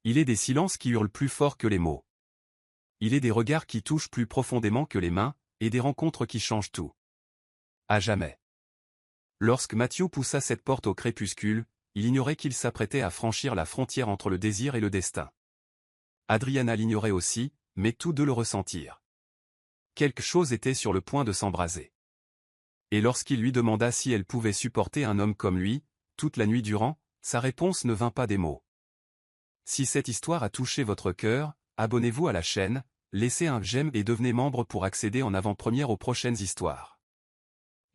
Il est des silences qui hurlent plus fort que les mots. Il est des regards qui touchent plus profondément que les mains, et des rencontres qui changent tout. À jamais. Lorsque Matthew poussa cette porte au crépuscule, il ignorait qu'il s'apprêtait à franchir la frontière entre le désir et le destin. Adriana l'ignorait aussi, mais tous deux le ressentirent. Quelque chose était sur le point de s'embraser. Et lorsqu'il lui demanda si elle pouvait supporter un homme comme lui, toute la nuit durant, sa réponse ne vint pas des mots. Si cette histoire a touché votre cœur, abonnez-vous à la chaîne, laissez un j'aime et devenez membre pour accéder en avant-première aux prochaines histoires.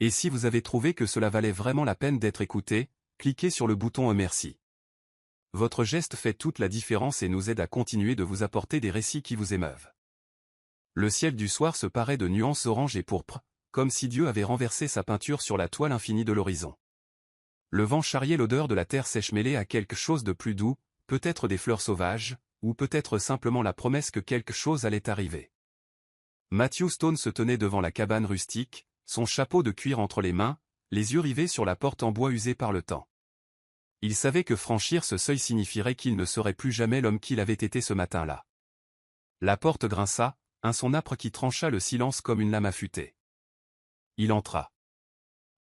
Et si vous avez trouvé que cela valait vraiment la peine d'être écouté, cliquez sur le bouton merci. Votre geste fait toute la différence et nous aide à continuer de vous apporter des récits qui vous émeuvent. Le ciel du soir se parait de nuances orange et pourpre, comme si Dieu avait renversé sa peinture sur la toile infinie de l'horizon. Le vent charriait l'odeur de la terre sèche mêlée à quelque chose de plus doux, peut-être des fleurs sauvages, ou peut-être simplement la promesse que quelque chose allait arriver. Matthew Stone se tenait devant la cabane rustique, son chapeau de cuir entre les mains, les yeux rivés sur la porte en bois usée par le temps. Il savait que franchir ce seuil signifierait qu'il ne serait plus jamais l'homme qu'il avait été ce matin-là. La porte grinça, un son âpre qui trancha le silence comme une lame affûtée. Il entra.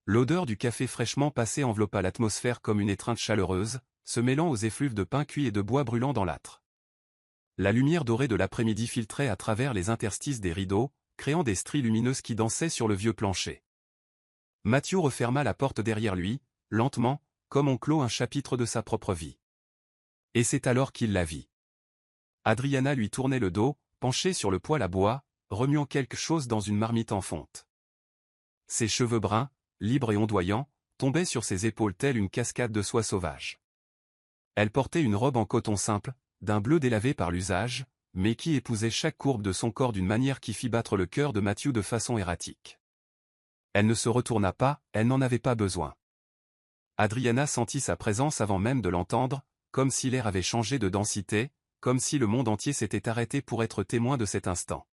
L'odeur du café fraîchement passé enveloppa l'atmosphère comme une étreinte chaleureuse, se mêlant aux effluves de pain cuit et de bois brûlant dans l'âtre. La lumière dorée de l'après-midi filtrait à travers les interstices des rideaux, créant des stries lumineuses qui dansaient sur le vieux plancher. Matthew referma la porte derrière lui, lentement, comme on clôt un chapitre de sa propre vie. Et c'est alors qu'il la vit. Adriana lui tournait le dos, penchée sur le poêle à bois, remuant quelque chose dans une marmite en fonte. Ses cheveux bruns, libres et ondoyants, tombaient sur ses épaules telle une cascade de soie sauvage. Elle portait une robe en coton simple, d'un bleu délavé par l'usage, mais qui épousait chaque courbe de son corps d'une manière qui fit battre le cœur de Matthew de façon erratique. Elle ne se retourna pas, elle n'en avait pas besoin. Adriana sentit sa présence avant même de l'entendre, comme si l'air avait changé de densité, comme si le monde entier s'était arrêté pour être témoin de cet instant.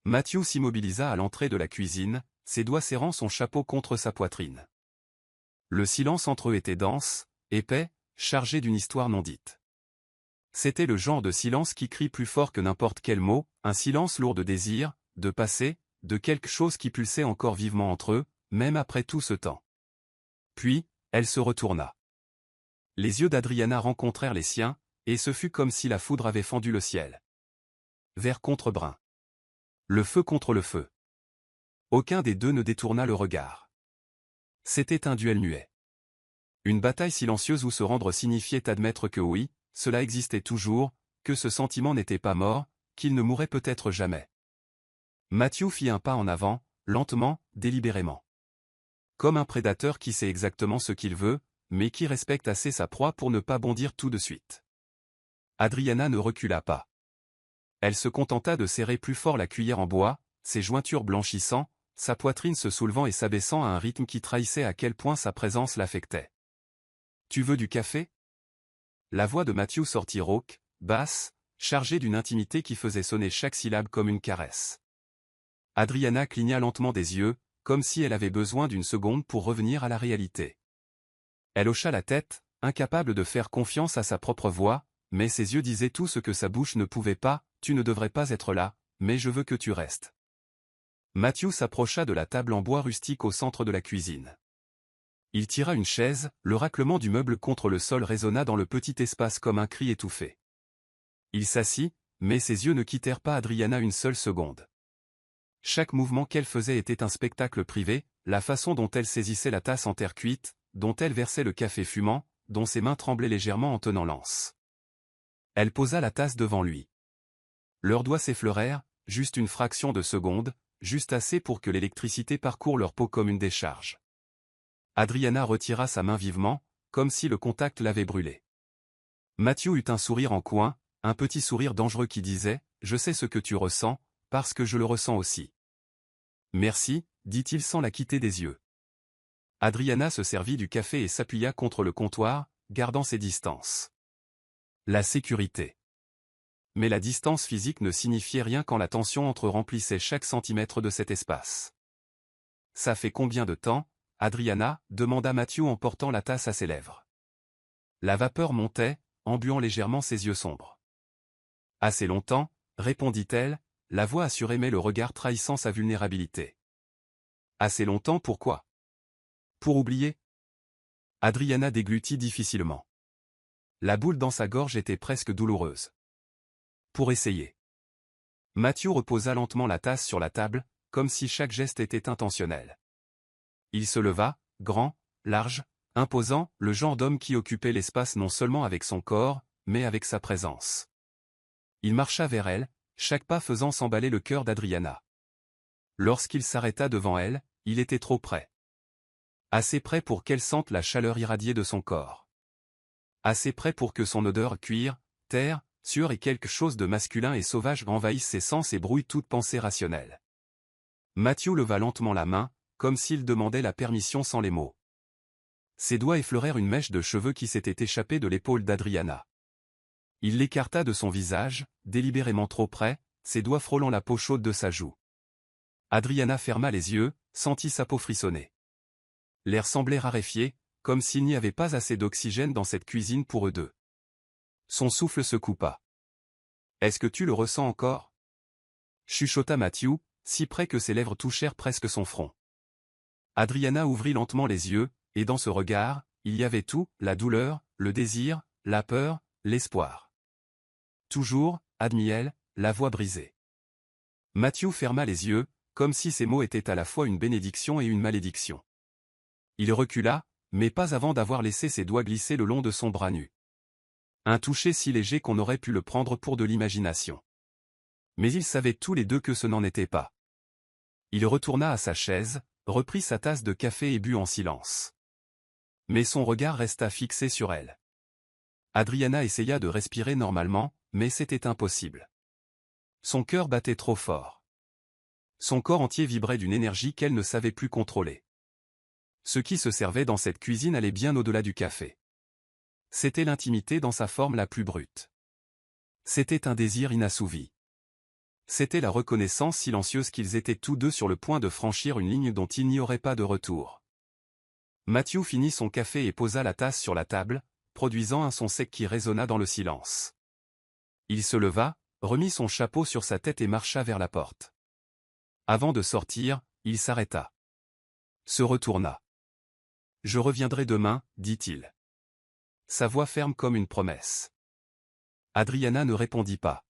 Matthew s'immobilisa à l'entrée de la cuisine, ses doigts serrant son chapeau contre sa poitrine. Le silence entre eux était dense, épais, chargé d'une histoire non dite. C'était le genre de silence qui crie plus fort que n'importe quel mot, un silence lourd de désir, de passé, de quelque chose qui pulsait encore vivement entre eux, même après tout ce temps. Puis, elle se retourna. Les yeux d'Adriana rencontrèrent les siens, et ce fut comme si la foudre avait fendu le ciel. Vert contre brun. Le feu contre le feu. Aucun des deux ne détourna le regard. C'était un duel muet. Une bataille silencieuse où se rendre signifiait admettre que oui, cela existait toujours, que ce sentiment n'était pas mort, qu'il ne mourrait peut-être jamais. Matthew fit un pas en avant, lentement, délibérément. Comme un prédateur qui sait exactement ce qu'il veut, mais qui respecte assez sa proie pour ne pas bondir tout de suite. Adriana ne recula pas. Elle se contenta de serrer plus fort la cuillère en bois, ses jointures blanchissant, sa poitrine se soulevant et s'abaissant à un rythme qui trahissait à quel point sa présence l'affectait. « Tu veux du café ?» La voix de Matthew sortit rauque, basse, chargée d'une intimité qui faisait sonner chaque syllabe comme une caresse. Adriana cligna lentement des yeux, comme si elle avait besoin d'une seconde pour revenir à la réalité. Elle hocha la tête, incapable de faire confiance à sa propre voix, mais ses yeux disaient tout ce que sa bouche ne pouvait pas, « Tu ne devrais pas être là, mais je veux que tu restes. » Matthew s'approcha de la table en bois rustique au centre de la cuisine. Il tira une chaise, le raclement du meuble contre le sol résonna dans le petit espace comme un cri étouffé. Il s'assit, mais ses yeux ne quittèrent pas Adriana une seule seconde. Chaque mouvement qu'elle faisait était un spectacle privé, la façon dont elle saisissait la tasse en terre cuite, dont elle versait le café fumant, dont ses mains tremblaient légèrement en tenant l'anse. Elle posa la tasse devant lui. Leurs doigts s'effleurèrent, juste une fraction de seconde, juste assez pour que l'électricité parcourt leur peau comme une décharge. Adriana retira sa main vivement, comme si le contact l'avait brûlée. Matthew eut un sourire en coin, un petit sourire dangereux qui disait « Je sais ce que tu ressens, parce que je le ressens aussi. » « Merci, dit-il sans la quitter des yeux. Adriana se servit du café et s'appuya contre le comptoir, gardant ses distances. La sécurité. Mais la distance physique ne signifiait rien quand la tension entre eux remplissait chaque centimètre de cet espace. « Ça fait combien de temps, Adriana ?» demanda Matthew en portant la tasse à ses lèvres. La vapeur montait, embuant légèrement ses yeux sombres. Assez longtemps, répondit-elle, la voix assurée mais le regard trahissant sa vulnérabilité. Assez longtemps pourquoi? Pour oublier? Adriana déglutit difficilement. La boule dans sa gorge était presque douloureuse. Pour essayer. Mathieu reposa lentement la tasse sur la table, comme si chaque geste était intentionnel. Il se leva, grand, large, imposant, le genre d'homme qui occupait l'espace non seulement avec son corps, mais avec sa présence. Il marcha vers elle, chaque pas faisant s'emballer le cœur d'Adriana. Lorsqu'il s'arrêta devant elle, il était trop près. Assez près pour qu'elle sente la chaleur irradiée de son corps. Assez près pour que son odeur cuir, terre, sueur et quelque chose de masculin et sauvage envahisse ses sens et brouille toute pensée rationnelle. Mathieu leva lentement la main, comme s'il demandait la permission sans les mots. Ses doigts effleurèrent une mèche de cheveux qui s'était échappée de l'épaule d'Adriana. Il l'écarta de son visage, délibérément trop près, ses doigts frôlant la peau chaude de sa joue. Adriana ferma les yeux, sentit sa peau frissonner. L'air semblait raréfié, comme s'il n'y avait pas assez d'oxygène dans cette cuisine pour eux deux. Son souffle se coupa. « Est-ce que tu le ressens encore » chuchota Mathieu, si près que ses lèvres touchèrent presque son front. Adriana ouvrit lentement les yeux, et dans ce regard, il y avait tout, la douleur, le désir, la peur, l'espoir. Toujours, admit-elle, la voix brisée. Mathieu ferma les yeux, comme si ces mots étaient à la fois une bénédiction et une malédiction. Il recula, mais pas avant d'avoir laissé ses doigts glisser le long de son bras nu. Un toucher si léger qu'on aurait pu le prendre pour de l'imagination. Mais ils savaient tous les deux que ce n'en était pas. Il retourna à sa chaise, reprit sa tasse de café et but en silence. Mais son regard resta fixé sur elle. Adriana essaya de respirer normalement, mais c'était impossible. Son cœur battait trop fort. Son corps entier vibrait d'une énergie qu'elle ne savait plus contrôler. Ce qui se servait dans cette cuisine allait bien au-delà du café. C'était l'intimité dans sa forme la plus brute. C'était un désir inassouvi. C'était la reconnaissance silencieuse qu'ils étaient tous deux sur le point de franchir une ligne dont il n'y aurait pas de retour. Mathieu finit son café et posa la tasse sur la table, produisant un son sec qui résonna dans le silence. Il se leva, remit son chapeau sur sa tête et marcha vers la porte. Avant de sortir, il s'arrêta. Se retourna. « Je reviendrai demain, dit-il. » Sa voix ferme comme une promesse. Adriana ne répondit pas.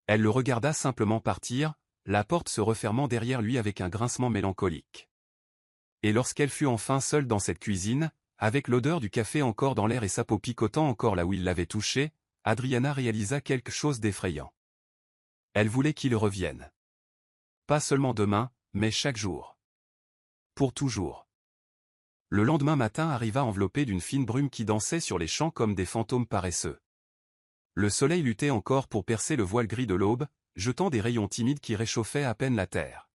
Elle le regarda simplement partir, la porte se refermant derrière lui avec un grincement mélancolique. Et lorsqu'elle fut enfin seule dans cette cuisine, avec l'odeur du café encore dans l'air et sa peau picotant encore là où il l'avait touchée, Adriana réalisa quelque chose d'effrayant. Elle voulait qu'il revienne. Pas seulement demain, mais chaque jour. Pour toujours. Le lendemain matin arriva enveloppé d'une fine brume qui dansait sur les champs comme des fantômes paresseux. Le soleil luttait encore pour percer le voile gris de l'aube, jetant des rayons timides qui réchauffaient à peine la terre.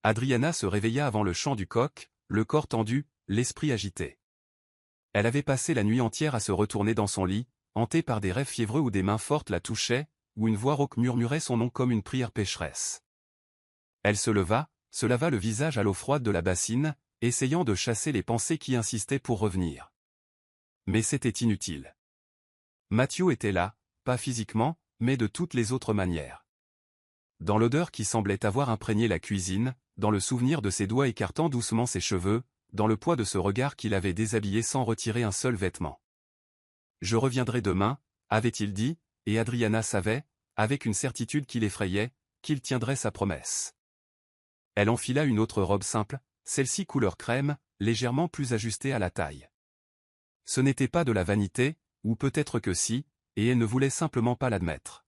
Adriana se réveilla avant le chant du coq, le corps tendu, l'esprit agité. Elle avait passé la nuit entière à se retourner dans son lit, hantée par des rêves fiévreux où des mains fortes la touchaient, où une voix rauque murmurait son nom comme une prière pécheresse. Elle se leva, se lava le visage à l'eau froide de la bassine, essayant de chasser les pensées qui insistaient pour revenir. Mais c'était inutile. Mathieu était là, pas physiquement, mais de toutes les autres manières. Dans l'odeur qui semblait avoir imprégné la cuisine, dans le souvenir de ses doigts écartant doucement ses cheveux, dans le poids de ce regard qui l'avait déshabillé sans retirer un seul vêtement. « Je reviendrai demain », avait-il dit, et Adriana savait, avec une certitude qui l'effrayait, qu'il tiendrait sa promesse. Elle enfila une autre robe simple, celle-ci couleur crème, légèrement plus ajustée à la taille. Ce n'était pas de la vanité, ou peut-être que si, et elle ne voulait simplement pas l'admettre.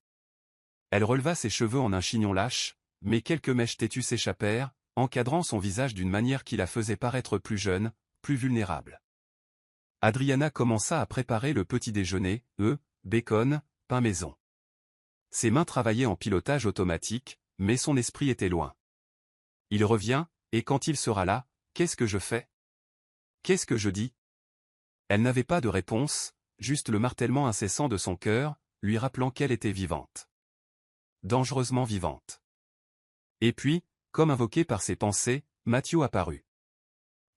Elle releva ses cheveux en un chignon lâche, mais quelques mèches têtues s'échappèrent, encadrant son visage d'une manière qui la faisait paraître plus jeune, plus vulnérable. Adriana commença à préparer le petit déjeuner, œufs, bacon, pain maison. Ses mains travaillaient en pilotage automatique, mais son esprit était loin. Il revient, et quand il sera là, qu'est-ce que je fais? Qu'est-ce que je dis? Elle n'avait pas de réponse, juste le martèlement incessant de son cœur, lui rappelant qu'elle était vivante. Dangereusement vivante. Et puis, comme invoqué par ses pensées, Mathieu apparut.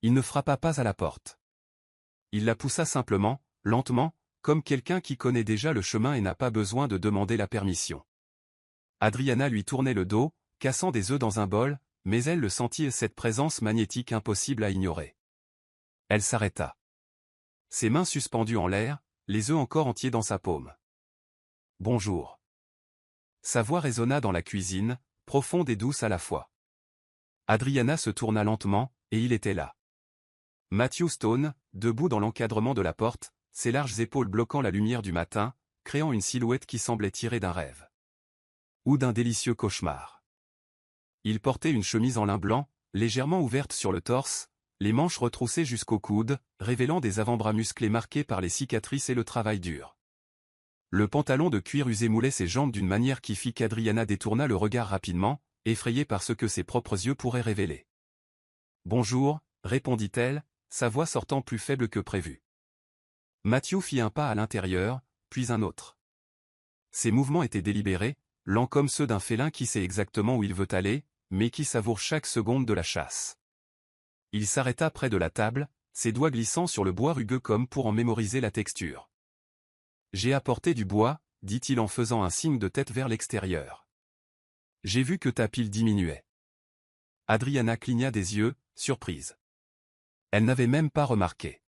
Il ne frappa pas à la porte. Il la poussa simplement, lentement, comme quelqu'un qui connaît déjà le chemin et n'a pas besoin de demander la permission. Adriana lui tournait le dos, cassant des œufs dans un bol, mais elle le sentit cette présence magnétique impossible à ignorer. Elle s'arrêta. Ses mains suspendues en l'air, les œufs encore entiers dans sa paume. « Bonjour. » Sa voix résonna dans la cuisine, profonde et douce à la fois. Adriana se tourna lentement, et il était là. Matthew Stone, debout dans l'encadrement de la porte, ses larges épaules bloquant la lumière du matin, créant une silhouette qui semblait tirée d'un rêve. Ou d'un délicieux cauchemar. Il portait une chemise en lin blanc, légèrement ouverte sur le torse, les manches retroussées jusqu'au coude, révélant des avant-bras musclés marqués par les cicatrices et le travail dur. Le pantalon de cuir usé moulait ses jambes d'une manière qui fit qu'Adriana détourna le regard rapidement, effrayée par ce que ses propres yeux pourraient révéler. « Bonjour », répondit-elle, sa voix sortant plus faible que prévu. Matthew fit un pas à l'intérieur, puis un autre. Ses mouvements étaient délibérés, lents comme ceux d'un félin qui sait exactement où il veut aller, mais qui savoure chaque seconde de la chasse. Il s'arrêta près de la table, ses doigts glissant sur le bois rugueux comme pour en mémoriser la texture. « J'ai apporté du bois, » dit-il en faisant un signe de tête vers l'extérieur. « J'ai vu que ta pile diminuait. » Adriana cligna des yeux, surprise. Elle n'avait même pas remarqué.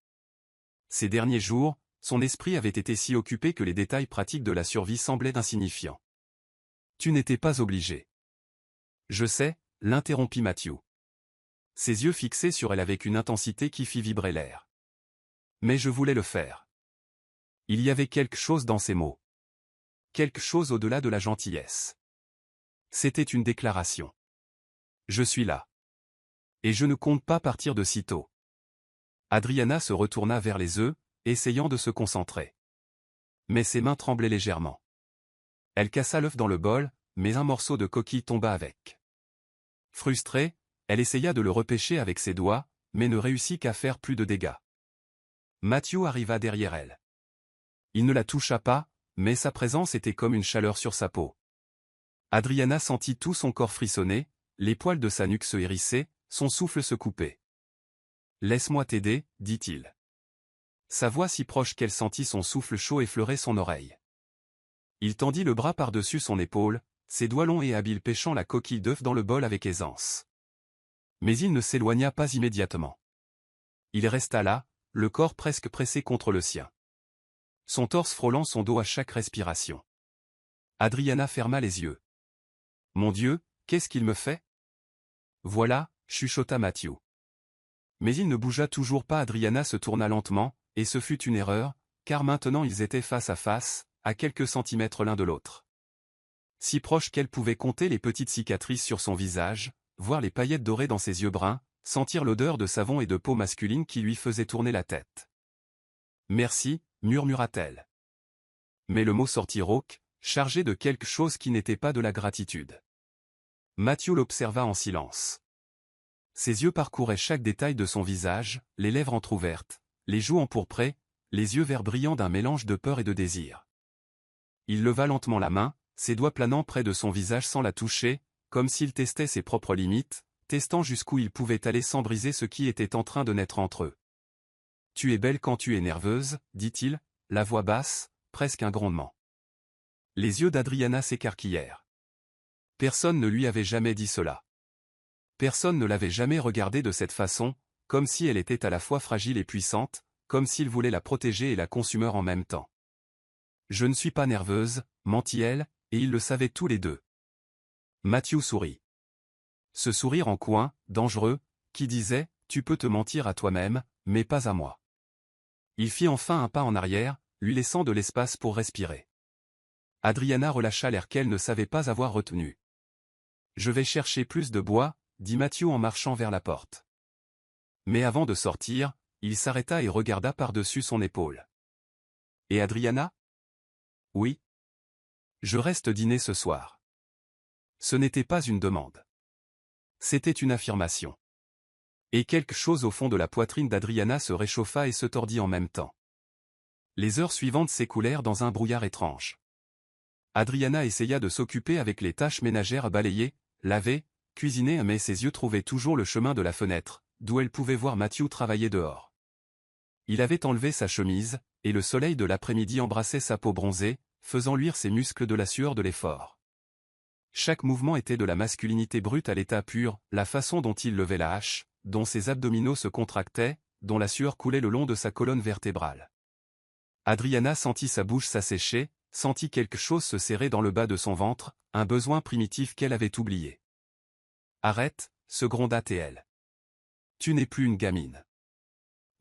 Ces derniers jours, son esprit avait été si occupé que les détails pratiques de la survie semblaient insignifiants. « Tu n'étais pas obligé. »« Je sais », l'interrompit Matthew. Ses yeux fixés sur elle avec une intensité qui fit vibrer l'air. « Mais je voulais le faire. » Il y avait quelque chose dans ces mots. Quelque chose au-delà de la gentillesse. C'était une déclaration. « Je suis là. Et je ne compte pas partir de sitôt. » Adriana se retourna vers les œufs, essayant de se concentrer. Mais ses mains tremblaient légèrement. Elle cassa l'œuf dans le bol, mais un morceau de coquille tomba avec. Frustrée, elle essaya de le repêcher avec ses doigts, mais ne réussit qu'à faire plus de dégâts. Matthew arriva derrière elle. Il ne la toucha pas, mais sa présence était comme une chaleur sur sa peau. Adriana sentit tout son corps frissonner, les poils de sa nuque se hérissaient, son souffle se coupait. « Laisse-moi t'aider, » dit-il. Sa voix si proche qu'elle sentit son souffle chaud effleurer son oreille. Il tendit le bras par-dessus son épaule, ses doigts longs et habiles pêchant la coquille d'œuf dans le bol avec aisance. Mais il ne s'éloigna pas immédiatement. Il resta là, le corps presque pressé contre le sien. Son torse frôlant son dos à chaque respiration. Adriana ferma les yeux. « Mon Dieu, qu'est-ce qu'il me fait ?» « Voilà », chuchota Matthew. Mais il ne bougea toujours pas. Adriana se tourna lentement, et ce fut une erreur, car maintenant ils étaient face à face, à quelques centimètres l'un de l'autre. Si proche qu'elle pouvait compter les petites cicatrices sur son visage, voir les paillettes dorées dans ses yeux bruns, sentir l'odeur de savon et de peau masculine qui lui faisait tourner la tête. « Merci », murmura-t-elle. Mais le mot sortit rauque, chargé de quelque chose qui n'était pas de la gratitude. Matthew l'observa en silence. Ses yeux parcouraient chaque détail de son visage, les lèvres entr'ouvertes, les joues empourprées, les yeux verts brillants d'un mélange de peur et de désir. Il leva lentement la main, ses doigts planant près de son visage sans la toucher, comme s'il testait ses propres limites, testant jusqu'où il pouvait aller sans briser ce qui était en train de naître entre eux. « Tu es belle quand tu es nerveuse, » dit-il, la voix basse, presque un grondement. Les yeux d'Adriana s'écarquillèrent. Personne ne lui avait jamais dit cela. Personne ne l'avait jamais regardée de cette façon, comme si elle était à la fois fragile et puissante, comme s'il voulait la protéger et la consumer en même temps. « Je ne suis pas nerveuse, » mentit-elle, et ils le savaient tous les deux. Matthew sourit. Ce sourire en coin, dangereux, qui disait « Tu peux te mentir à toi-même, mais pas à moi. » Il fit enfin un pas en arrière, lui laissant de l'espace pour respirer. Adriana relâcha l'air qu'elle ne savait pas avoir retenu. « Je vais chercher plus de bois, » dit Matthew en marchant vers la porte. Mais avant de sortir, il s'arrêta et regarda par-dessus son épaule. « Et Adriana ? » ?»« Oui. Je reste dîner ce soir. » Ce n'était pas une demande. C'était une affirmation. Et quelque chose au fond de la poitrine d'Adriana se réchauffa et se tordit en même temps. Les heures suivantes s'écoulèrent dans un brouillard étrange. Adriana essaya de s'occuper avec les tâches ménagères à balayer, laver, cuisiner, mais ses yeux trouvaient toujours le chemin de la fenêtre, d'où elle pouvait voir Matthew travailler dehors. Il avait enlevé sa chemise, et le soleil de l'après-midi embrassait sa peau bronzée, faisant luire ses muscles de la sueur de l'effort. Chaque mouvement était de la masculinité brute à l'état pur, la façon dont il levait la hache, dont ses abdominaux se contractaient, dont la sueur coulait le long de sa colonne vertébrale. Adriana sentit sa bouche s'assécher, sentit quelque chose se serrer dans le bas de son ventre, un besoin primitif qu'elle avait oublié. « Arrête !» se gronda-t-elle. « Tu n'es plus une gamine. »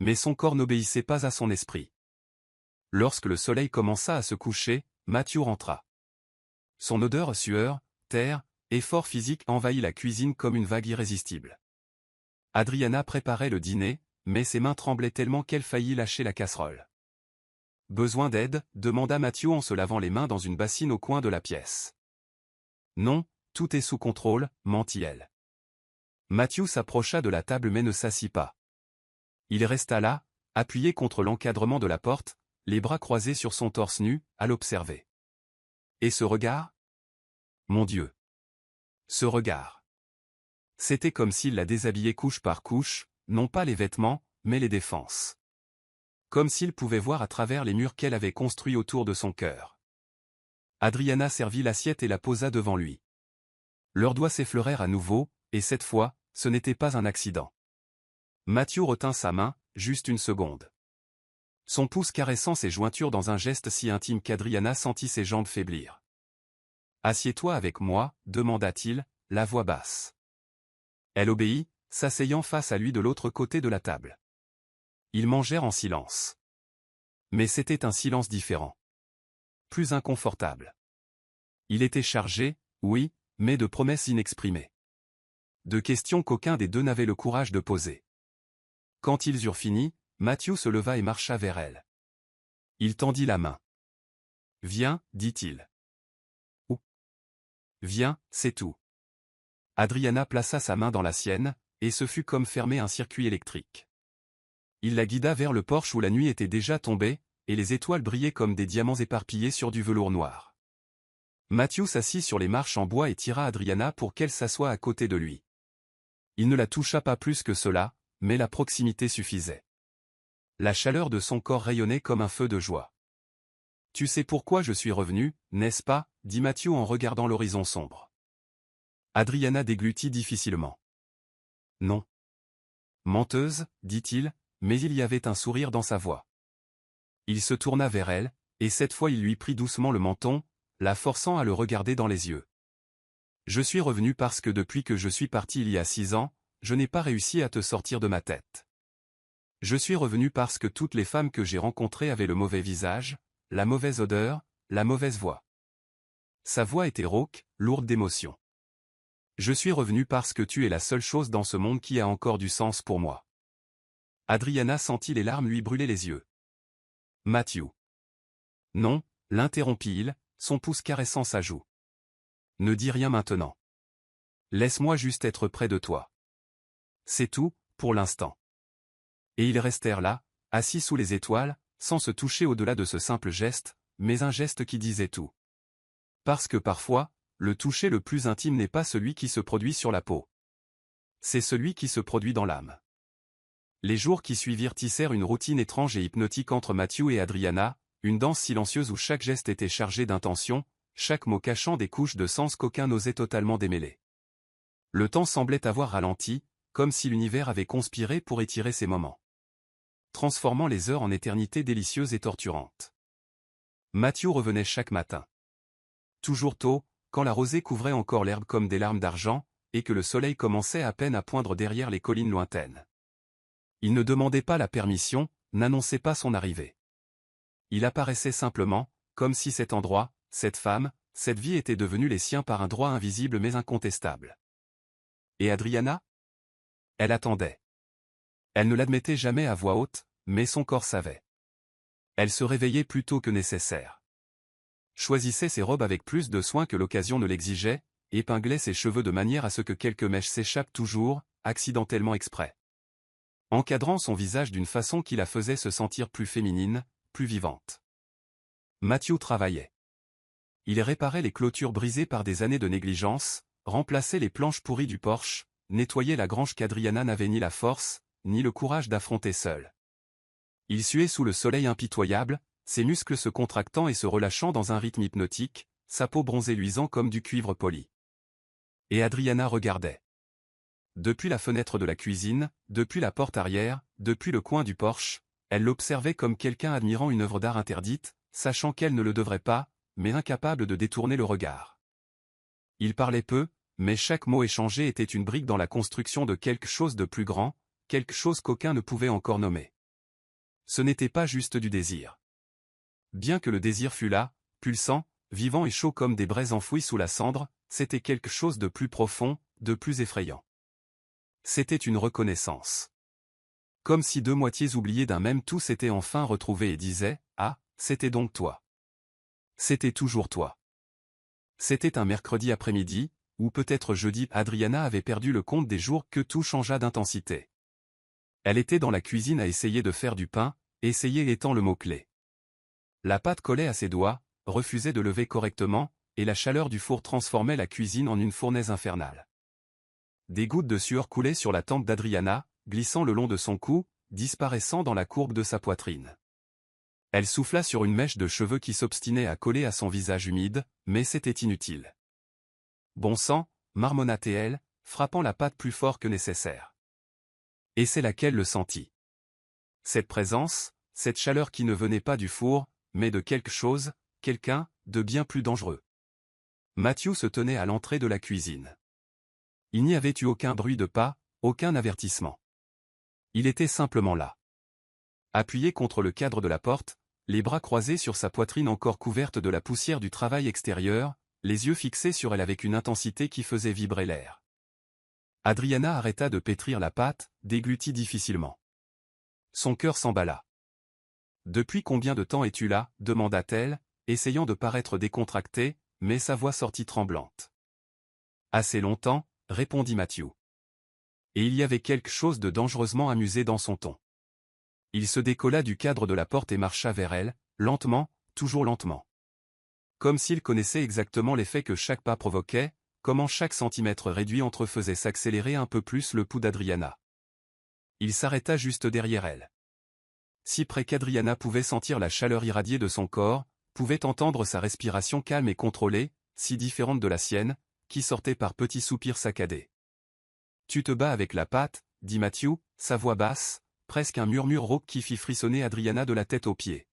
Mais son corps n'obéissait pas à son esprit. Lorsque le soleil commença à se coucher, Mathieu rentra. Son odeur sueur, terre, effort physique envahit la cuisine comme une vague irrésistible. Adriana préparait le dîner, mais ses mains tremblaient tellement qu'elle faillit lâcher la casserole. « Besoin d'aide ?» demanda Mathieu en se lavant les mains dans une bassine au coin de la pièce. « Non, tout est sous contrôle » mentit-elle. Mathieu s'approcha de la table mais ne s'assit pas. Il resta là, appuyé contre l'encadrement de la porte, les bras croisés sur son torse nu, à l'observer. Et ce regard ? Mon Dieu ! Ce regard ! C'était comme s'il la déshabillait couche par couche, non pas les vêtements, mais les défenses. Comme s'il pouvait voir à travers les murs qu'elle avait construits autour de son cœur. Adriana servit l'assiette et la posa devant lui. Leurs doigts s'effleurèrent à nouveau, et cette fois, ce n'était pas un accident. Mathieu retint sa main, juste une seconde. Son pouce caressant ses jointures dans un geste si intime qu'Adriana sentit ses jambes faiblir. « Assieds-toi avec moi » demanda-t-il, la voix basse. Elle obéit, s'asseyant face à lui de l'autre côté de la table. Ils mangèrent en silence. Mais c'était un silence différent. Plus inconfortable. Il était chargé, oui, mais de promesses inexprimées. De questions qu'aucun des deux n'avait le courage de poser. Quand ils eurent fini, Mathieu se leva et marcha vers elle. Il tendit la main. « Viens, dit-il. »« Où ?»« Viens, c'est tout. » Adriana plaça sa main dans la sienne, et ce fut comme fermer un circuit électrique. Il la guida vers le porche où la nuit était déjà tombée, et les étoiles brillaient comme des diamants éparpillés sur du velours noir. Mathieu s'assit sur les marches en bois et tira Adriana pour qu'elle s'assoie à côté de lui. Il ne la toucha pas plus que cela, mais la proximité suffisait. La chaleur de son corps rayonnait comme un feu de joie. « Tu sais pourquoi je suis revenu, n'est-ce pas ?» dit Mathieu en regardant l'horizon sombre. Adriana déglutit difficilement. « Non. »« Menteuse, dit-il, mais il y avait un sourire dans sa voix. Il se tourna vers elle, et cette fois il lui prit doucement le menton, la forçant à le regarder dans les yeux. « Je suis revenu parce que depuis que je suis parti il y a 6 ans, je n'ai pas réussi à te sortir de ma tête. Je suis revenu parce que toutes les femmes que j'ai rencontrées avaient le mauvais visage, la mauvaise odeur, la mauvaise voix. » Sa voix était rauque, lourde d'émotion. « Je suis revenu parce que tu es la seule chose dans ce monde qui a encore du sens pour moi. » Adriana sentit les larmes lui brûler les yeux. « Mathieu. »« Non, » l'interrompit-il, son pouce caressant sa joue. « Ne dis rien maintenant. Laisse-moi juste être près de toi. C'est tout, pour l'instant. » Et ils restèrent là, assis sous les étoiles, sans se toucher au-delà de ce simple geste, mais un geste qui disait tout. Parce que parfois, le toucher le plus intime n'est pas celui qui se produit sur la peau. C'est celui qui se produit dans l'âme. Les jours qui suivirent tissèrent une routine étrange et hypnotique entre Mathieu et Adriana, une danse silencieuse où chaque geste était chargé d'intention, chaque mot cachant des couches de sens qu'aucun n'osait totalement démêler. Le temps semblait avoir ralenti, comme si l'univers avait conspiré pour étirer ces moments, transformant les heures en éternités délicieuses et torturantes. Mathieu revenait chaque matin. Toujours tôt, quand la rosée couvrait encore l'herbe comme des larmes d'argent, et que le soleil commençait à peine à poindre derrière les collines lointaines. Il ne demandait pas la permission, n'annonçait pas son arrivée. Il apparaissait simplement, comme si cet endroit, cette femme, cette vie étaient devenus les siens par un droit invisible mais incontestable. Et Adriana ? Elle attendait. Elle ne l'admettait jamais à voix haute, mais son corps savait. Elle se réveillait plus tôt que nécessaire. Choisissait ses robes avec plus de soin que l'occasion ne l'exigeait, épinglait ses cheveux de manière à ce que quelques mèches s'échappent toujours, accidentellement exprès. Encadrant son visage d'une façon qui la faisait se sentir plus féminine, plus vivante. Mathieu travaillait. Il réparait les clôtures brisées par des années de négligence, remplaçait les planches pourries du porche, nettoyait la grange qu'Adriana n'avait ni la force, ni le courage d'affronter seule. Il suait sous le soleil impitoyable, ses muscles se contractant et se relâchant dans un rythme hypnotique, sa peau bronzée luisant comme du cuivre poli. Et Adriana regardait. Depuis la fenêtre de la cuisine, depuis la porte arrière, depuis le coin du porche, elle l'observait comme quelqu'un admirant une œuvre d'art interdite, sachant qu'elle ne le devrait pas, mais incapable de détourner le regard. Il parlait peu, mais chaque mot échangé était une brique dans la construction de quelque chose de plus grand, quelque chose qu'aucun ne pouvait encore nommer. Ce n'était pas juste du désir. Bien que le désir fût là, pulsant, vivant et chaud comme des braises enfouies sous la cendre, c'était quelque chose de plus profond, de plus effrayant. C'était une reconnaissance. Comme si deux moitiés oubliées d'un même tout s'étaient enfin retrouvées et disaient « Ah, c'était donc toi. C'était toujours toi. » C'était un mercredi après-midi, ou peut-être jeudi. Adriana avait perdu le compte des jours que tout changea d'intensité. Elle était dans la cuisine à essayer de faire du pain, essayer étant le mot-clé. La pâte collait à ses doigts, refusait de lever correctement, et la chaleur du four transformait la cuisine en une fournaise infernale. Des gouttes de sueur coulaient sur la tempe d'Adriana, glissant le long de son cou, disparaissant dans la courbe de sa poitrine. Elle souffla sur une mèche de cheveux qui s'obstinait à coller à son visage humide, mais c'était inutile. Bon sang, marmonna-t-elle, frappant la pâte plus fort que nécessaire. Et c'est là qu'elle le sentit. Cette présence, cette chaleur qui ne venait pas du four, mais de quelque chose, quelqu'un, de bien plus dangereux. Matthew se tenait à l'entrée de la cuisine. Il n'y avait eu aucun bruit de pas, aucun avertissement. Il était simplement là. Appuyé contre le cadre de la porte, les bras croisés sur sa poitrine encore couverte de la poussière du travail extérieur, les yeux fixés sur elle avec une intensité qui faisait vibrer l'air. Adriana arrêta de pétrir la pâte, déglutit difficilement. Son cœur s'emballa. « Depuis combien de temps es-tu là » demanda-t-elle, essayant de paraître décontractée, mais sa voix sortit tremblante. « Assez longtemps » répondit Matthew. Et il y avait quelque chose de dangereusement amusé dans son ton. Il se décolla du cadre de la porte et marcha vers elle, lentement, toujours lentement. Comme s'il connaissait exactement l'effet que chaque pas provoquait, comment chaque centimètre réduit entre faisait s'accélérer un peu plus le pouls d'Adriana. Il s'arrêta juste derrière elle. Si près qu'Adriana pouvait sentir la chaleur irradiée de son corps, pouvait entendre sa respiration calme et contrôlée, si différente de la sienne, qui sortait par petits soupirs saccadés. « Tu te bats avec la pâte » dit Matthew, sa voix basse, presque un murmure rauque qui fit frissonner Adriana de la tête aux pieds.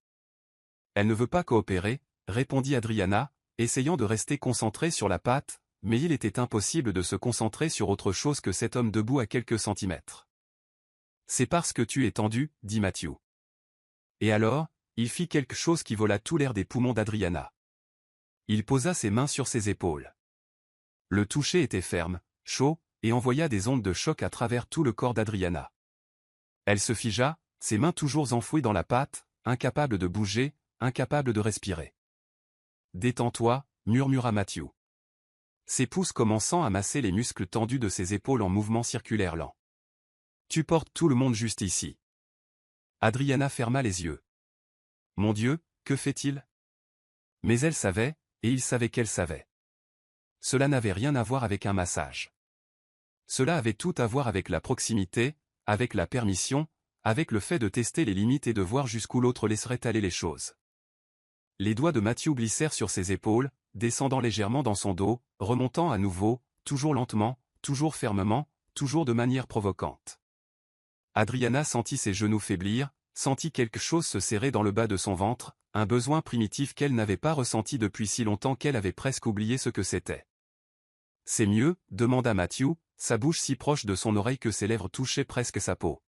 « Elle ne veut pas coopérer » répondit Adriana, essayant de rester concentrée sur la pâte, mais il était impossible de se concentrer sur autre chose que cet homme debout à quelques centimètres. « C'est parce que tu es tendu, dit Matthew. Et alors, il fit quelque chose qui vola tout l'air des poumons d'Adriana. Il posa ses mains sur ses épaules. Le toucher était ferme, chaud, et envoya des ondes de choc à travers tout le corps d'Adriana. Elle se figea, ses mains toujours enfouies dans la pâte, incapable de bouger, incapable de respirer. « Détends-toi » murmura Matthew. Ses pouces commençant à masser les muscles tendus de ses épaules en mouvement circulaire lent. « Tu portes tout le monde juste ici. » Adriana ferma les yeux. « Mon Dieu, que fait-il » Mais elle savait, et il savait qu'elle savait. Cela n'avait rien à voir avec un massage. Cela avait tout à voir avec la proximité, avec la permission, avec le fait de tester les limites et de voir jusqu'où l'autre laisserait aller les choses. Les doigts de Matthew glissèrent sur ses épaules, descendant légèrement dans son dos, remontant à nouveau, toujours lentement, toujours fermement, toujours de manière provocante. Adriana sentit ses genoux faiblir, sentit quelque chose se serrer dans le bas de son ventre, un besoin primitif qu'elle n'avait pas ressenti depuis si longtemps qu'elle avait presque oublié ce que c'était. « C'est mieux » demanda Matthew, sa bouche si proche de son oreille que ses lèvres touchaient presque sa peau.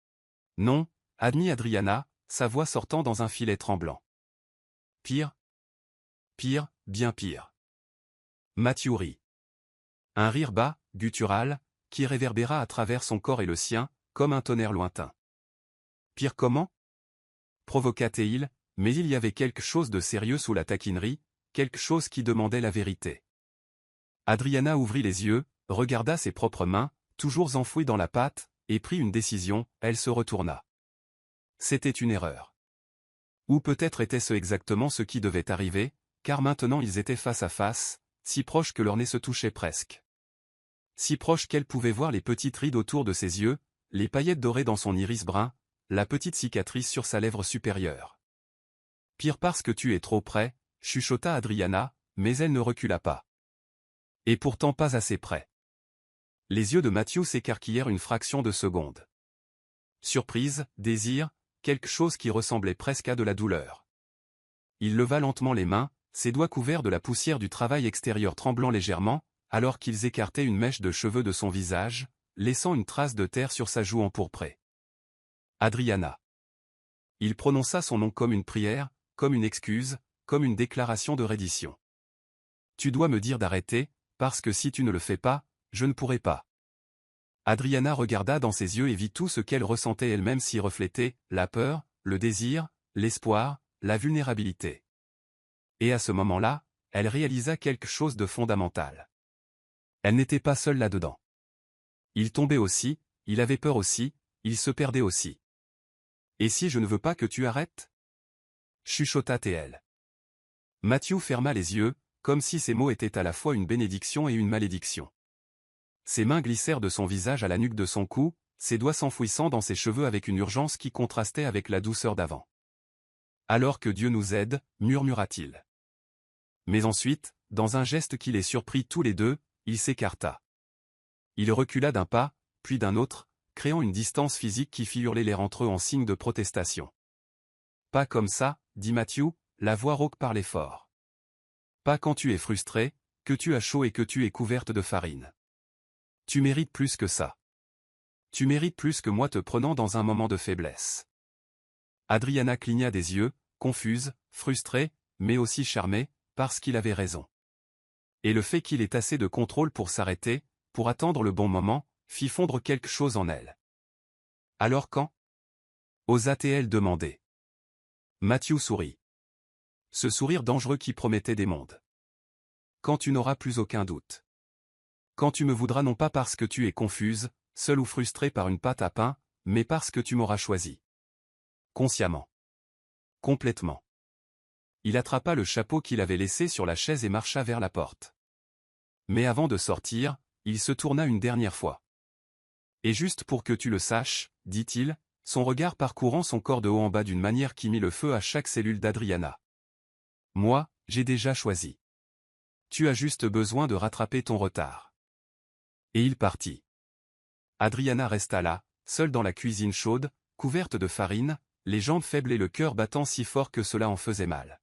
« Non » admit Adriana, sa voix sortant dans un filet tremblant. « Pire ? Pire, bien pire. » Matthew rit. Un rire bas, guttural, qui réverbéra à travers son corps et le sien, comme un tonnerre lointain. « Pire comment » provoqua-t-il, mais il y avait quelque chose de sérieux sous la taquinerie, quelque chose qui demandait la vérité. Adriana ouvrit les yeux, regarda ses propres mains, toujours enfouies dans la pâte, et prit une décision, elle se retourna. C'était une erreur. Ou peut-être était-ce exactement ce qui devait arriver, car maintenant ils étaient face à face, si proches que leurs nez se touchaient presque. Si proches qu'elle pouvait voir les petites rides autour de ses yeux, les paillettes dorées dans son iris brun, la petite cicatrice sur sa lèvre supérieure. Pire parce que tu es trop près, chuchota Adriana, mais elle ne recula pas. Et pourtant pas assez près. Les yeux de Matthew s'écarquillèrent une fraction de seconde. Surprise, désir, quelque chose qui ressemblait presque à de la douleur. Il leva lentement les mains, ses doigts couverts de la poussière du travail extérieur tremblant légèrement, alors qu'ils écartaient une mèche de cheveux de son visage, laissant une trace de terre sur sa joue empourprée. Adriana. Il prononça son nom comme une prière, comme une excuse, comme une déclaration de reddition. Tu dois me dire d'arrêter, parce que si tu ne le fais pas, je ne pourrai pas. Adriana regarda dans ses yeux et vit tout ce qu'elle ressentait elle-même s'y refléter, la peur, le désir, l'espoir, la vulnérabilité. Et à ce moment-là, elle réalisa quelque chose de fondamental. Elle n'était pas seule là-dedans. Il tombait aussi, il avait peur aussi, il se perdait aussi. Et si je ne veux pas que tu arrêtes ? Chuchota T.L. Matthew ferma les yeux, comme si ces mots étaient à la fois une bénédiction et une malédiction. Ses mains glissèrent de son visage à la nuque de son cou, ses doigts s'enfouissant dans ses cheveux avec une urgence qui contrastait avec la douceur d'avant. « Alors que Dieu nous aide », murmura-t-il. Mais ensuite, dans un geste qui les surprit tous les deux, il s'écarta. Il recula d'un pas, puis d'un autre, créant une distance physique qui fit hurler l'air entre eux en signe de protestation. « Pas comme ça », dit Matthew, la voix rauque parlait fort. « Pas quand tu es frustré, que tu as chaud et que tu es couverte de farine. Tu mérites plus que ça. Tu mérites plus que moi te prenant dans un moment de faiblesse. » Adriana cligna des yeux, confuse, frustrée, mais aussi charmée, parce qu'il avait raison. Et le fait qu'il ait assez de contrôle pour s'arrêter, pour attendre le bon moment, fit fondre quelque chose en elle. « Alors quand » osa-t-elle demander. Matthew sourit. Ce sourire dangereux qui promettait des mondes. « Quand tu n'auras plus aucun doute. Quand tu me voudras non pas parce que tu es confuse, seule ou frustrée par une pâte à pain, mais parce que tu m'auras choisi. Consciemment. Complètement. » Il attrapa le chapeau qu'il avait laissé sur la chaise et marcha vers la porte. Mais avant de sortir, il se tourna une dernière fois. « Et juste pour que tu le saches, » dit-il, son regard parcourant son corps de haut en bas d'une manière qui mit le feu à chaque cellule d'Adriana. « Moi, j'ai déjà choisi. Tu as juste besoin de rattraper ton retard. » Et il partit. Adriana resta là, seule dans la cuisine chaude, couverte de farine, les jambes faibles et le cœur battant si fort que cela en faisait mal.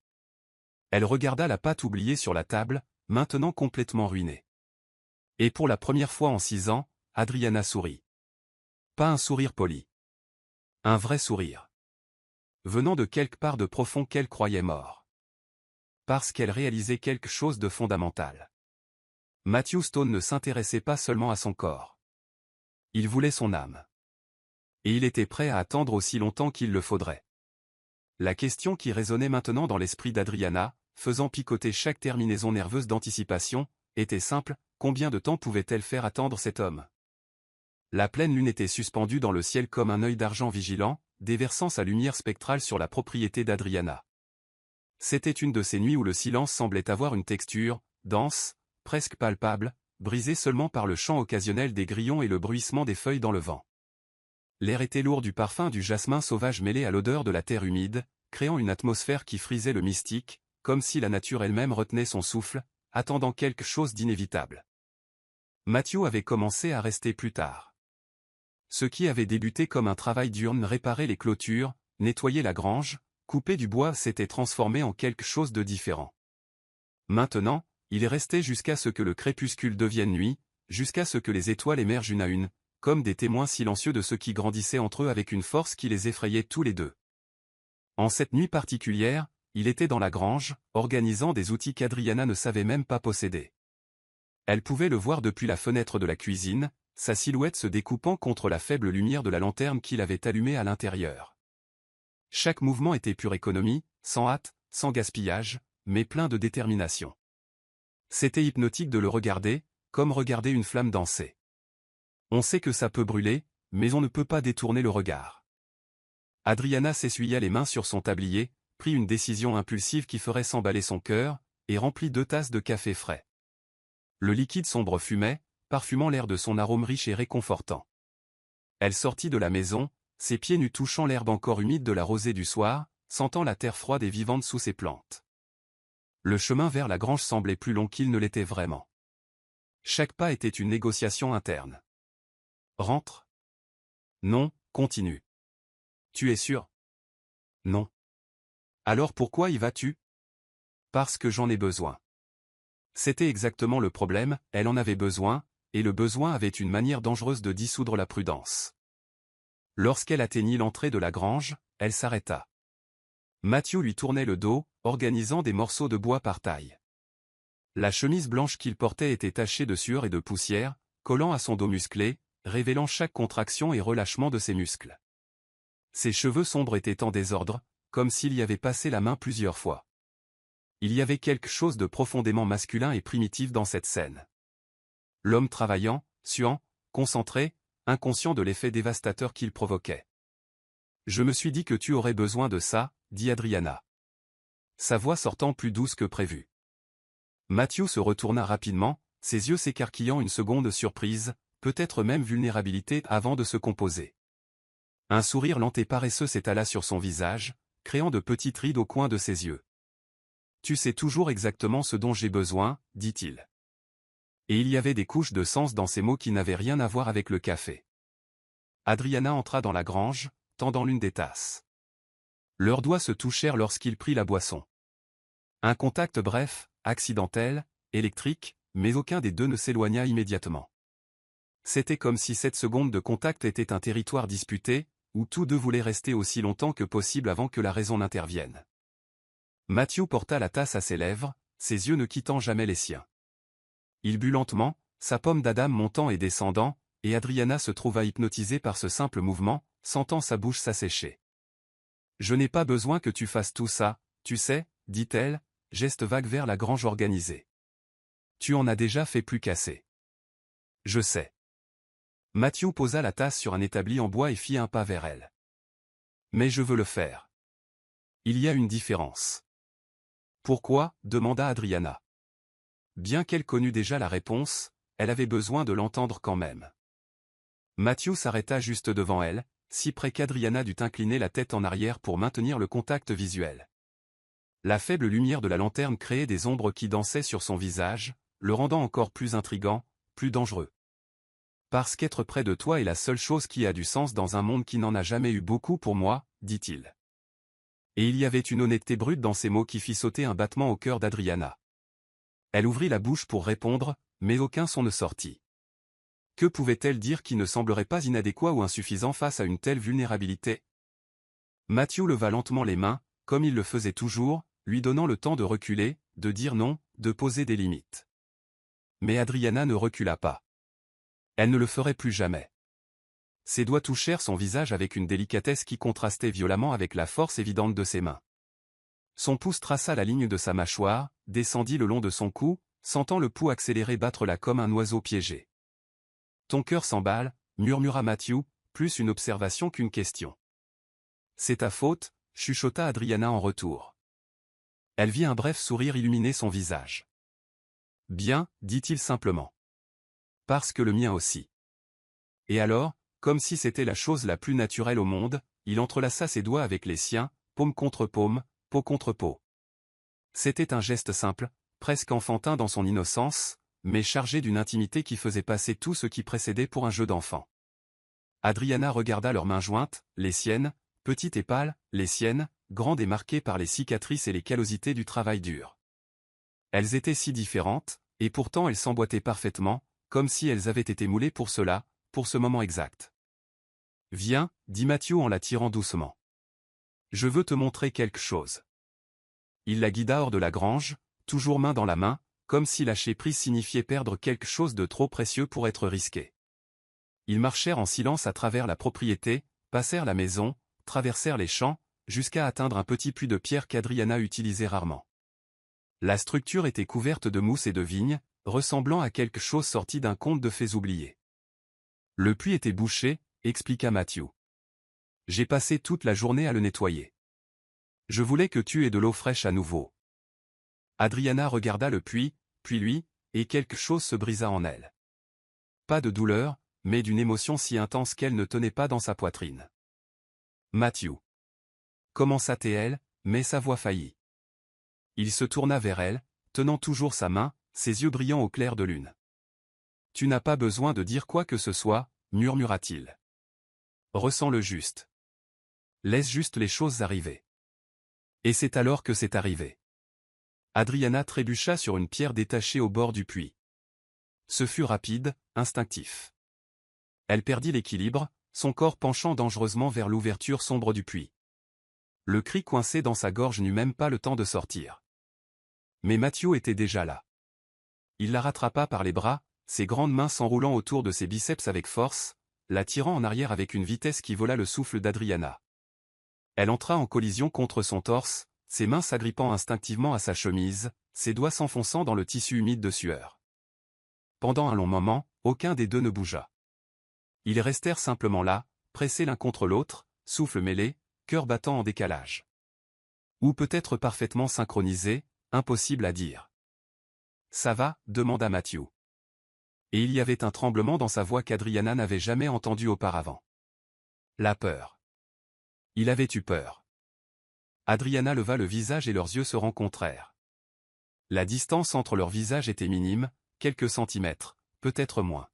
Elle regarda la pâte oubliée sur la table, maintenant complètement ruinée. Et pour la première fois en 6 ans, Adriana sourit. Pas un sourire poli. Un vrai sourire. Venant de quelque part de profond qu'elle croyait mort. Parce qu'elle réalisait quelque chose de fondamental. Matthew Stone ne s'intéressait pas seulement à son corps. Il voulait son âme. Et il était prêt à attendre aussi longtemps qu'il le faudrait. La question qui résonnait maintenant dans l'esprit d'Adriana, faisant picoter chaque terminaison nerveuse d'anticipation, était simple, combien de temps pouvait-elle faire attendre cet homme ? La pleine lune était suspendue dans le ciel comme un œil d'argent vigilant, déversant sa lumière spectrale sur la propriété d'Adriana. C'était une de ces nuits où le silence semblait avoir une texture, dense, presque palpable, brisée seulement par le chant occasionnel des grillons et le bruissement des feuilles dans le vent. L'air était lourd du parfum du jasmin sauvage mêlé à l'odeur de la terre humide, créant une atmosphère qui frisait le mystique, comme si la nature elle-même retenait son souffle, attendant quelque chose d'inévitable. Matthew avait commencé à rester plus tard. Ce qui avait débuté comme un travail diurne réparer les clôtures, nettoyer la grange, couper du bois s'était transformé en quelque chose de différent. Maintenant, il restait jusqu'à ce que le crépuscule devienne nuit, jusqu'à ce que les étoiles émergent une à une, comme des témoins silencieux de ce qui grandissait entre eux avec une force qui les effrayait tous les deux. En cette nuit particulière, il était dans la grange, organisant des outils qu'Adriana ne savait même pas posséder. Elle pouvait le voir depuis la fenêtre de la cuisine, sa silhouette se découpant contre la faible lumière de la lanterne qu'il avait allumée à l'intérieur. Chaque mouvement était pure économie, sans hâte, sans gaspillage, mais plein de détermination. C'était hypnotique de le regarder, comme regarder une flamme danser. On sait que ça peut brûler, mais on ne peut pas détourner le regard. Adriana s'essuya les mains sur son tablier, prit une décision impulsive qui ferait s'emballer son cœur, et remplit 2 tasses de café frais. Le liquide sombre fumait, parfumant l'air de son arôme riche et réconfortant. Elle sortit de la maison, ses pieds nus touchant l'herbe encore humide de la rosée du soir, sentant la terre froide et vivante sous ses plantes. Le chemin vers la grange semblait plus long qu'il ne l'était vraiment. Chaque pas était une négociation interne. Rentre. Non, continue. Tu es sûr? Non. Alors pourquoi y vas-tu? Parce que j'en ai besoin. C'était exactement le problème, elle en avait besoin, et le besoin avait une manière dangereuse de dissoudre la prudence. Lorsqu'elle atteignit l'entrée de la grange, elle s'arrêta. Mathieu lui tournait le dos, organisant des morceaux de bois par taille. La chemise blanche qu'il portait était tachée de sueur et de poussière, collant à son dos musclé, révélant chaque contraction et relâchement de ses muscles. Ses cheveux sombres étaient en désordre, comme s'il y avait passé la main plusieurs fois. Il y avait quelque chose de profondément masculin et primitif dans cette scène. L'homme travaillant, suant, concentré, inconscient de l'effet dévastateur qu'il provoquait. « Je me suis dit que tu aurais besoin de ça, » dit Adriana. Sa voix sortant plus douce que prévu. Mathieu se retourna rapidement, ses yeux s'écarquillant une seconde surprise, peut-être même vulnérabilité avant de se composer. Un sourire lent et paresseux s'étala sur son visage, créant de petites rides au coin de ses yeux. « Tu sais toujours exactement ce dont j'ai besoin, » dit-il. Et il y avait des couches de sens dans ces mots qui n'avaient rien à voir avec le café. Adriana entra dans la grange, tendant l'une des tasses. Leurs doigts se touchèrent lorsqu'il prit la boisson. Un contact bref, accidentel, électrique, mais aucun des deux ne s'éloigna immédiatement. C'était comme si cette seconde de contact était un territoire disputé, où tous deux voulaient rester aussi longtemps que possible avant que la raison n'intervienne. Mathieu porta la tasse à ses lèvres, ses yeux ne quittant jamais les siens. Il but lentement, sa pomme d'Adam montant et descendant, et Adriana se trouva hypnotisée par ce simple mouvement, sentant sa bouche s'assécher. « Je n'ai pas besoin que tu fasses tout ça, tu sais, » dit-elle, geste vague vers la grange organisée. « Tu en as déjà fait plus qu'assez. »« Je sais. » Mathieu posa la tasse sur un établi en bois et fit un pas vers elle. « Mais je veux le faire. » « Il y a une différence. »« Pourquoi ?» demanda Adriana. Bien qu'elle connût déjà la réponse, elle avait besoin de l'entendre quand même. Mathieu s'arrêta juste devant elle, si près qu'Adriana dut incliner la tête en arrière pour maintenir le contact visuel. La faible lumière de la lanterne créait des ombres qui dansaient sur son visage, le rendant encore plus intrigant, plus dangereux. « Parce qu'être près de toi est la seule chose qui a du sens dans un monde qui n'en a jamais eu beaucoup pour moi, » dit-il. Et il y avait une honnêteté brute dans ces mots qui fit sauter un battement au cœur d'Adriana. Elle ouvrit la bouche pour répondre, mais aucun son ne sortit. Que pouvait-elle dire qui ne semblerait pas inadéquat ou insuffisant face à une telle vulnérabilité? Mathieu leva lentement les mains, comme il le faisait toujours, lui donnant le temps de reculer, de dire non, de poser des limites. Mais Adriana ne recula pas. Elle ne le ferait plus jamais. Ses doigts touchèrent son visage avec une délicatesse qui contrastait violemment avec la force évidente de ses mains. Son pouce traça la ligne de sa mâchoire, descendit le long de son cou, sentant le pouls accéléré battre là comme un oiseau piégé. « Ton cœur s'emballe, » murmura Mathieu, plus une observation qu'une question. « C'est ta faute, » chuchota Adriana en retour. Elle vit un bref sourire illuminer son visage. « Bien, » dit-il simplement. « Parce que le mien aussi. » Et alors, comme si c'était la chose la plus naturelle au monde, il entrelaça ses doigts avec les siens, paume contre paume, peau contre peau. C'était un geste simple, presque enfantin dans son innocence, mais chargé d'une intimité qui faisait passer tout ce qui précédait pour un jeu d'enfant. Adriana regarda leurs mains jointes, les siennes, petites et pâles, les siennes, grandes et marquées par les cicatrices et les callosités du travail dur. Elles étaient si différentes, et pourtant elles s'emboîtaient parfaitement, comme si elles avaient été moulées pour cela, pour ce moment exact. « Viens, » dit Mathieu en la tirant doucement. « Je veux te montrer quelque chose. » Il la guida hors de la grange, toujours main dans la main, comme si lâcher prise signifiait perdre quelque chose de trop précieux pour être risqué. Ils marchèrent en silence à travers la propriété, passèrent la maison, traversèrent les champs, jusqu'à atteindre un petit puits de pierre qu'Adriana utilisait rarement. La structure était couverte de mousse et de vignes, ressemblant à quelque chose sorti d'un conte de fées oubliés. Le puits était bouché, expliqua Mathieu. J'ai passé toute la journée à le nettoyer. Je voulais que tu aies de l'eau fraîche à nouveau. Adriana regarda le puits, puis lui, et quelque chose se brisa en elle. Pas de douleur, mais d'une émotion si intense qu'elle ne tenait pas dans sa poitrine. Matthew. Commença-t-elle, mais sa voix faillit. Il se tourna vers elle, tenant toujours sa main, ses yeux brillant au clair de lune. Tu n'as pas besoin de dire quoi que ce soit, murmura-t-il. Ressens-le juste. Laisse juste les choses arriver. Et c'est alors que c'est arrivé. Adriana trébucha sur une pierre détachée au bord du puits. Ce fut rapide, instinctif. Elle perdit l'équilibre, son corps penchant dangereusement vers l'ouverture sombre du puits. Le cri coincé dans sa gorge n'eut même pas le temps de sortir. Mais Matthew était déjà là. Il la rattrapa par les bras, ses grandes mains s'enroulant autour de ses biceps avec force, la tirant en arrière avec une vitesse qui vola le souffle d'Adriana. Elle entra en collision contre son torse, ses mains s'agrippant instinctivement à sa chemise, ses doigts s'enfonçant dans le tissu humide de sueur. Pendant un long moment, aucun des deux ne bougea. Ils restèrent simplement là, pressés l'un contre l'autre, souffle mêlé, cœur battant en décalage. Ou peut-être parfaitement synchronisés, impossible à dire. « Ça va » demanda Matthew. Et il y avait un tremblement dans sa voix qu'Adriana n'avait jamais entendu auparavant. La peur. Il avait eu peur. Adriana leva le visage et leurs yeux se rencontrèrent. La distance entre leurs visages était minime, quelques centimètres, peut-être moins.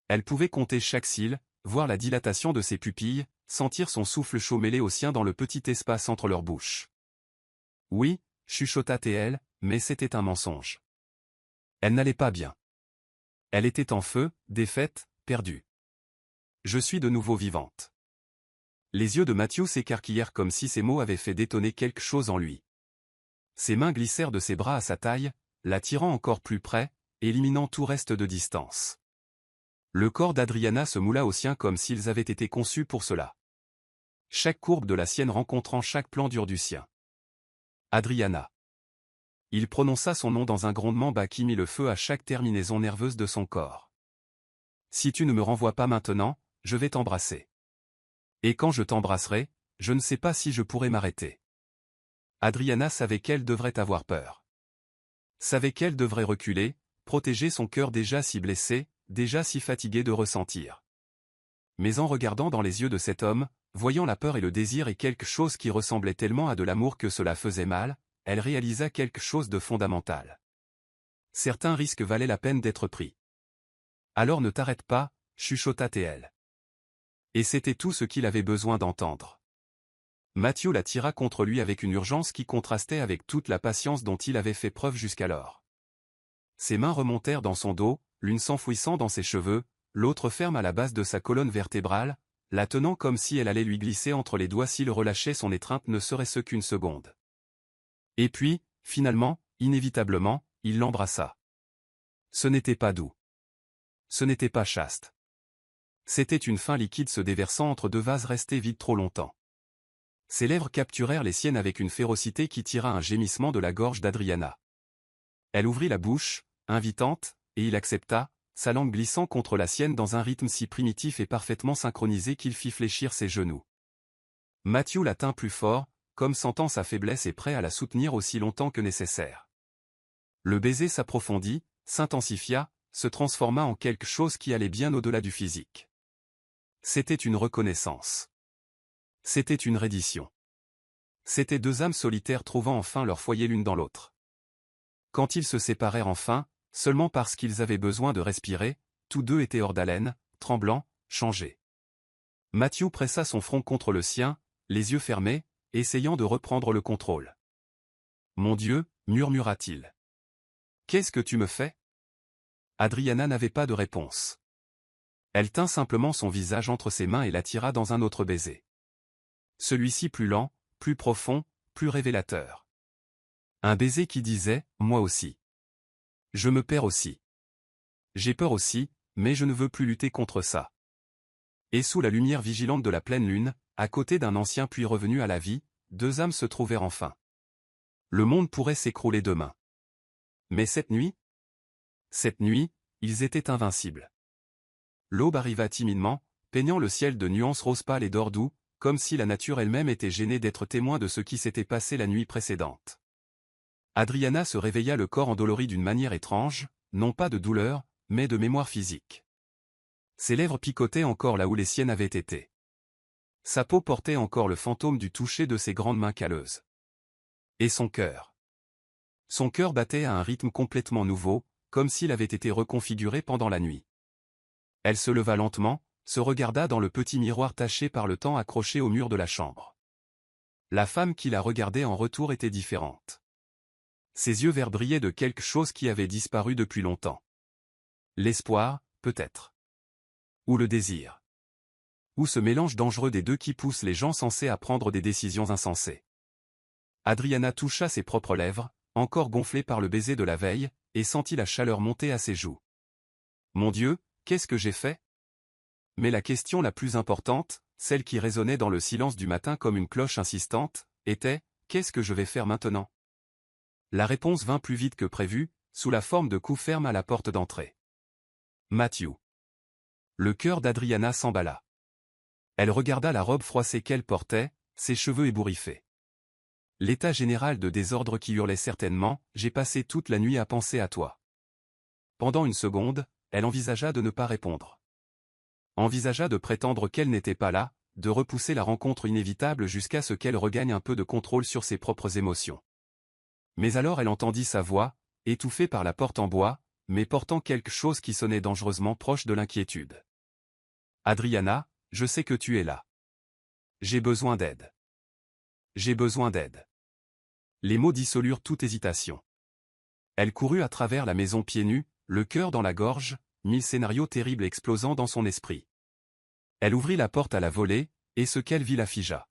Elle pouvait compter chaque cils, voir la dilatation de ses pupilles, sentir son souffle chaud mêlé au sien dans le petit espace entre leurs bouches. Oui, chuchota-t-elle, mais c'était un mensonge. Elle n'allait pas bien. Elle était en feu, défaite, perdue. Je suis de nouveau vivante. Les yeux de Matthew s'écarquillèrent comme si ces mots avaient fait détonner quelque chose en lui. Ses mains glissèrent de ses bras à sa taille, l'attirant encore plus près, éliminant tout reste de distance. Le corps d'Adriana se moula au sien comme s'ils avaient été conçus pour cela. Chaque courbe de la sienne rencontrant chaque plan dur du sien. Adriana. Il prononça son nom dans un grondement bas qui mit le feu à chaque terminaison nerveuse de son corps. Si tu ne me renvoies pas maintenant, je vais t'embrasser. Et quand je t'embrasserai, je ne sais pas si je pourrai m'arrêter. Adriana savait qu'elle devrait avoir peur. Savait qu'elle devrait reculer, protéger son cœur déjà si blessé, déjà si fatigué de ressentir. Mais en regardant dans les yeux de cet homme, voyant la peur et le désir et quelque chose qui ressemblait tellement à de l'amour que cela faisait mal, elle réalisa quelque chose de fondamental. Certains risques valaient la peine d'être pris. Alors ne t'arrête pas, chuchota-t-elle. Et c'était tout ce qu'il avait besoin d'entendre. Matthew la tira contre lui avec une urgence qui contrastait avec toute la patience dont il avait fait preuve jusqu'alors. Ses mains remontèrent dans son dos, l'une s'enfouissant dans ses cheveux, l'autre ferme à la base de sa colonne vertébrale, la tenant comme si elle allait lui glisser entre les doigts s'il relâchait son étreinte ne serait-ce qu'une seconde. Et puis, finalement, inévitablement, il l'embrassa. Ce n'était pas doux. Ce n'était pas chaste. C'était une fin liquide se déversant entre deux vases restés vides trop longtemps. Ses lèvres capturèrent les siennes avec une férocité qui tira un gémissement de la gorge d'Adriana. Elle ouvrit la bouche, invitante, et il accepta, sa langue glissant contre la sienne dans un rythme si primitif et parfaitement synchronisé qu'il fit fléchir ses genoux. Matthew la tint plus fort, comme sentant sa faiblesse et prêt à la soutenir aussi longtemps que nécessaire. Le baiser s'approfondit, s'intensifia, se transforma en quelque chose qui allait bien au-delà du physique. C'était une reconnaissance. C'était une reddition. C'étaient deux âmes solitaires trouvant enfin leur foyer l'une dans l'autre. Quand ils se séparèrent enfin, seulement parce qu'ils avaient besoin de respirer, tous deux étaient hors d'haleine, tremblants, changés. Matthew pressa son front contre le sien, les yeux fermés, essayant de reprendre le contrôle. « Mon Dieu » murmura-t-il. « Qu'est-ce que tu me fais » Adriana n'avait pas de réponse. Elle tint simplement son visage entre ses mains et l'attira dans un autre baiser. Celui-ci plus lent, plus profond, plus révélateur. Un baiser qui disait « Moi aussi. Je me perds aussi. J'ai peur aussi, mais je ne veux plus lutter contre ça. » Et sous la lumière vigilante de la pleine lune, à côté d'un ancien puits revenu à la vie, deux âmes se trouvèrent enfin. Le monde pourrait s'écrouler demain. Mais cette nuit, ils étaient invincibles. L'aube arriva timidement, peignant le ciel de nuances rose pâle et d'or doux, comme si la nature elle-même était gênée d'être témoin de ce qui s'était passé la nuit précédente. Adriana se réveilla le corps endolori d'une manière étrange, non pas de douleur, mais de mémoire physique. Ses lèvres picotaient encore là où les siennes avaient été. Sa peau portait encore le fantôme du toucher de ses grandes mains calleuses. Et son cœur. Son cœur battait à un rythme complètement nouveau, comme s'il avait été reconfiguré pendant la nuit. Elle se leva lentement, se regarda dans le petit miroir taché par le temps accroché au mur de la chambre. La femme qui la regardait en retour était différente. Ses yeux verts brillaient de quelque chose qui avait disparu depuis longtemps. L'espoir, peut-être. Ou le désir. Ou ce mélange dangereux des deux qui pousse les gens sensés à prendre des décisions insensées. Adriana toucha ses propres lèvres, encore gonflées par le baiser de la veille, et sentit la chaleur monter à ses joues. Mon Dieu, qu'est-ce que j'ai fait? Mais la question la plus importante, celle qui résonnait dans le silence du matin comme une cloche insistante, était « Qu'est-ce que je vais faire maintenant ?» La réponse vint plus vite que prévu, sous la forme de coups fermes à la porte d'entrée. Matthew. Le cœur d'Adriana s'emballa. Elle regarda la robe froissée qu'elle portait, ses cheveux ébouriffés. L'état général de désordre qui hurlait certainement « J'ai passé toute la nuit à penser à toi ». Pendant une seconde, elle envisagea de ne pas répondre. Envisagea de prétendre qu'elle n'était pas là, de repousser la rencontre inévitable jusqu'à ce qu'elle regagne un peu de contrôle sur ses propres émotions. Mais alors elle entendit sa voix, étouffée par la porte en bois, mais portant quelque chose qui sonnait dangereusement proche de l'inquiétude. « Adriana, je sais que tu es là. J'ai besoin d'aide. J'ai besoin d'aide. » Les mots dissolurent toute hésitation. Elle courut à travers la maison pieds nus, le cœur dans la gorge, mille scénarios terribles explosant dans son esprit. Elle ouvrit la porte à la volée, et ce qu'elle vit la figea.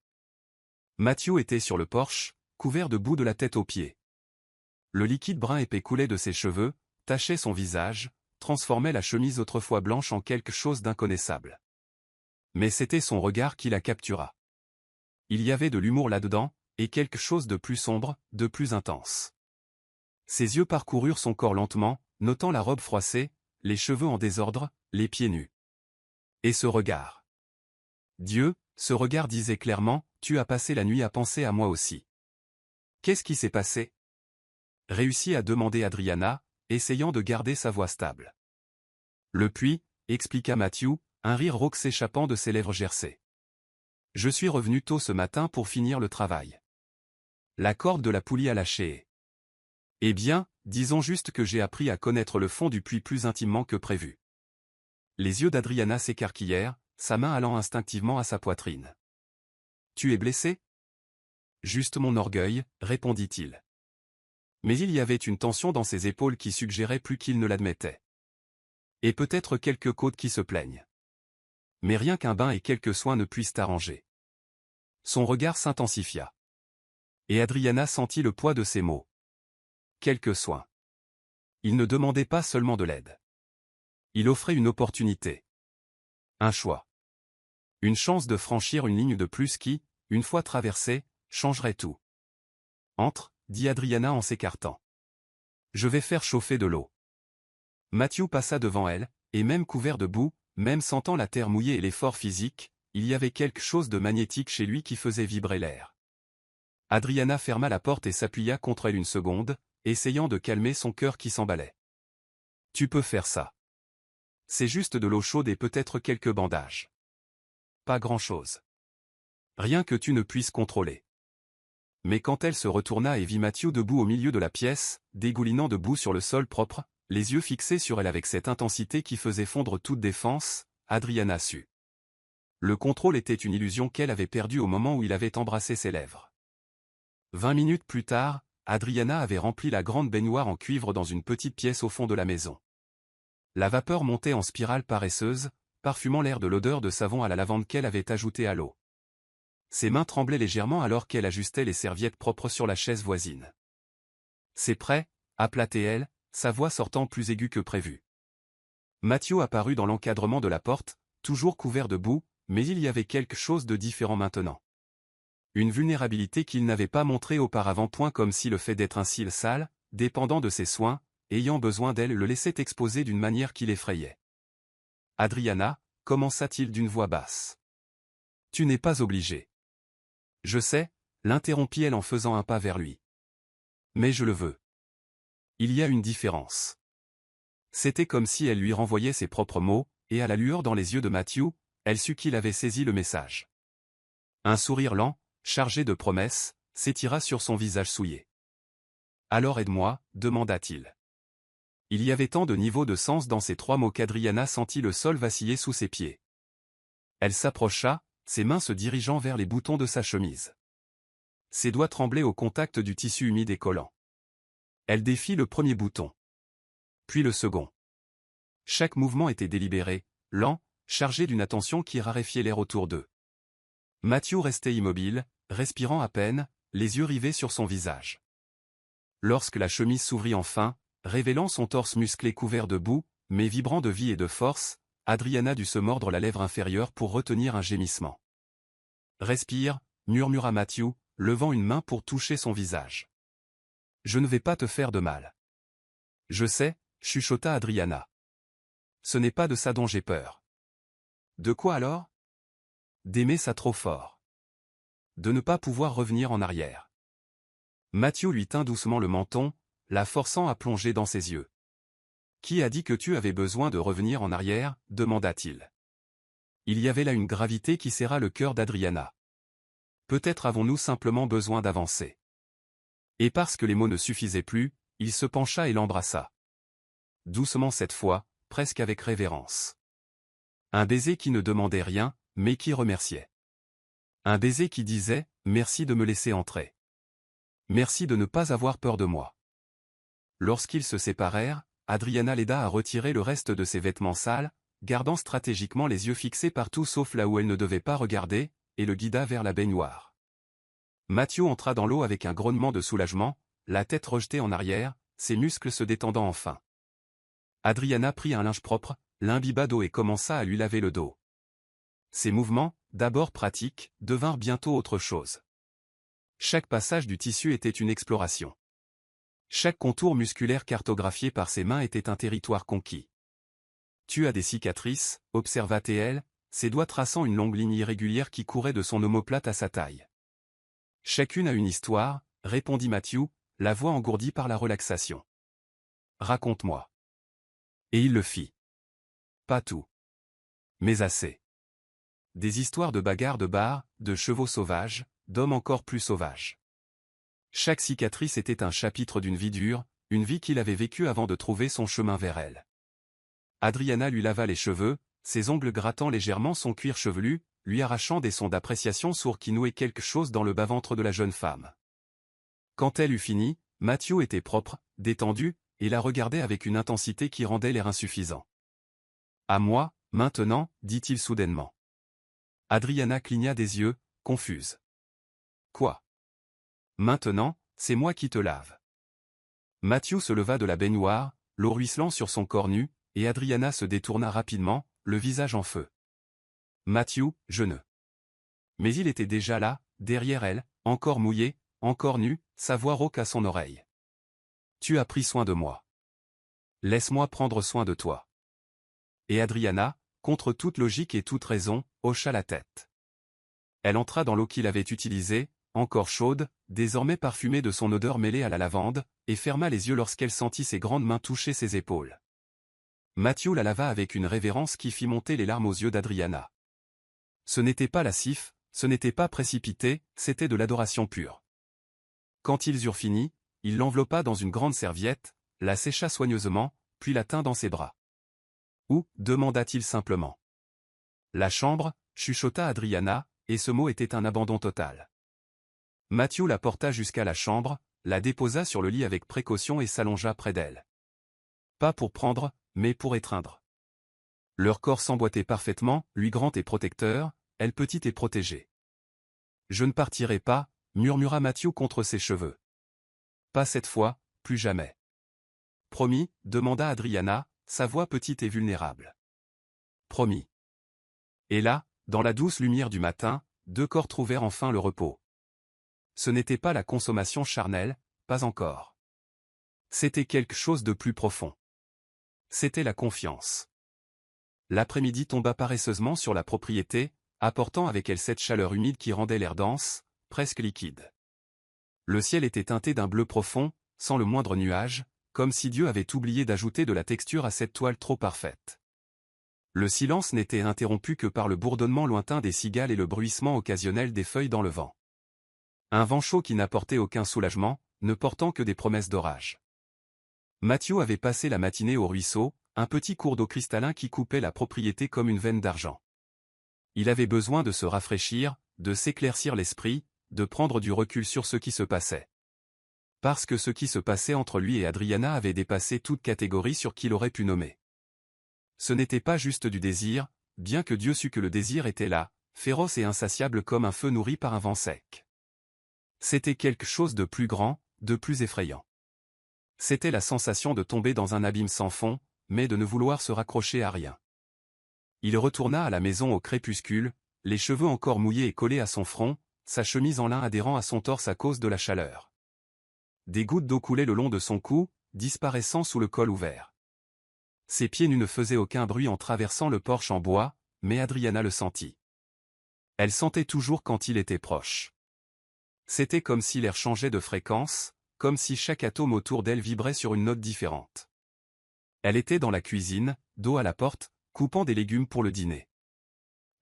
Matthew était sur le porche, couvert de boue de la tête aux pieds. Le liquide brun épais coulait de ses cheveux, tachait son visage, transformait la chemise autrefois blanche en quelque chose d'inconnaissable. Mais c'était son regard qui la captura. Il y avait de l'humour là-dedans, et quelque chose de plus sombre, de plus intense. Ses yeux parcoururent son corps lentement, notant la robe froissée, les cheveux en désordre, les pieds nus. Et ce regard. Dieu, ce regard disait clairement, tu as passé la nuit à penser à moi aussi. Qu'est-ce qui s'est passé? Réussit à demander Adriana, essayant de garder sa voix stable. Le puits, expliqua Matthew, un rire rauque s'échappant de ses lèvres gercées. Je suis revenu tôt ce matin pour finir le travail. La corde de la poulie a lâché. Eh bien, disons juste que j'ai appris à connaître le fond du puits plus intimement que prévu. Les yeux d'Adriana s'écarquillèrent, sa main allant instinctivement à sa poitrine. Tu es blessé? Juste mon orgueil, répondit-il. Mais il y avait une tension dans ses épaules qui suggérait plus qu'il ne l'admettait. Et peut-être quelques côtes qui se plaignent. Mais rien qu'un bain et quelques soins ne puissent arranger. Son regard s'intensifia. Et Adriana sentit le poids de ses mots. Quelques soins. Il ne demandait pas seulement de l'aide. Il offrait une opportunité. Un choix. Une chance de franchir une ligne de plus qui, une fois traversée, changerait tout. Entre, dit Adriana en s'écartant. Je vais faire chauffer de l'eau. Matthew passa devant elle, et même couvert de boue, même sentant la terre mouillée et l'effort physique, il y avait quelque chose de magnétique chez lui qui faisait vibrer l'air. Adriana ferma la porte et s'appuya contre elle une seconde, essayant de calmer son cœur qui s'emballait. Tu peux faire ça. C'est juste de l'eau chaude et peut-être quelques bandages. Pas grand-chose. Rien que tu ne puisses contrôler. Mais quand elle se retourna et vit Matthew debout au milieu de la pièce, dégoulinant de boue sur le sol propre, les yeux fixés sur elle avec cette intensité qui faisait fondre toute défense, Adriana sut. Le contrôle était une illusion qu'elle avait perdue au moment où il avait embrassé ses lèvres. 20 minutes plus tard, Adriana avait rempli la grande baignoire en cuivre dans une petite pièce au fond de la maison. La vapeur montait en spirale paresseuse, parfumant l'air de l'odeur de savon à la lavande qu'elle avait ajoutée à l'eau. Ses mains tremblaient légèrement alors qu'elle ajustait les serviettes propres sur la chaise voisine. « C'est prêt » appela-t-elle, sa voix sortant plus aiguë que prévu. Matthew apparut dans l'encadrement de la porte, toujours couvert de boue, mais il y avait quelque chose de différent maintenant. Une vulnérabilité qu'il n'avait pas montrée auparavant, point comme si le fait d'être un cil sale, dépendant de ses soins, ayant besoin d'elle le laissait exposer d'une manière qui l'effrayait. « Adriana » commença-t-il d'une voix basse. « Tu n'es pas obligée. »« Je sais » l'interrompit-elle en faisant un pas vers lui. « Mais je le veux. » Il y a une différence. C'était comme si elle lui renvoyait ses propres mots, et à la lueur dans les yeux de Matthew, elle sut qu'il avait saisi le message. Un sourire lent, chargé de promesses, s'étira sur son visage souillé. « Alors aide-moi » demanda-t-il. Il y avait tant de niveaux de sens dans ces 3 mots qu'Adriana sentit le sol vaciller sous ses pieds. Elle s'approcha, ses mains se dirigeant vers les boutons de sa chemise. Ses doigts tremblaient au contact du tissu humide et collant. Elle défit le premier bouton. Puis le second. Chaque mouvement était délibéré, lent, chargé d'une attention qui raréfiait l'air autour d'eux. Matthew restait immobile, respirant à peine, les yeux rivés sur son visage. Lorsque la chemise s'ouvrit enfin, révélant son torse musclé couvert de boue, mais vibrant de vie et de force, Adriana dut se mordre la lèvre inférieure pour retenir un gémissement. « Respire » murmura Matthew, levant une main pour toucher son visage. « Je ne vais pas te faire de mal. »« Je sais » chuchota Adriana. « Ce n'est pas de ça dont j'ai peur. »« De quoi alors ?»« D'aimer ça trop fort. De ne pas pouvoir revenir en arrière. » Matthew lui tint doucement le menton, la forçant à plonger dans ses yeux. « Qui a dit que tu avais besoin de revenir en arrière » demanda-t-il. Il y avait là une gravité qui serra le cœur d'Adriana. Peut-être avons-nous simplement besoin d'avancer. Et parce que les mots ne suffisaient plus, il se pencha et l'embrassa. Doucement cette fois, presque avec révérence. Un baiser qui ne demandait rien, mais qui remerciait. Un baiser qui disait « Merci de me laisser entrer. Merci de ne pas avoir peur de moi. » Lorsqu'ils se séparèrent, Adriana l'aida à retirer le reste de ses vêtements sales, gardant stratégiquement les yeux fixés partout sauf là où elle ne devait pas regarder, et le guida vers la baignoire. Matthew entra dans l'eau avec un grognement de soulagement, la tête rejetée en arrière, ses muscles se détendant enfin. Adriana prit un linge propre, l'imbiba d'eau et commença à lui laver le dos. Ces mouvements, d'abord pratiques, devinrent bientôt autre chose. Chaque passage du tissu était une exploration. Chaque contour musculaire cartographié par ses mains était un territoire conquis. « Tu as des cicatrices » observa-t-elle, ses doigts traçant une longue ligne irrégulière qui courait de son omoplate à sa taille. « Chacune a une histoire » répondit Matthew, la voix engourdie par la relaxation. « Raconte-moi. » Et il le fit. Pas tout. Mais assez. Des histoires de bagarres de bar, de chevaux sauvages, d'hommes encore plus sauvages. Chaque cicatrice était un chapitre d'une vie dure, une vie qu'il avait vécue avant de trouver son chemin vers elle. Adriana lui lava les cheveux, ses ongles grattant légèrement son cuir chevelu, lui arrachant des sons d'appréciation sourds qui nouaient quelque chose dans le bas-ventre de la jeune femme. Quand elle eut fini, Matthew était propre, détendu, et la regardait avec une intensité qui rendait l'air insuffisant. « À moi, maintenant » dit-il soudainement. Adriana cligna des yeux, confuse. « Quoi ? Maintenant, c'est moi qui te lave. » Matthew se leva de la baignoire, l'eau ruisselant sur son corps nu, et Adriana se détourna rapidement, le visage en feu. Matthew, je ne. Mais il était déjà là, derrière elle, encore mouillé, encore nu, sa voix rauque à son oreille. Tu as pris soin de moi. Laisse-moi prendre soin de toi. Et Adriana, contre toute logique et toute raison, hocha la tête. Elle entra dans l'eau qu'il avait utilisée, encore chaude, désormais parfumée de son odeur mêlée à la lavande, et ferma les yeux lorsqu'elle sentit ses grandes mains toucher ses épaules. Matthew la lava avec une révérence qui fit monter les larmes aux yeux d'Adriana. Ce n'était pas lascif, ce n'était pas précipité, c'était de l'adoration pure. Quand ils eurent fini, il l'enveloppa dans une grande serviette, la sécha soigneusement, puis la tint dans ses bras. « Où » demanda-t-il simplement. « La chambre » chuchota Adriana, et ce mot était un abandon total. Matthew la porta jusqu'à la chambre, la déposa sur le lit avec précaution et s'allongea près d'elle. Pas pour prendre, mais pour étreindre. Leur corps s'emboîtait parfaitement, lui grand et protecteur, elle petite et protégée. « Je ne partirai pas » murmura Matthew contre ses cheveux. « Pas cette fois, plus jamais. »« Promis » demanda Adriana, sa voix petite et vulnérable. « Promis. » Et là, dans la douce lumière du matin, deux corps trouvèrent enfin le repos. Ce n'était pas la consommation charnelle, pas encore. C'était quelque chose de plus profond. C'était la confiance. L'après-midi tomba paresseusement sur la propriété, apportant avec elle cette chaleur humide qui rendait l'air dense, presque liquide. Le ciel était teinté d'un bleu profond, sans le moindre nuage, comme si Dieu avait oublié d'ajouter de la texture à cette toile trop parfaite. Le silence n'était interrompu que par le bourdonnement lointain des cigales et le bruissement occasionnel des feuilles dans le vent. Un vent chaud qui n'apportait aucun soulagement, ne portant que des promesses d'orage. Matthew avait passé la matinée au ruisseau, un petit cours d'eau cristallin qui coupait la propriété comme une veine d'argent. Il avait besoin de se rafraîchir, de s'éclaircir l'esprit, de prendre du recul sur ce qui se passait. Parce que ce qui se passait entre lui et Adriana avait dépassé toute catégorie sur qu'il aurait pu nommer. Ce n'était pas juste du désir, bien que Dieu sût que le désir était là, féroce et insatiable comme un feu nourri par un vent sec. C'était quelque chose de plus grand, de plus effrayant. C'était la sensation de tomber dans un abîme sans fond, mais de ne vouloir se raccrocher à rien. Il retourna à la maison au crépuscule, les cheveux encore mouillés et collés à son front, sa chemise en lin adhérant à son torse à cause de la chaleur. Des gouttes d'eau coulaient le long de son cou, disparaissant sous le col ouvert. Ses pieds nus ne faisaient aucun bruit en traversant le porche en bois, mais Adriana le sentit. Elle sentait toujours quand il était proche. C'était comme si l'air changeait de fréquence, comme si chaque atome autour d'elle vibrait sur une note différente. Elle était dans la cuisine, dos à la porte, coupant des légumes pour le dîner.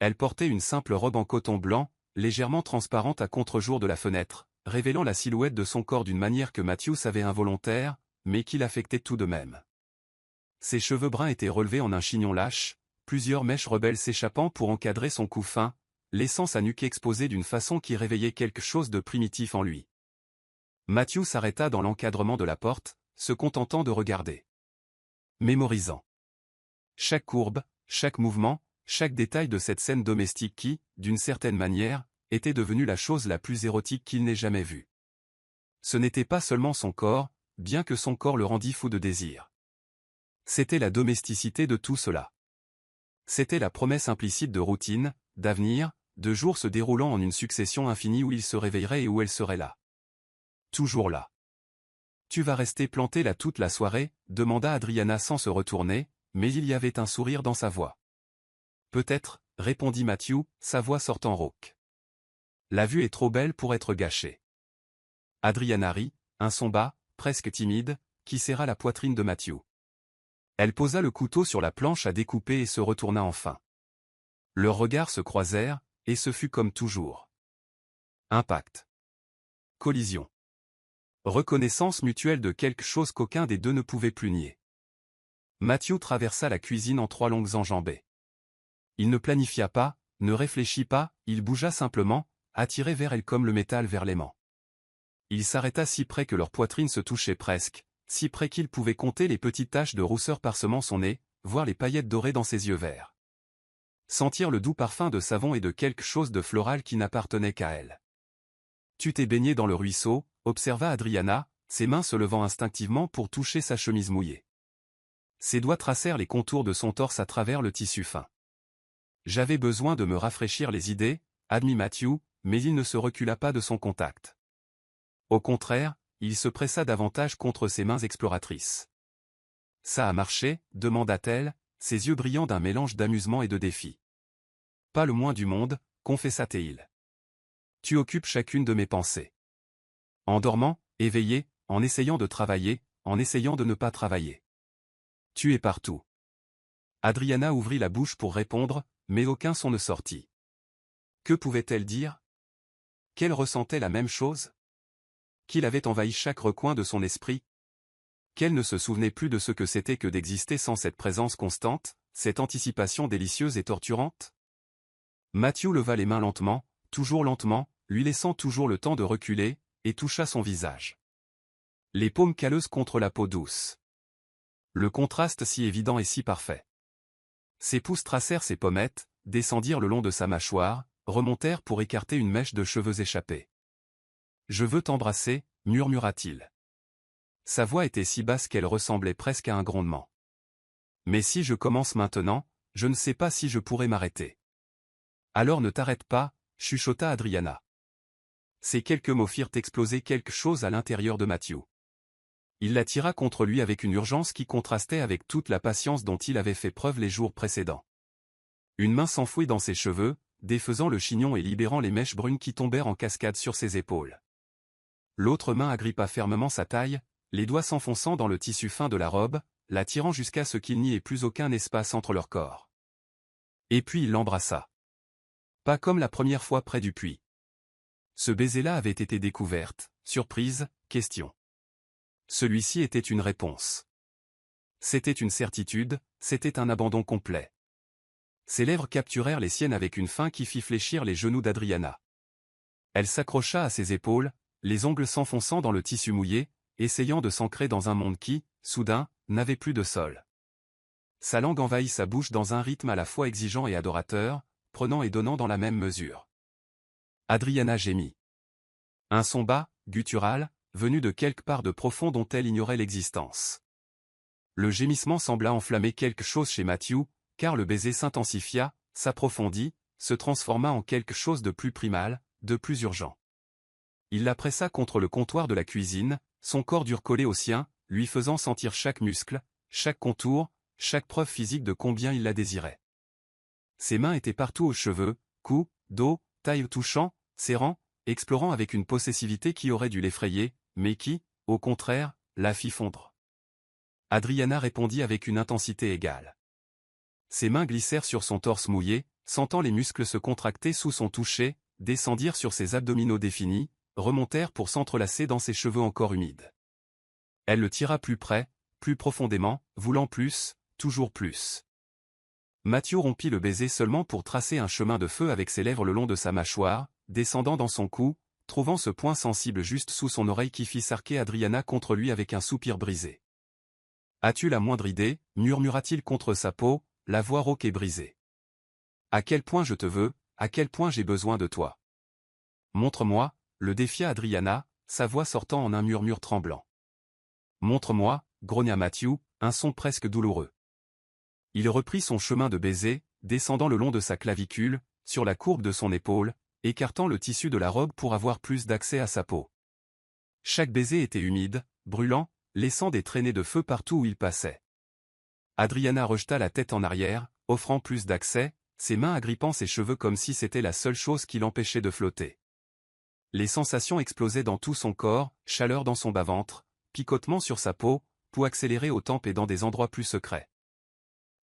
Elle portait une simple robe en coton blanc, légèrement transparente à contre-jour de la fenêtre, révélant la silhouette de son corps d'une manière que Matthew savait involontaire, mais qui l'affectait tout de même. Ses cheveux bruns étaient relevés en un chignon lâche, plusieurs mèches rebelles s'échappant pour encadrer son cou fin, laissant sa nuque exposée d'une façon qui réveillait quelque chose de primitif en lui. Matthew s'arrêta dans l'encadrement de la porte, se contentant de regarder. Mémorisant chaque courbe, chaque mouvement, chaque détail de cette scène domestique qui, d'une certaine manière, était devenue la chose la plus érotique qu'il n'ait jamais vue. Ce n'était pas seulement son corps, bien que son corps le rendît fou de désir. C'était la domesticité de tout cela. C'était la promesse implicite de routine, d'avenir, de jours se déroulant en une succession infinie où il se réveillerait et où elle serait là. Toujours là. « Tu vas rester planté là toute la soirée ?» demanda Adriana sans se retourner, mais il y avait un sourire dans sa voix. « Peut-être, » répondit Matthew, sa voix sortant rauque. « La vue est trop belle pour être gâchée. » Adriana rit, un son bas, presque timide, qui serra la poitrine de Matthew. Elle posa le couteau sur la planche à découper et se retourna enfin. Leurs regards se croisèrent, et ce fut comme toujours. Impact. Collision. Reconnaissance mutuelle de quelque chose qu'aucun des deux ne pouvait plus nier. Matthew traversa la cuisine en 3 longues enjambées. Il ne planifia pas, ne réfléchit pas, il bougea simplement, attiré vers elle comme le métal vers l'aimant. Il s'arrêta si près que leur poitrine se touchait presque, si près qu'il pouvait compter les petites taches de rousseur parsemant son nez, voir les paillettes dorées dans ses yeux verts. Sentir le doux parfum de savon et de quelque chose de floral qui n'appartenait qu'à elle. « Tu t'es baigné dans le ruisseau ?» observa Adriana, ses mains se levant instinctivement pour toucher sa chemise mouillée. Ses doigts tracèrent les contours de son torse à travers le tissu fin. « J'avais besoin de me rafraîchir les idées, » admit Matthew, mais il ne se recula pas de son contact. Au contraire, il se pressa davantage contre ses mains exploratrices. « Ça a marché ?» demanda-t-elle, ses yeux brillant d'un mélange d'amusement et de défi. « Pas le moins du monde, » confessa-t-il. « Tu occupes chacune de mes pensées. En dormant, éveillé, en essayant de travailler, en essayant de ne pas travailler. Tu es partout. » Adriana ouvrit la bouche pour répondre, mais aucun son ne sortit. Que pouvait-elle dire? Qu'elle ressentait la même chose? Qu'il avait envahi chaque recoin de son esprit? Qu'elle ne se souvenait plus de ce que c'était que d'exister sans cette présence constante, cette anticipation délicieuse et torturante? Matthew leva les mains lentement, toujours lentement, lui laissant toujours le temps de reculer, et toucha son visage. Les paumes calleuses contre la peau douce. Le contraste si évident et si parfait. Ses pouces tracèrent ses pommettes, descendirent le long de sa mâchoire, remontèrent pour écarter une mèche de cheveux échappés. « Je veux t'embrasser » murmura-t-il. Sa voix était si basse qu'elle ressemblait presque à un grondement. « Mais si je commence maintenant, je ne sais pas si je pourrai m'arrêter. »« Alors ne t'arrête pas » chuchota Adriana. Ces quelques mots firent exploser quelque chose à l'intérieur de Matthew. Il la tira contre lui avec une urgence qui contrastait avec toute la patience dont il avait fait preuve les jours précédents. Une main s'enfouit dans ses cheveux, défaisant le chignon et libérant les mèches brunes qui tombèrent en cascade sur ses épaules. L'autre main agrippa fermement sa taille, les doigts s'enfonçant dans le tissu fin de la robe, la tirant jusqu'à ce qu'il n'y ait plus aucun espace entre leurs corps. Et puis il l'embrassa. Pas comme la première fois près du puits. Ce baiser-là avait été découverte, surprise, question. Celui-ci était une réponse. C'était une certitude, c'était un abandon complet. Ses lèvres capturèrent les siennes avec une faim qui fit fléchir les genoux d'Adriana. Elle s'accrocha à ses épaules, les ongles s'enfonçant dans le tissu mouillé, essayant de s'ancrer dans un monde qui, soudain, n'avait plus de sol. Sa langue envahit sa bouche dans un rythme à la fois exigeant et adorateur, prenant et donnant dans la même mesure. Adriana gémit. Un son bas, guttural, venu de quelque part de profond dont elle ignorait l'existence. Le gémissement sembla enflammer quelque chose chez Matthew, car le baiser s'intensifia, s'approfondit, se transforma en quelque chose de plus primal, de plus urgent. Il la pressa contre le comptoir de la cuisine, son corps dur collé au sien, lui faisant sentir chaque muscle, chaque contour, chaque preuve physique de combien il la désirait. Ses mains étaient partout aux cheveux, cou, dos, taille touchant, serrant, explorant avec une possessivité qui aurait dû l'effrayer, mais qui, au contraire, la fit fondre. Adriana répondit avec une intensité égale. Ses mains glissèrent sur son torse mouillé, sentant les muscles se contracter sous son toucher, descendirent sur ses abdominaux définis, remontèrent pour s'entrelacer dans ses cheveux encore humides. Elle le tira plus près, plus profondément, voulant plus, toujours plus. Matthew rompit le baiser seulement pour tracer un chemin de feu avec ses lèvres le long de sa mâchoire, descendant dans son cou, trouvant ce point sensible juste sous son oreille qui fit s'arquer Adriana contre lui avec un soupir brisé. « As-tu la moindre idée » murmura-t-il contre sa peau, la voix rauque et brisée. « À quel point je te veux, à quel point j'ai besoin de toi. Montre-moi » le défia Adriana, sa voix sortant en un murmure tremblant. « Montre-moi » grogna Matthew, un son presque douloureux. Il reprit son chemin de baiser, descendant le long de sa clavicule, sur la courbe de son épaule, écartant le tissu de la robe pour avoir plus d'accès à sa peau. Chaque baiser était humide, brûlant, laissant des traînées de feu partout où il passait. Adriana rejeta la tête en arrière, offrant plus d'accès, ses mains agrippant ses cheveux comme si c'était la seule chose qui l'empêchait de flotter. Les sensations explosaient dans tout son corps, chaleur dans son bas-ventre, picotement sur sa peau, pouls accélérés aux tempes et dans des endroits plus secrets.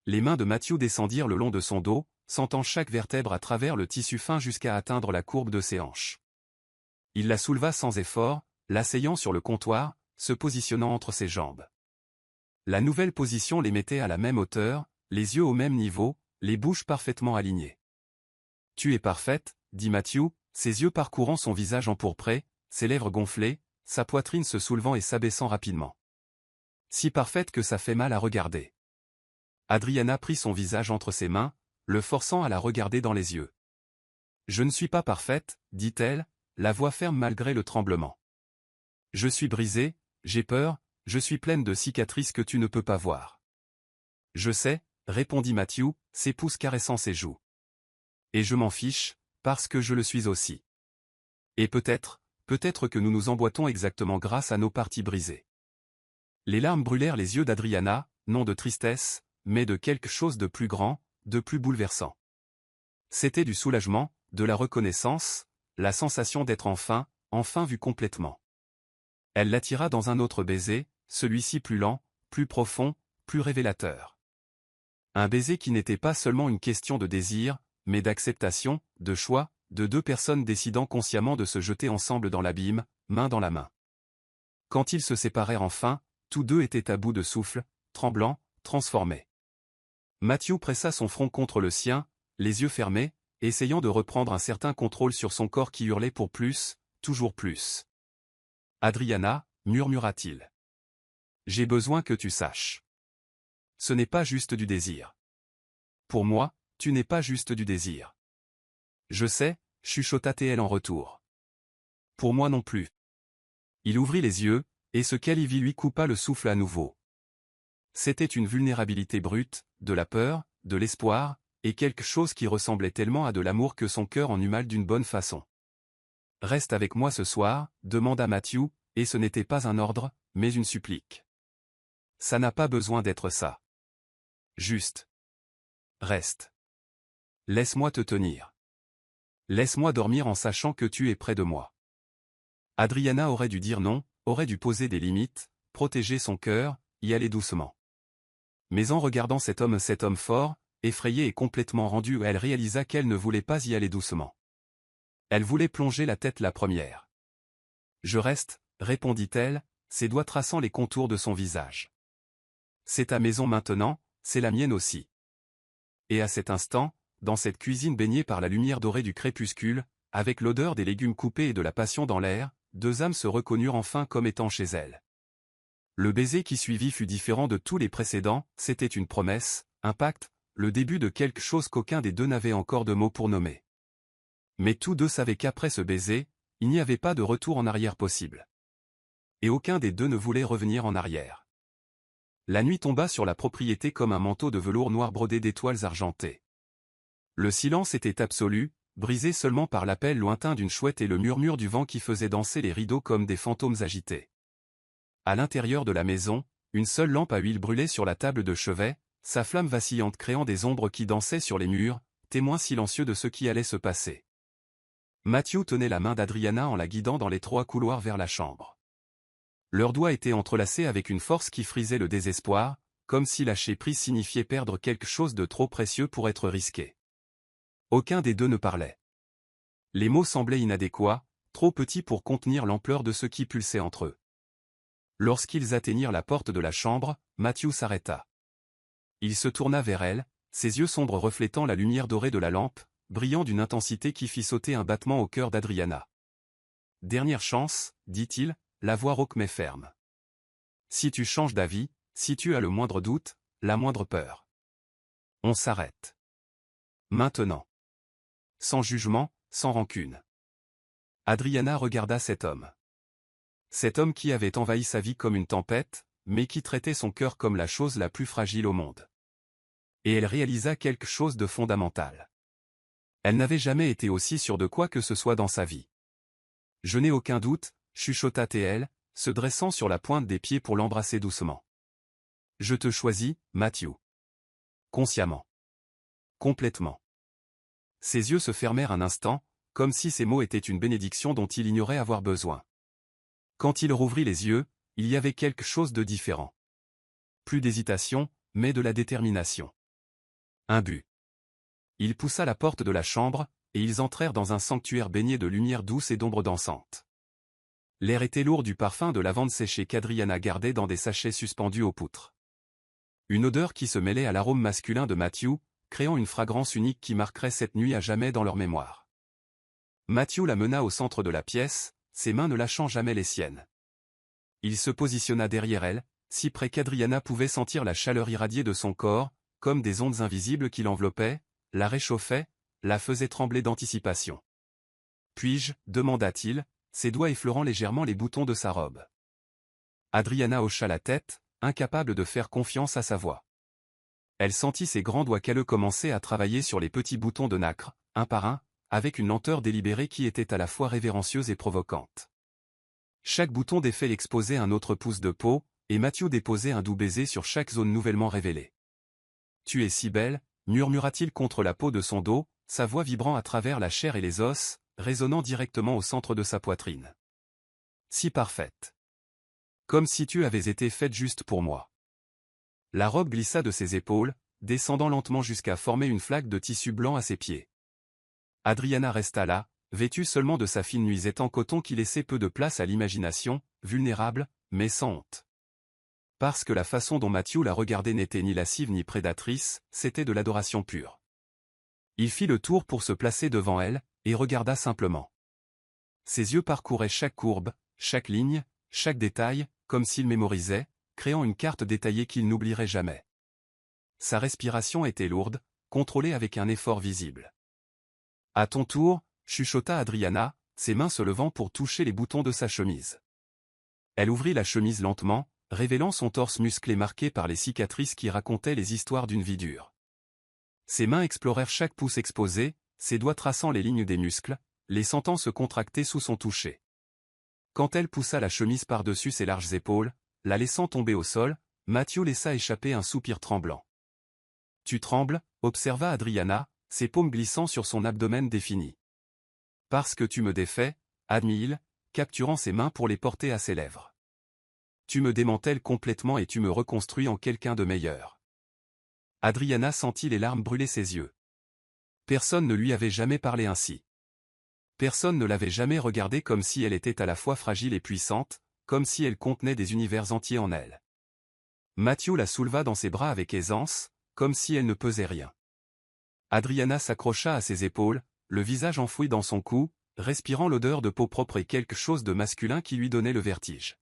Les mains de Matthew descendirent le long de son dos, sentant chaque vertèbre à travers le tissu fin jusqu'à atteindre la courbe de ses hanches. Il la souleva sans effort, l'asseyant sur le comptoir, se positionnant entre ses jambes. La nouvelle position les mettait à la même hauteur, les yeux au même niveau, les bouches parfaitement alignées. « Tu es parfaite » dit Matthew, ses yeux parcourant son visage empourpré, ses lèvres gonflées, sa poitrine se soulevant et s'abaissant rapidement. Si parfaite que ça fait mal à regarder. Adriana prit son visage entre ses mains, le forçant à la regarder dans les yeux. « Je ne suis pas parfaite, dit-elle, la voix ferme malgré le tremblement. Je suis brisée, j'ai peur, je suis pleine de cicatrices que tu ne peux pas voir. Je sais, répondit Matthew, ses pouces caressant ses joues. Et je m'en fiche, parce que je le suis aussi. Et peut-être que nous nous emboîtons exactement grâce à nos parties brisées. Les larmes brûlèrent les yeux d'Adriana, non de tristesse, mais de quelque chose de plus grand, de plus bouleversant. C'était du soulagement, de la reconnaissance, la sensation d'être enfin vue complètement. Elle l'attira dans un autre baiser, celui-ci plus lent, plus profond, plus révélateur. Un baiser qui n'était pas seulement une question de désir, mais d'acceptation, de choix, de deux personnes décidant consciemment de se jeter ensemble dans l'abîme, main dans la main. Quand ils se séparèrent enfin, tous deux étaient à bout de souffle, tremblants, transformés. Matthew pressa son front contre le sien, les yeux fermés, essayant de reprendre un certain contrôle sur son corps qui hurlait pour plus, toujours plus. « Adriana » murmura-t-il. « J'ai besoin que tu saches. Ce n'est pas juste du désir. Pour moi, tu n'es pas juste du désir. Je sais, chuchota-t-elle en retour. Pour moi non plus. » Il ouvrit les yeux, et ce qu'elle y vit lui coupa le souffle à nouveau. C'était une vulnérabilité brute, de la peur, de l'espoir, et quelque chose qui ressemblait tellement à de l'amour que son cœur en eut mal d'une bonne façon. « Reste avec moi ce soir » demanda Matthew, et ce n'était pas un ordre, mais une supplique. « Ça n'a pas besoin d'être ça. Juste. Reste. Laisse-moi te tenir. Laisse-moi dormir en sachant que tu es près de moi. » Adriana aurait dû dire non, aurait dû poser des limites, protéger son cœur, y aller doucement. Mais en regardant cet homme fort, effrayée et complètement rendue, elle réalisa qu'elle ne voulait pas y aller doucement. Elle voulait plonger la tête la première. « Je reste, » répondit-elle, ses doigts traçant les contours de son visage. « C'est ta maison maintenant, c'est la mienne aussi. » Et à cet instant, dans cette cuisine baignée par la lumière dorée du crépuscule, avec l'odeur des légumes coupés et de la passion dans l'air, deux âmes se reconnurent enfin comme étant chez elles. Le baiser qui suivit fut différent de tous les précédents, c'était une promesse, un pacte, le début de quelque chose qu'aucun des deux n'avait encore de mots pour nommer. Mais tous deux savaient qu'après ce baiser, il n'y avait pas de retour en arrière possible. Et aucun des deux ne voulait revenir en arrière. La nuit tomba sur la propriété comme un manteau de velours noir brodé d'étoiles argentées. Le silence était absolu, brisé seulement par l'appel lointain d'une chouette et le murmure du vent qui faisait danser les rideaux comme des fantômes agités. À l'intérieur de la maison, une seule lampe à huile brûlait sur la table de chevet, sa flamme vacillante créant des ombres qui dansaient sur les murs, témoins silencieux de ce qui allait se passer. Matthew tenait la main d'Adriana en la guidant dans l'étroit couloir vers la chambre. Leurs doigts étaient entrelacés avec une force qui frisait le désespoir, comme si lâcher prise signifiait perdre quelque chose de trop précieux pour être risqué. Aucun des deux ne parlait. Les mots semblaient inadéquats, trop petits pour contenir l'ampleur de ce qui pulsait entre eux. Lorsqu'ils atteignirent la porte de la chambre, Matthew s'arrêta. Il se tourna vers elle, ses yeux sombres reflétant la lumière dorée de la lampe, brillant d'une intensité qui fit sauter un battement au cœur d'Adriana. « Dernière chance, dit-il, la voix rauque mais ferme. Si tu changes d'avis, si tu as le moindre doute, la moindre peur. On s'arrête. Maintenant. Sans jugement, sans rancune. » Adriana regarda cet homme. Cet homme qui avait envahi sa vie comme une tempête, mais qui traitait son cœur comme la chose la plus fragile au monde. Et elle réalisa quelque chose de fondamental. Elle n'avait jamais été aussi sûre de quoi que ce soit dans sa vie. « Je n'ai aucun doute, » chuchota-t-elle, se dressant sur la pointe des pieds pour l'embrasser doucement. « Je te choisis, Matthew. Consciemment. Complètement. » Ses yeux se fermèrent un instant, comme si ces mots étaient une bénédiction dont il ignorait avoir besoin. Quand il rouvrit les yeux, il y avait quelque chose de différent. Plus d'hésitation, mais de la détermination. Un but. Il poussa la porte de la chambre, et ils entrèrent dans un sanctuaire baigné de lumière douce et d'ombre dansante. L'air était lourd du parfum de lavande séchée qu'Adriana gardait dans des sachets suspendus aux poutres. Une odeur qui se mêlait à l'arôme masculin de Matthew, créant une fragrance unique qui marquerait cette nuit à jamais dans leur mémoire. Matthew la mena au centre de la pièce, ses mains ne lâchant jamais les siennes. Il se positionna derrière elle, si près qu'Adriana pouvait sentir la chaleur irradier de son corps, comme des ondes invisibles qui l'enveloppaient, la réchauffaient, la faisaient trembler d'anticipation. « Puis-je » demanda-t-il, ses doigts effleurant légèrement les boutons de sa robe. Adriana hocha la tête, incapable de faire confiance à sa voix. Elle sentit ses grands doigts calleux commencer à travailler sur les petits boutons de nacre, un par un, avec une lenteur délibérée qui était à la fois révérencieuse et provocante. Chaque bouton défait exposait un autre pouce de peau, et Matthew déposait un doux baiser sur chaque zone nouvellement révélée. « Tu es si belle » murmura-t-il contre la peau de son dos, sa voix vibrant à travers la chair et les os, résonnant directement au centre de sa poitrine. « Si parfaite. Comme si tu avais été faite juste pour moi. » La robe glissa de ses épaules, descendant lentement jusqu'à former une flaque de tissu blanc à ses pieds. Adriana resta là, vêtue seulement de sa fine nuisette en coton qui laissait peu de place à l'imagination, vulnérable, mais sans honte. Parce que la façon dont Matthew la regardait n'était ni lascive ni prédatrice, c'était de l'adoration pure. Il fit le tour pour se placer devant elle, et regarda simplement. Ses yeux parcouraient chaque courbe, chaque ligne, chaque détail, comme s'il mémorisait, créant une carte détaillée qu'il n'oublierait jamais. Sa respiration était lourde, contrôlée avec un effort visible. « À ton tour » chuchota Adriana, ses mains se levant pour toucher les boutons de sa chemise. Elle ouvrit la chemise lentement, révélant son torse musclé marqué par les cicatrices qui racontaient les histoires d'une vie dure. Ses mains explorèrent chaque pouce exposé, ses doigts traçant les lignes des muscles, les sentant se contracter sous son toucher. Quand elle poussa la chemise par-dessus ses larges épaules, la laissant tomber au sol, Matthew laissa échapper un soupir tremblant. « Tu trembles » observa Adriana, ses paumes glissant sur son abdomen défini. « Parce que tu me défais » admit-il, capturant ses mains pour les porter à ses lèvres. « Tu me démantèles complètement et tu me reconstruis en quelqu'un de meilleur. » Adriana sentit les larmes brûler ses yeux. Personne ne lui avait jamais parlé ainsi. Personne ne l'avait jamais regardée comme si elle était à la fois fragile et puissante, comme si elle contenait des univers entiers en elle. Matthew la souleva dans ses bras avec aisance, comme si elle ne pesait rien. Adriana s'accrocha à ses épaules, le visage enfoui dans son cou, respirant l'odeur de peau propre et quelque chose de masculin qui lui donnait le vertige.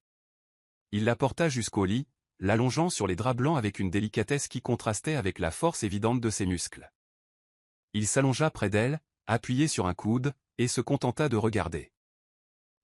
Il la porta jusqu'au lit, l'allongeant sur les draps blancs avec une délicatesse qui contrastait avec la force évidente de ses muscles. Il s'allongea près d'elle, appuyé sur un coude, et se contenta de regarder.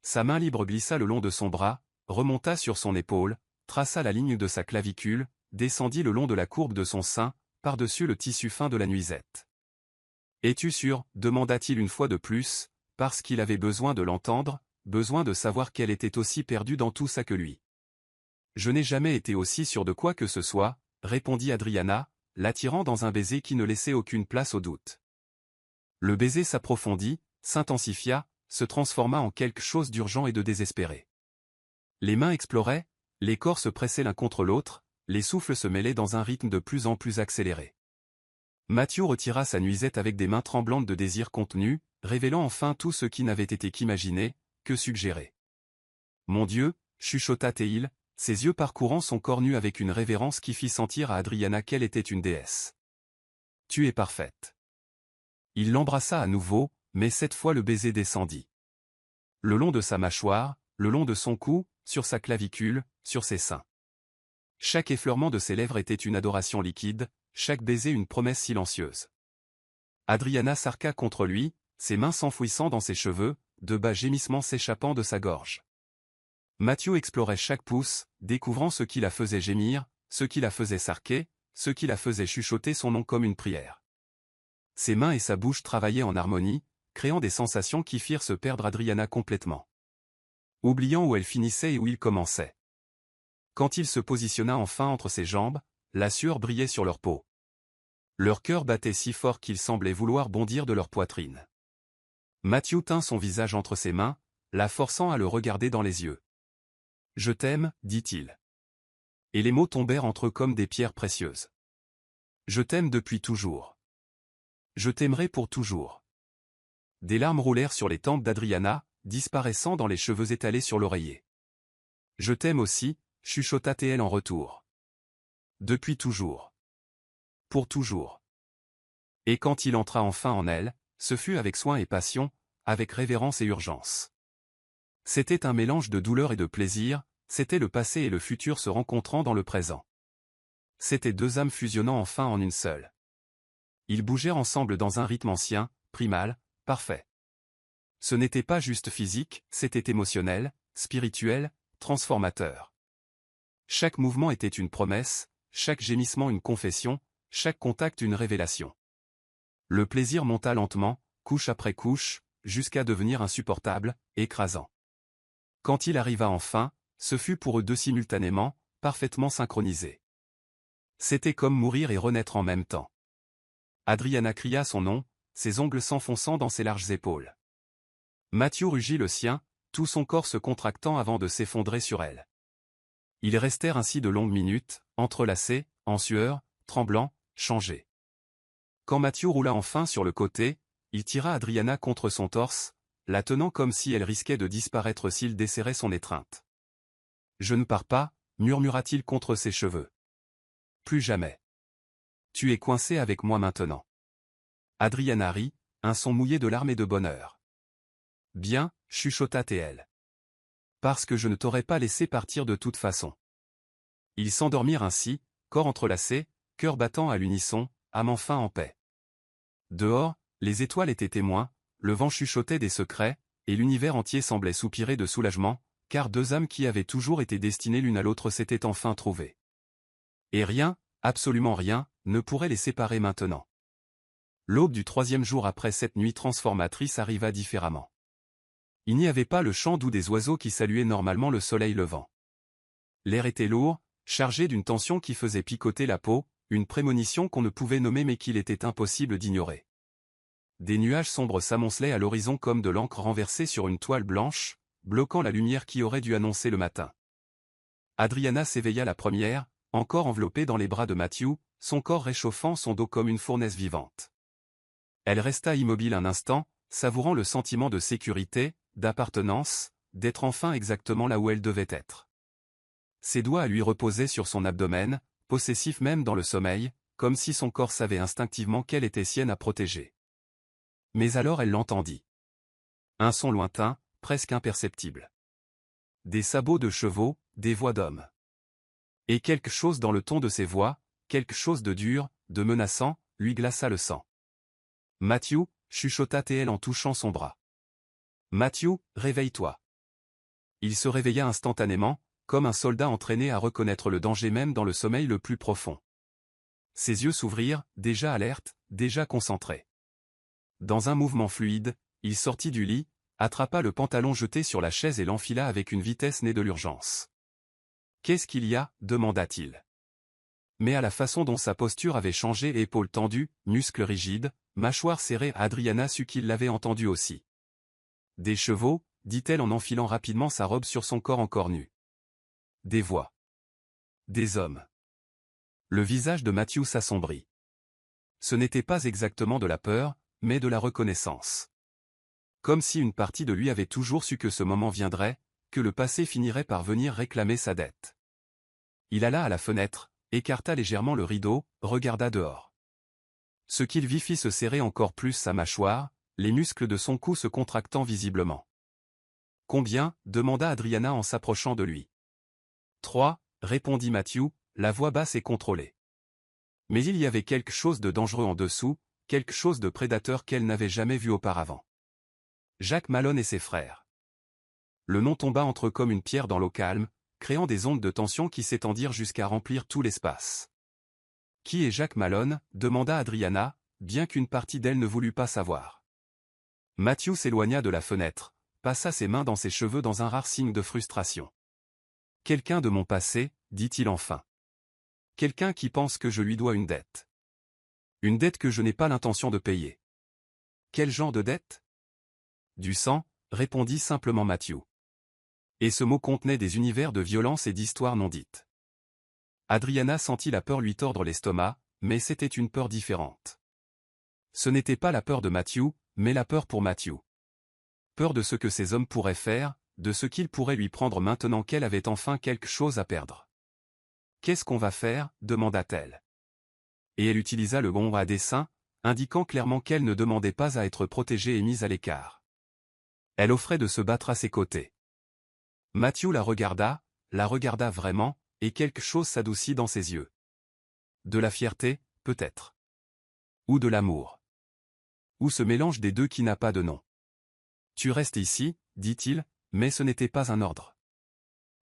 Sa main libre glissa le long de son bras, remonta sur son épaule, traça la ligne de sa clavicule, descendit le long de la courbe de son sein, par-dessus le tissu fin de la nuisette. « Es-tu sûr ?» demanda-t-il une fois de plus, parce qu'il avait besoin de l'entendre, besoin de savoir qu'elle était aussi perdue dans tout ça que lui. « Je n'ai jamais été aussi sûr de quoi que ce soit, » répondit Adriana, l'attirant dans un baiser qui ne laissait aucune place au doute. Le baiser s'approfondit, s'intensifia, se transforma en quelque chose d'urgent et de désespéré. Les mains exploraient, les corps se pressaient l'un contre l'autre, les souffles se mêlaient dans un rythme de plus en plus accéléré. Matthew retira sa nuisette avec des mains tremblantes de désir contenu, révélant enfin tout ce qui n'avait été qu'imaginer, que suggéré. « Mon Dieu !» chuchota Théil, ses yeux parcourant son corps nu avec une révérence qui fit sentir à Adriana qu'elle était une déesse. « Tu es parfaite. » Il l'embrassa à nouveau, mais cette fois le baiser descendit. Le long de sa mâchoire, le long de son cou, sur sa clavicule, sur ses seins. Chaque effleurement de ses lèvres était une adoration liquide, chaque baiser une promesse silencieuse. Adriana s'arqua contre lui, ses mains s'enfouissant dans ses cheveux, de bas gémissements s'échappant de sa gorge. Matthew explorait chaque pouce, découvrant ce qui la faisait gémir, ce qui la faisait s'arquer, ce qui la faisait chuchoter son nom comme une prière. Ses mains et sa bouche travaillaient en harmonie, créant des sensations qui firent se perdre Adriana complètement. Oubliant où elle finissait et où il commençait. Quand il se positionna enfin entre ses jambes, la sueur brillait sur leur peau. Leur cœur battait si fort qu'ils semblaient vouloir bondir de leur poitrine. Matthew tint son visage entre ses mains, la forçant à le regarder dans les yeux. « Je t'aime, dit-il. » Et les mots tombèrent entre eux comme des pierres précieuses. « Je t'aime depuis toujours. Je t'aimerai pour toujours. » Des larmes roulèrent sur les tempes d'Adriana, disparaissant dans les cheveux étalés sur l'oreiller. « Je t'aime aussi, » chuchota Théel en retour. « Depuis toujours. Pour toujours. » Et quand il entra enfin en elle, ce fut avec soin et passion, avec révérence et urgence. C'était un mélange de douleur et de plaisir, c'était le passé et le futur se rencontrant dans le présent. C'étaient deux âmes fusionnant enfin en une seule. Ils bougèrent ensemble dans un rythme ancien, primal, parfait. Ce n'était pas juste physique, c'était émotionnel, spirituel, transformateur. Chaque mouvement était une promesse, chaque gémissement une confession, chaque contact une révélation. Le plaisir monta lentement, couche après couche, jusqu'à devenir insupportable, écrasant. Quand il arriva enfin, ce fut pour eux deux simultanément, parfaitement synchronisés. C'était comme mourir et renaître en même temps. Adriana cria son nom, ses ongles s'enfonçant dans ses larges épaules. Matthew rugit le sien, tout son corps se contractant avant de s'effondrer sur elle. Ils restèrent ainsi de longues minutes, entrelacés, en sueur, tremblants, changés. Quand Matthew roula enfin sur le côté, il tira Adriana contre son torse, la tenant comme si elle risquait de disparaître s'il desserrait son étreinte. « Je ne pars pas, » murmura-t-il contre ses cheveux. « Plus jamais. Tu es coincé avec moi maintenant. » Adriana rit, un son mouillé de larmes et de bonheur. « Bien, » chuchota Théel. « Parce que je ne t'aurais pas laissé partir de toute façon. » Ils s'endormirent ainsi, corps entrelacés, cœur battant à l'unisson, âme enfin en paix. Dehors, les étoiles étaient témoins, le vent chuchotait des secrets, et l'univers entier semblait soupirer de soulagement, car deux âmes qui avaient toujours été destinées l'une à l'autre s'étaient enfin trouvées. Et rien, absolument rien, ne pourrait les séparer maintenant. L'aube du troisième jour après cette nuit transformatrice arriva différemment. Il n'y avait pas le chant doux des oiseaux qui saluaient normalement le soleil levant. L'air était lourd, chargé d'une tension qui faisait picoter la peau, une prémonition qu'on ne pouvait nommer mais qu'il était impossible d'ignorer. Des nuages sombres s'amoncelaient à l'horizon comme de l'encre renversée sur une toile blanche, bloquant la lumière qui aurait dû annoncer le matin. Adriana s'éveilla la première, encore enveloppée dans les bras de Matthew, son corps réchauffant son dos comme une fournaise vivante. Elle resta immobile un instant, savourant le sentiment de sécurité, d'appartenance, d'être enfin exactement là où elle devait être. Ses doigts à lui reposaient sur son abdomen, possessifs même dans le sommeil, comme si son corps savait instinctivement qu'elle était sienne à protéger. Mais alors elle l'entendit. Un son lointain, presque imperceptible. Des sabots de chevaux, des voix d'hommes. Et quelque chose dans le ton de ces voix, quelque chose de dur, de menaçant, lui glaça le sang. « Matthew » chuchota-t-elle en touchant son bras. « Matthew, réveille-toi. » Il se réveilla instantanément, comme un soldat entraîné à reconnaître le danger même dans le sommeil le plus profond. Ses yeux s'ouvrirent, déjà alertes, déjà concentrés. Dans un mouvement fluide, il sortit du lit, attrapa le pantalon jeté sur la chaise et l'enfila avec une vitesse née de l'urgence. « Qu'est-ce qu'il y a » demanda-t-il. Mais à la façon dont sa posture avait changé, épaules tendues, muscles rigides, mâchoire serrée, Adriana sut qu'il l'avait entendu aussi. « Des chevaux » dit-elle en enfilant rapidement sa robe sur son corps encore nu. « Des voix. Des hommes. » Le visage de Matthew s'assombrit. Ce n'était pas exactement de la peur, mais de la reconnaissance. Comme si une partie de lui avait toujours su que ce moment viendrait, que le passé finirait par venir réclamer sa dette. Il alla à la fenêtre, écarta légèrement le rideau, regarda dehors. Ce qu'il vit fit se serrer encore plus sa mâchoire, les muscles de son cou se contractant visiblement. « Combien » demanda Adriana en s'approchant de lui. « 3, répondit Matthew, la voix basse et contrôlée. Mais il y avait quelque chose de dangereux en dessous, quelque chose de prédateur qu'elle n'avait jamais vu auparavant. Jack Malone et ses frères. Le nom tomba entre eux comme une pierre dans l'eau calme, créant des ondes de tension qui s'étendirent jusqu'à remplir tout l'espace. « Qui est Jack Malone » demanda Adriana, bien qu'une partie d'elle ne voulut pas savoir. Matthew s'éloigna de la fenêtre, passa ses mains dans ses cheveux dans un rare signe de frustration. « Quelqu'un de mon passé » dit-il enfin. « Quelqu'un qui pense que je lui dois une dette. Une dette que je n'ai pas l'intention de payer. » « Quel genre de dette ?»« Du sang » répondit simplement Matthew. Et ce mot contenait des univers de violence et d'histoires non dites. Adriana sentit la peur lui tordre l'estomac, mais c'était une peur différente. Ce n'était pas la peur de Matthew, mais la peur pour Matthew. Peur de ce que ces hommes pourraient faire, de ce qu'ils pourraient lui prendre maintenant qu'elle avait enfin quelque chose à perdre. « Qu'est-ce qu'on va faire » demanda-t-elle. Et elle utilisa le mot à dessein, indiquant clairement qu'elle ne demandait pas à être protégée et mise à l'écart. Elle offrait de se battre à ses côtés. Matthew la regarda vraiment, et quelque chose s'adoucit dans ses yeux. De la fierté, peut-être. Ou de l'amour. Ou ce mélange des deux qui n'a pas de nom. « Tu restes ici » dit-il, mais ce n'était pas un ordre.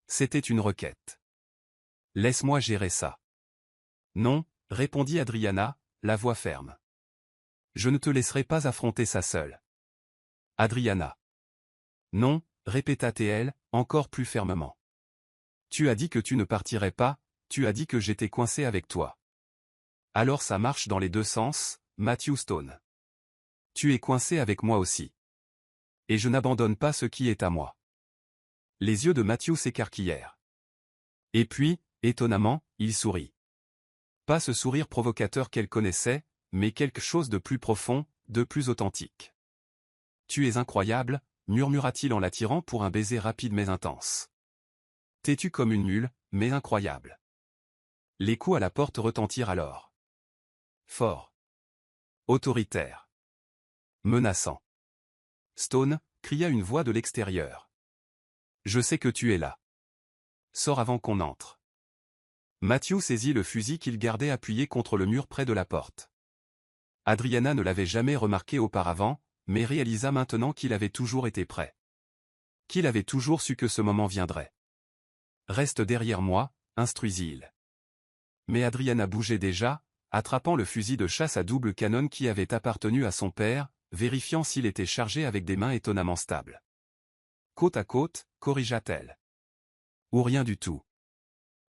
C'était une requête. « Laisse-moi gérer ça. »« Non » répondit Adriana, la voix ferme. « Je ne te laisserai pas affronter ça seule. »« Adriana. »« Non » répéta-t-elle, encore plus fermement. « Tu as dit que tu ne partirais pas, tu as dit que j'étais coincé avec toi. »« Alors ça marche dans les deux sens, Matthew Stone. Tu es coincé avec moi aussi. Et je n'abandonne pas ce qui est à moi. » Les yeux de Matthew s'écarquillèrent. Et puis, étonnamment, il sourit. Pas ce sourire provocateur qu'elle connaissait, mais quelque chose de plus profond, de plus authentique. « Tu es incroyable » murmura-t-il en l'attirant pour un baiser rapide mais intense. « Têtu comme une mule, mais incroyable. » Les coups à la porte retentirent alors. Fort. Autoritaire. Menaçant. « Stone » cria une voix de l'extérieur. « Je sais que tu es là. Sors avant qu'on entre. » Matthew saisit le fusil qu'il gardait appuyé contre le mur près de la porte. Adriana ne l'avait jamais remarqué auparavant, mais réalisa maintenant qu'il avait toujours été prêt. Qu'il avait toujours su que ce moment viendrait. « Reste derrière moi » instruisit-il. Mais Adriana bougeait déjà, attrapant le fusil de chasse à double canon qui avait appartenu à son père, vérifiant s'il était chargé avec des mains étonnamment stables. « Côte à côte » corrigea-t-elle. « Ou rien du tout. »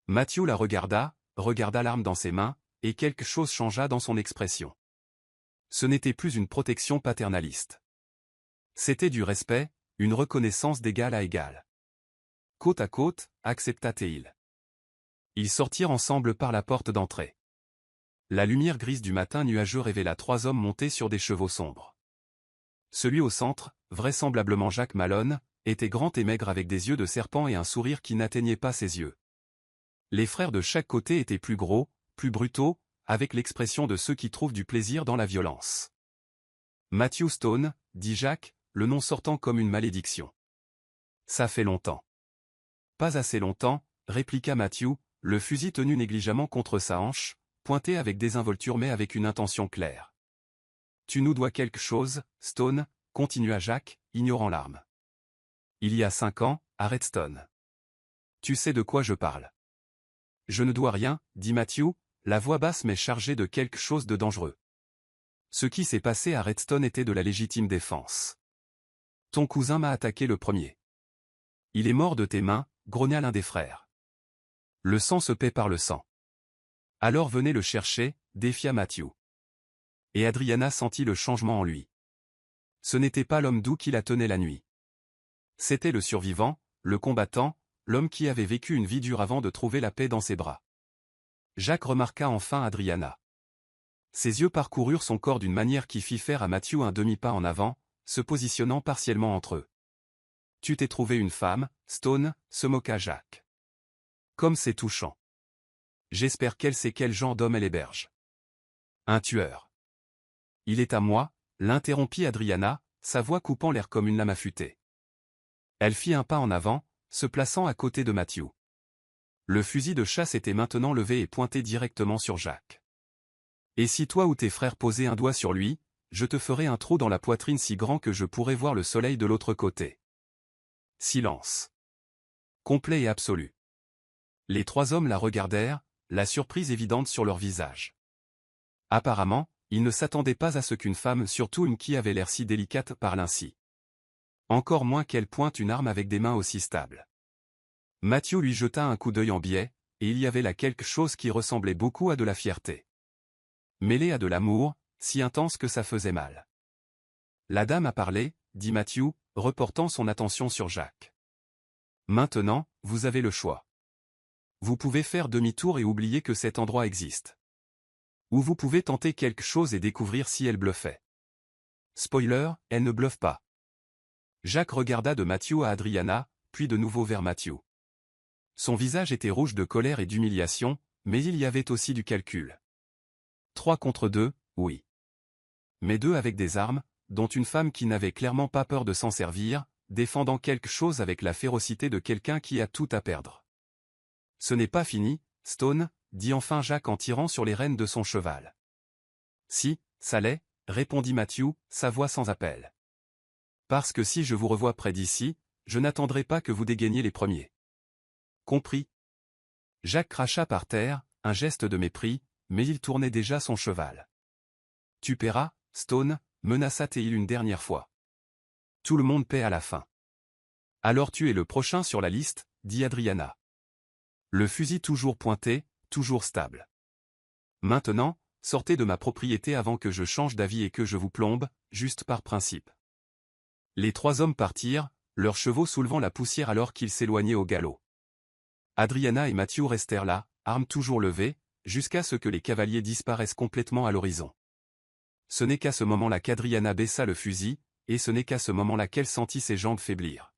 Matthew la regarda l'arme dans ses mains, et quelque chose changea dans son expression. Ce n'était plus une protection paternaliste. C'était du respect, une reconnaissance d'égal à égal. Côte à côte, accepta-t-il. Ils sortirent ensemble par la porte d'entrée. La lumière grise du matin nuageux révéla 3 hommes montés sur des chevaux sombres. Celui au centre, vraisemblablement Jacques Malone, était grand et maigre avec des yeux de serpent et un sourire qui n'atteignait pas ses yeux. Les frères de chaque côté étaient plus gros, plus brutaux, avec l'expression de ceux qui trouvent du plaisir dans la violence. Matthew Stone, dit Jacques, le nom sortant comme une malédiction. Ça fait longtemps. Pas assez longtemps, répliqua Matthew, le fusil tenu négligemment contre sa hanche, pointé avec désinvolture mais avec une intention claire. Tu nous dois quelque chose, Stone, continua Jacques, ignorant l'arme. Il y a 5 ans, à Redstone. Tu sais de quoi je parle. Je ne dois rien, dit Matthew, la voix basse mais chargée de quelque chose de dangereux. Ce qui s'est passé à Redstone était de la légitime défense. Ton cousin m'a attaqué le premier. Il est mort de tes mains, grogna l'un des frères. Le sang se paie par le sang. Alors venez le chercher, défia Matthew. Et Adriana sentit le changement en lui. Ce n'était pas l'homme doux qui la tenait la nuit. C'était le survivant, le combattant, l'homme qui avait vécu une vie dure avant de trouver la paix dans ses bras. Jacques remarqua enfin Adriana. Ses yeux parcoururent son corps d'une manière qui fit faire à Matthew un demi-pas en avant, se positionnant partiellement entre eux. « Tu t'es trouvé une femme, Stone » se moqua Jacques. « Comme c'est touchant. J'espère qu'elle sait quel genre d'homme elle héberge. »« Un tueur. »« Il est à moi » l'interrompit Adriana, sa voix coupant l'air comme une lame affûtée. Elle fit un pas en avant, se plaçant à côté de Matthew. Le fusil de chasse était maintenant levé et pointé directement sur Jacques. « Et si toi ou tes frères posaient un doigt sur lui, je te ferai un trou dans la poitrine si grand que je pourrais voir le soleil de l'autre côté. » Silence. Complet et absolu. Les 3 hommes la regardèrent, la surprise évidente sur leur visage. Apparemment, ils ne s'attendaient pas à ce qu'une femme, surtout une qui avait l'air si délicate, parle ainsi. Encore moins qu'elle pointe une arme avec des mains aussi stables. Matthew lui jeta un coup d'œil en biais, et il y avait là quelque chose qui ressemblait beaucoup à de la fierté. Mêlé à de l'amour, si intense que ça faisait mal. La dame a parlé, dit Matthew, reportant son attention sur Jacques. Maintenant, vous avez le choix. Vous pouvez faire demi-tour et oublier que cet endroit existe. Ou vous pouvez tenter quelque chose et découvrir si elle bluffait. Spoiler, elle ne bluffe pas. Jacques regarda de Matthew à Adriana, puis de nouveau vers Matthew. Son visage était rouge de colère et d'humiliation, mais il y avait aussi du calcul. 3 contre 2, oui. Mais 2 avec des armes, dont une femme qui n'avait clairement pas peur de s'en servir, défendant quelque chose avec la férocité de quelqu'un qui a tout à perdre. Ce n'est pas fini, Stone, dit enfin Jacques en tirant sur les rênes de son cheval. Si, ça l'est, répondit Matthew, sa voix sans appel. Parce que si je vous revois près d'ici, je n'attendrai pas que vous dégainiez les premiers. Compris. Jacques cracha par terre, un geste de mépris, mais il tournait déjà son cheval. Tu paieras, Stone, menaça-t-il une dernière fois. Tout le monde paie à la fin. Alors tu es le prochain sur la liste, dit Adriana. Le fusil toujours pointé, toujours stable. Maintenant, sortez de ma propriété avant que je change d'avis et que je vous plombe, juste par principe. Les 3 hommes partirent, leurs chevaux soulevant la poussière alors qu'ils s'éloignaient au galop. Adriana et Matthew restèrent là, armes toujours levées, jusqu'à ce que les cavaliers disparaissent complètement à l'horizon. Ce n'est qu'à ce moment-là qu'Adriana baissa le fusil, et ce n'est qu'à ce moment-là qu'elle sentit ses jambes faiblir.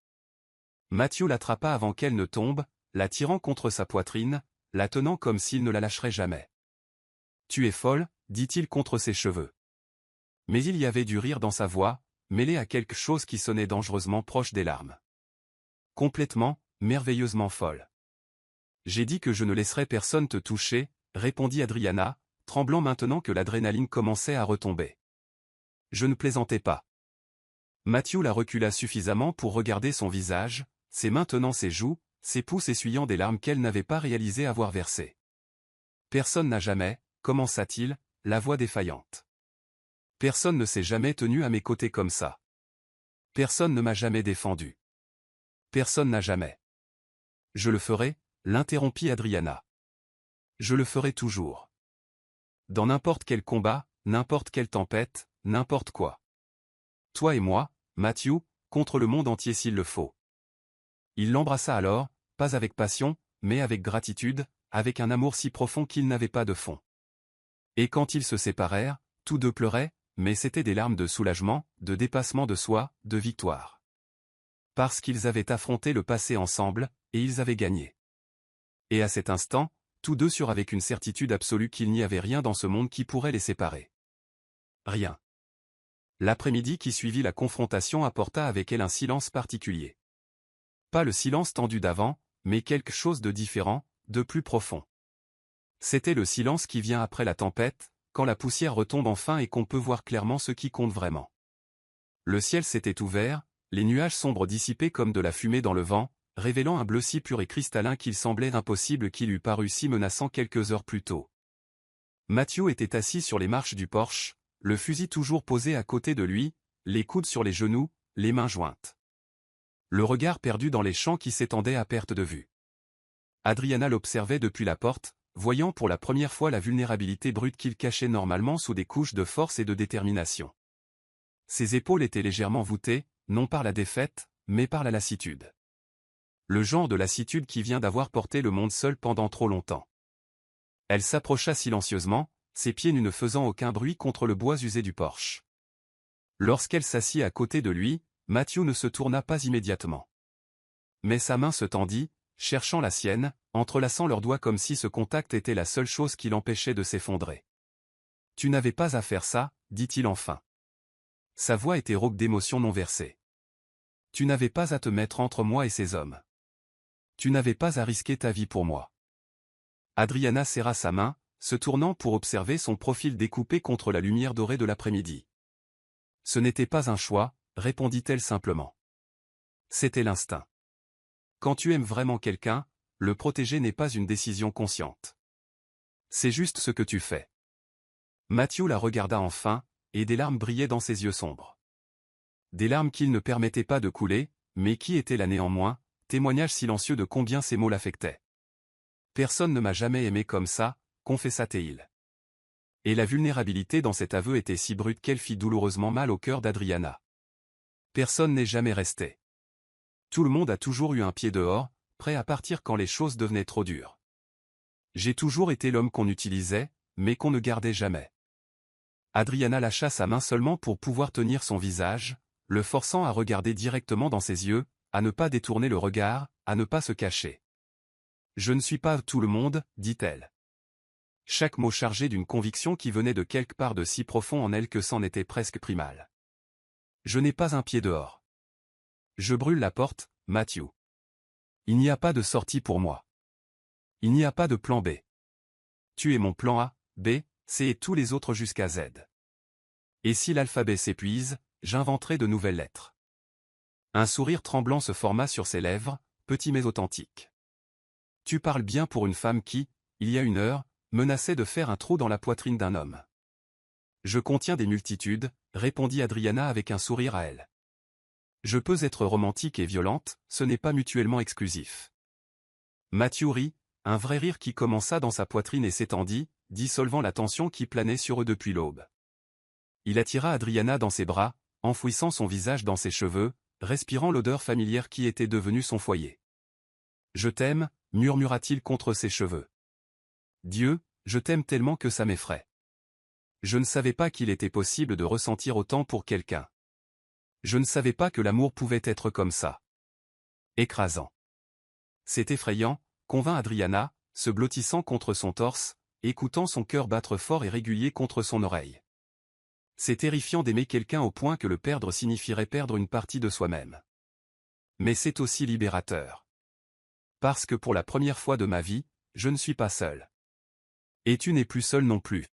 Matthew l'attrapa avant qu'elle ne tombe, la tirant contre sa poitrine, la tenant comme s'il ne la lâcherait jamais. « Tu es folle » dit-il contre ses cheveux. Mais il y avait du rire dans sa voix, mêlé à quelque chose qui sonnait dangereusement proche des larmes. Complètement, merveilleusement folle. « J'ai dit que je ne laisserais personne te toucher » répondit Adriana, tremblant maintenant que l'adrénaline commençait à retomber. Je ne plaisantais pas. Matthew la recula suffisamment pour regarder son visage, ses mains tenant ses joues, ses pouces essuyant des larmes qu'elle n'avait pas réalisé avoir versées. Personne n'a jamais, commença-t-il, la voix défaillante. Personne ne s'est jamais tenu à mes côtés comme ça. Personne ne m'a jamais défendu. Personne n'a jamais. Je le ferai, l'interrompit Adriana. Je le ferai toujours. Dans n'importe quel combat, n'importe quelle tempête, n'importe quoi. Toi et moi, Matthew, contre le monde entier s'il le faut. Il l'embrassa alors, pas avec passion, mais avec gratitude, avec un amour si profond qu'il n'avait pas de fond. Et quand ils se séparèrent, tous deux pleuraient, mais c'étaient des larmes de soulagement, de dépassement de soi, de victoire. Parce qu'ils avaient affronté le passé ensemble, et ils avaient gagné. Et à cet instant, tous deux surent avec une certitude absolue qu'il n'y avait rien dans ce monde qui pourrait les séparer. Rien. L'après-midi qui suivit la confrontation apporta avec elle un silence particulier. Pas le silence tendu d'avant, mais quelque chose de différent, de plus profond. C'était le silence qui vient après la tempête, quand la poussière retombe enfin et qu'on peut voir clairement ce qui compte vraiment. Le ciel s'était ouvert, les nuages sombres dissipés comme de la fumée dans le vent, révélant un bleu si pur et cristallin qu'il semblait impossible qu'il eût paru si menaçant quelques heures plus tôt. Matthew était assis sur les marches du porche, le fusil toujours posé à côté de lui, les coudes sur les genoux, les mains jointes. Le regard perdu dans les champs qui s'étendaient à perte de vue. Adriana l'observait depuis la porte, voyant pour la première fois la vulnérabilité brute qu'il cachait normalement sous des couches de force et de détermination. Ses épaules étaient légèrement voûtées, non par la défaite, mais par la lassitude. Le genre de lassitude qui vient d'avoir porté le monde seul pendant trop longtemps. Elle s'approcha silencieusement, ses pieds nus ne faisant aucun bruit contre le bois usé du porche. Lorsqu'elle s'assit à côté de lui, Matthew ne se tourna pas immédiatement. Mais sa main se tendit, cherchant la sienne, entrelaçant leurs doigts comme si ce contact était la seule chose qui l'empêchait de s'effondrer. « Tu n'avais pas à faire ça, dit-il enfin. Sa voix était rauque d'émotions non versées. Tu n'avais pas à te mettre entre moi et ces hommes. Tu n'avais pas à risquer ta vie pour moi. Adriana serra sa main, se tournant pour observer son profil découpé contre la lumière dorée de l'après-midi. Ce n'était pas un choix, répondit-elle simplement. C'était l'instinct. Quand tu aimes vraiment quelqu'un, le protéger n'est pas une décision consciente. C'est juste ce que tu fais. Matthew la regarda enfin, et des larmes brillaient dans ses yeux sombres. Des larmes qu'il ne permettait pas de couler, mais qui étaient là néanmoins, témoignage silencieux de combien ces mots l'affectaient. Personne ne m'a jamais aimé comme ça, confessa-t-il. Et la vulnérabilité dans cet aveu était si brute qu'elle fit douloureusement mal au cœur d'Adriana. Personne n'est jamais resté. Tout le monde a toujours eu un pied dehors, prêt à partir quand les choses devenaient trop dures. J'ai toujours été l'homme qu'on utilisait, mais qu'on ne gardait jamais. Adriana lâcha sa main seulement pour pouvoir tenir son visage, le forçant à regarder directement dans ses yeux, à ne pas détourner le regard, à ne pas se cacher. Je ne suis pas tout le monde, dit-elle. Chaque mot chargé d'une conviction qui venait de quelque part de si profond en elle que c'en était presque primal. Je n'ai pas un pied dehors. Je brûle la porte, Matthew. Il n'y a pas de sortie pour moi. Il n'y a pas de plan B. Tu es mon plan A, B, C et tous les autres jusqu'à Z. Et si l'alphabet s'épuise, j'inventerai de nouvelles lettres. Un sourire tremblant se forma sur ses lèvres, petit mais authentique. Tu parles bien pour une femme qui, il y a une heure, menaçait de faire un trou dans la poitrine d'un homme. Je contiens des multitudes, répondit Adriana avec un sourire à elle. Je peux être romantique et violente, ce n'est pas mutuellement exclusif. Matthew rit, un vrai rire qui commença dans sa poitrine et s'étendit, dissolvant la tension qui planait sur eux depuis l'aube. Il attira Adriana dans ses bras, enfouissant son visage dans ses cheveux, respirant l'odeur familière qui était devenue son foyer. « Je t'aime » murmura-t-il contre ses cheveux. « Dieu, je t'aime tellement que ça m'effraie. Je ne savais pas qu'il était possible de ressentir autant pour quelqu'un. Je ne savais pas que l'amour pouvait être comme ça. Écrasant. C'est effrayant, convint Adriana, se blottissant contre son torse, écoutant son cœur battre fort et régulier contre son oreille. C'est terrifiant d'aimer quelqu'un au point que le perdre signifierait perdre une partie de soi-même. Mais c'est aussi libérateur. Parce que pour la première fois de ma vie, je ne suis pas seul. Et tu n'es plus seul non plus.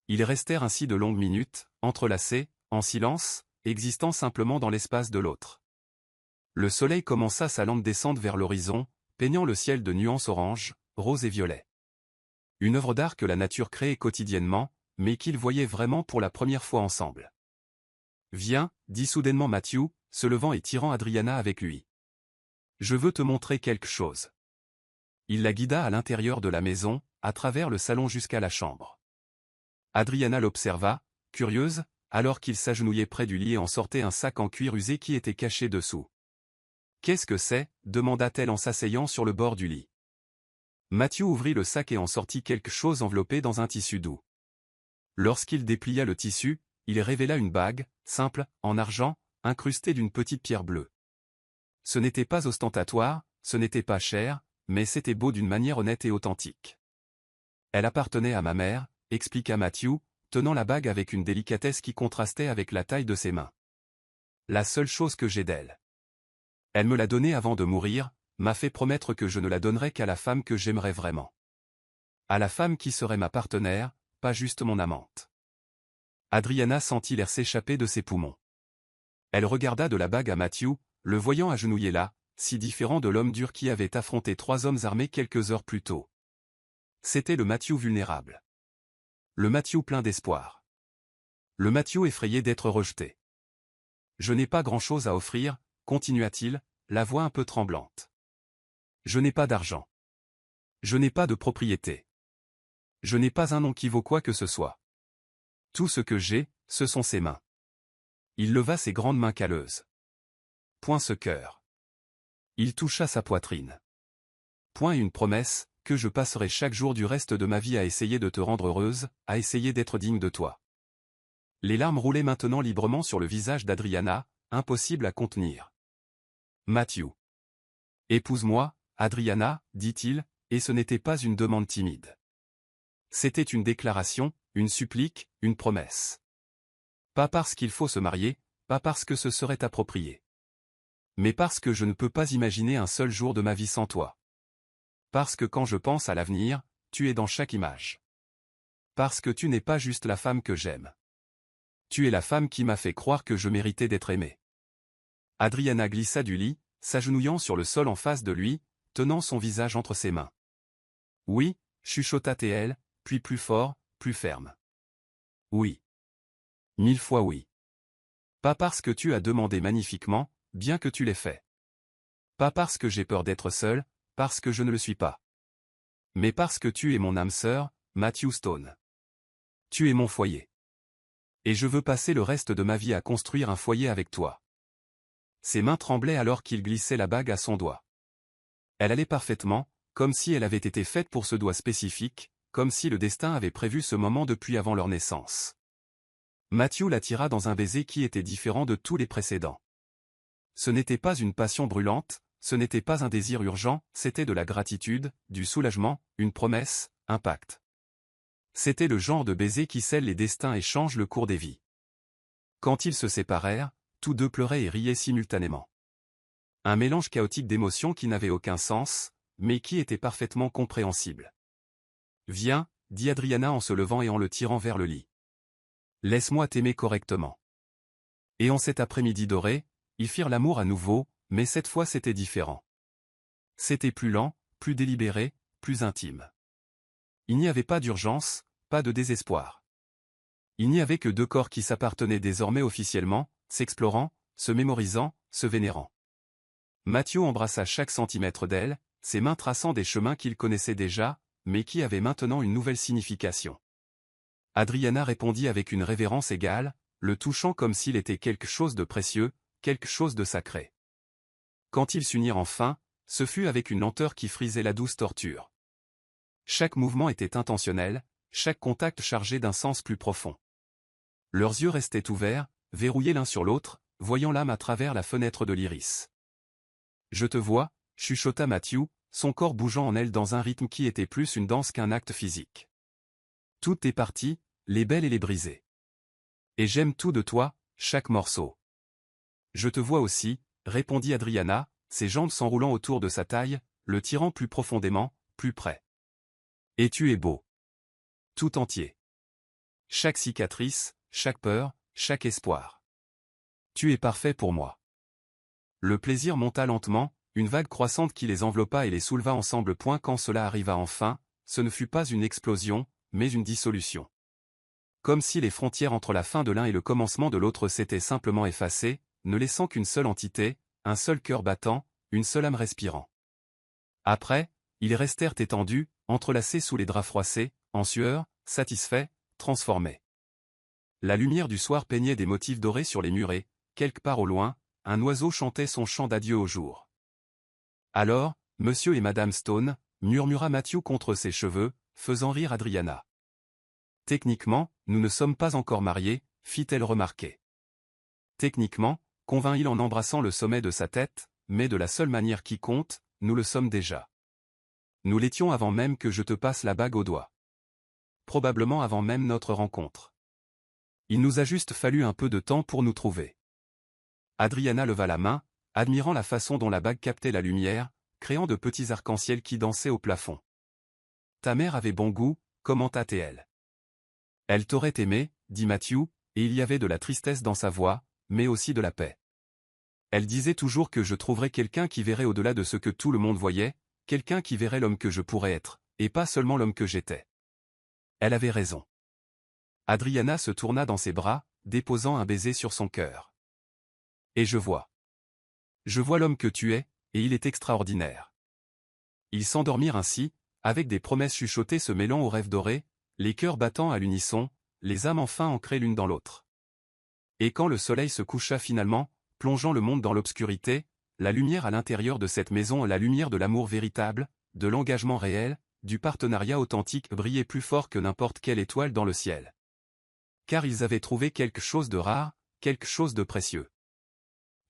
Ils restèrent ainsi de longues minutes, entrelacés, en silence, existant simplement dans l'espace de l'autre. Le soleil commença sa lente descente vers l'horizon, peignant le ciel de nuances orange, rose et violet. Une œuvre d'art que la nature créait quotidiennement, mais qu'ils voyaient vraiment pour la première fois ensemble. « Viens, dit soudainement Matthew, se levant et tirant Adriana avec lui. Je veux te montrer quelque chose. Il la guida à l'intérieur de la maison, à travers le salon jusqu'à la chambre. Adriana l'observa, curieuse, alors qu'il s'agenouillait près du lit et en sortait un sac en cuir usé qui était caché dessous. « Qu'est-ce que c'est » demanda-t-elle en s'asseyant sur le bord du lit. Matthew ouvrit le sac et en sortit quelque chose enveloppé dans un tissu doux. Lorsqu'il déplia le tissu, il révéla une bague, simple, en argent, incrustée d'une petite pierre bleue. Ce n'était pas ostentatoire, ce n'était pas cher, mais c'était beau d'une manière honnête et authentique. Elle appartenait à ma mère, expliqua Matthew, tenant la bague avec une délicatesse qui contrastait avec la taille de ses mains. La seule chose que j'ai d'elle. Elle me l'a donnée avant de mourir, m'a fait promettre que je ne la donnerais qu'à la femme que j'aimerais vraiment. À la femme qui serait ma partenaire, pas juste mon amante. Adriana sentit l'air s'échapper de ses poumons. Elle regarda de la bague à Matthew, le voyant agenouillé là, si différent de l'homme dur qui avait affronté 3 hommes armés quelques heures plus tôt. C'était le Matthew vulnérable. Le Matthew plein d'espoir. Le Matthew effrayé d'être rejeté. Je n'ai pas grand-chose à offrir, continua-t-il, la voix un peu tremblante. Je n'ai pas d'argent. Je n'ai pas de propriété. Je n'ai pas un nom qui vaut quoi que ce soit. Tout ce que j'ai, ce sont ses mains. Il leva ses grandes mains calleuses. Point ce cœur. Il toucha sa poitrine. Point une promesse, que je passerai chaque jour du reste de ma vie à essayer de te rendre heureuse, à essayer d'être digne de toi. Les larmes roulaient maintenant librement sur le visage d'Adriana, impossible à contenir. Matthew. Épouse-moi, Adriana, dit-il, et ce n'était pas une demande timide. C'était une déclaration, une supplique, une promesse. Pas parce qu'il faut se marier, pas parce que ce serait approprié. Mais parce que je ne peux pas imaginer un seul jour de ma vie sans toi. Parce que quand je pense à l'avenir, tu es dans chaque image. Parce que tu n'es pas juste la femme que j'aime. Tu es la femme qui m'a fait croire que je méritais d'être aimée. Adriana glissa du lit, s'agenouillant sur le sol en face de lui, tenant son visage entre ses mains. Oui, chuchota-t-elle, puis plus fort, plus ferme. Oui. 1000 fois oui. Pas parce que tu as demandé magnifiquement, bien que tu l'aies fait. Pas parce que j'ai peur d'être seul, parce que je ne le suis pas. Mais parce que tu es mon âme sœur, Matthew Stone. Tu es mon foyer. Et je veux passer le reste de ma vie à construire un foyer avec toi. Ses mains tremblaient alors qu'il glissait la bague à son doigt. Elle allait parfaitement, comme si elle avait été faite pour ce doigt spécifique, comme si le destin avait prévu ce moment depuis avant leur naissance. Matthew la tira dans un baiser qui était différent de tous les précédents. Ce n'était pas une passion brûlante, ce n'était pas un désir urgent, c'était de la gratitude, du soulagement, une promesse, un pacte. C'était le genre de baiser qui scelle les destins et change le cours des vies. Quand ils se séparèrent, tous deux pleuraient et riaient simultanément. Un mélange chaotique d'émotions qui n'avait aucun sens, mais qui était parfaitement compréhensible. « Viens, dit Adriana en se levant et en le tirant vers le lit. Laisse-moi t'aimer correctement. » Et en cet après-midi doré, ils firent l'amour à nouveau, mais cette fois c'était différent. C'était plus lent, plus délibéré, plus intime. Il n'y avait pas d'urgence, pas de désespoir. Il n'y avait que 2 corps qui s'appartenaient désormais officiellement, s'explorant, se mémorisant, se vénérant. Matthew embrassa chaque centimètre d'elle, ses mains traçant des chemins qu'il connaissait déjà, mais qui avaient maintenant une nouvelle signification. Adriana répondit avec une révérence égale, le touchant comme s'il était quelque chose de précieux, quelque chose de sacré. Quand ils s'unirent enfin, ce fut avec une lenteur qui frisait la douce torture. Chaque mouvement était intentionnel, chaque contact chargé d'un sens plus profond. Leurs yeux restaient ouverts, verrouillés l'un sur l'autre, voyant l'âme à travers la fenêtre de l'iris. « Je te vois », chuchota Matthew, son corps bougeant en elle dans un rythme qui était plus une danse qu'un acte physique. « Tout est parti, les belles et les brisées. Et j'aime tout de toi, chaque morceau. »« Je te vois aussi », répondit Adriana, ses jambes s'enroulant autour de sa taille, le tirant plus profondément, plus près. « Et tu es beau. Tout entier. Chaque cicatrice, chaque peur, chaque espoir. Tu es parfait pour moi. » Le plaisir monta lentement, une vague croissante qui les enveloppa et les souleva ensemble. Quand cela arriva enfin, ce ne fut pas une explosion, mais une dissolution. Comme si les frontières entre la fin de l'un et le commencement de l'autre s'étaient simplement effacées, ne laissant qu'une seule entité, un seul cœur battant, une seule âme respirant. Après, ils restèrent étendus, entrelacés sous les draps froissés, en sueur, satisfaits, transformés. La lumière du soir peignait des motifs dorés sur les murs et, quelque part au loin, un oiseau chantait son chant d'adieu au jour. Alors, Monsieur et Madame Stone, murmura Matthew contre ses cheveux, faisant rire Adriana. Techniquement, nous ne sommes pas encore mariés, fit-elle remarquer. Techniquement, convint-il en embrassant le sommet de sa tête, mais de la seule manière qui compte, nous le sommes déjà. Nous l'étions avant même que je te passe la bague au doigt. Probablement avant même notre rencontre. Il nous a juste fallu un peu de temps pour nous trouver. Adriana leva la main, admirant la façon dont la bague captait la lumière, créant de petits arcs-en-ciel qui dansaient au plafond. Ta mère avait bon goût, commenta T.L. Elle t'aurait aimé, dit Matthew, et il y avait de la tristesse dans sa voix, mais aussi de la paix. Elle disait toujours que je trouverais quelqu'un qui verrait au-delà de ce que tout le monde voyait, quelqu'un qui verrait l'homme que je pourrais être, et pas seulement l'homme que j'étais. Elle avait raison. Adriana se tourna dans ses bras, déposant un baiser sur son cœur. Et je vois. Je vois l'homme que tu es, et il est extraordinaire. Ils s'endormirent ainsi, avec des promesses chuchotées se mêlant aux rêves dorés, les cœurs battant à l'unisson, les âmes enfin ancrées l'une dans l'autre. Et quand le soleil se coucha finalement, plongeant le monde dans l'obscurité, la lumière à l'intérieur de cette maison, la lumière de l'amour véritable, de l'engagement réel, du partenariat authentique brillait plus fort que n'importe quelle étoile dans le ciel. Car ils avaient trouvé quelque chose de rare, quelque chose de précieux.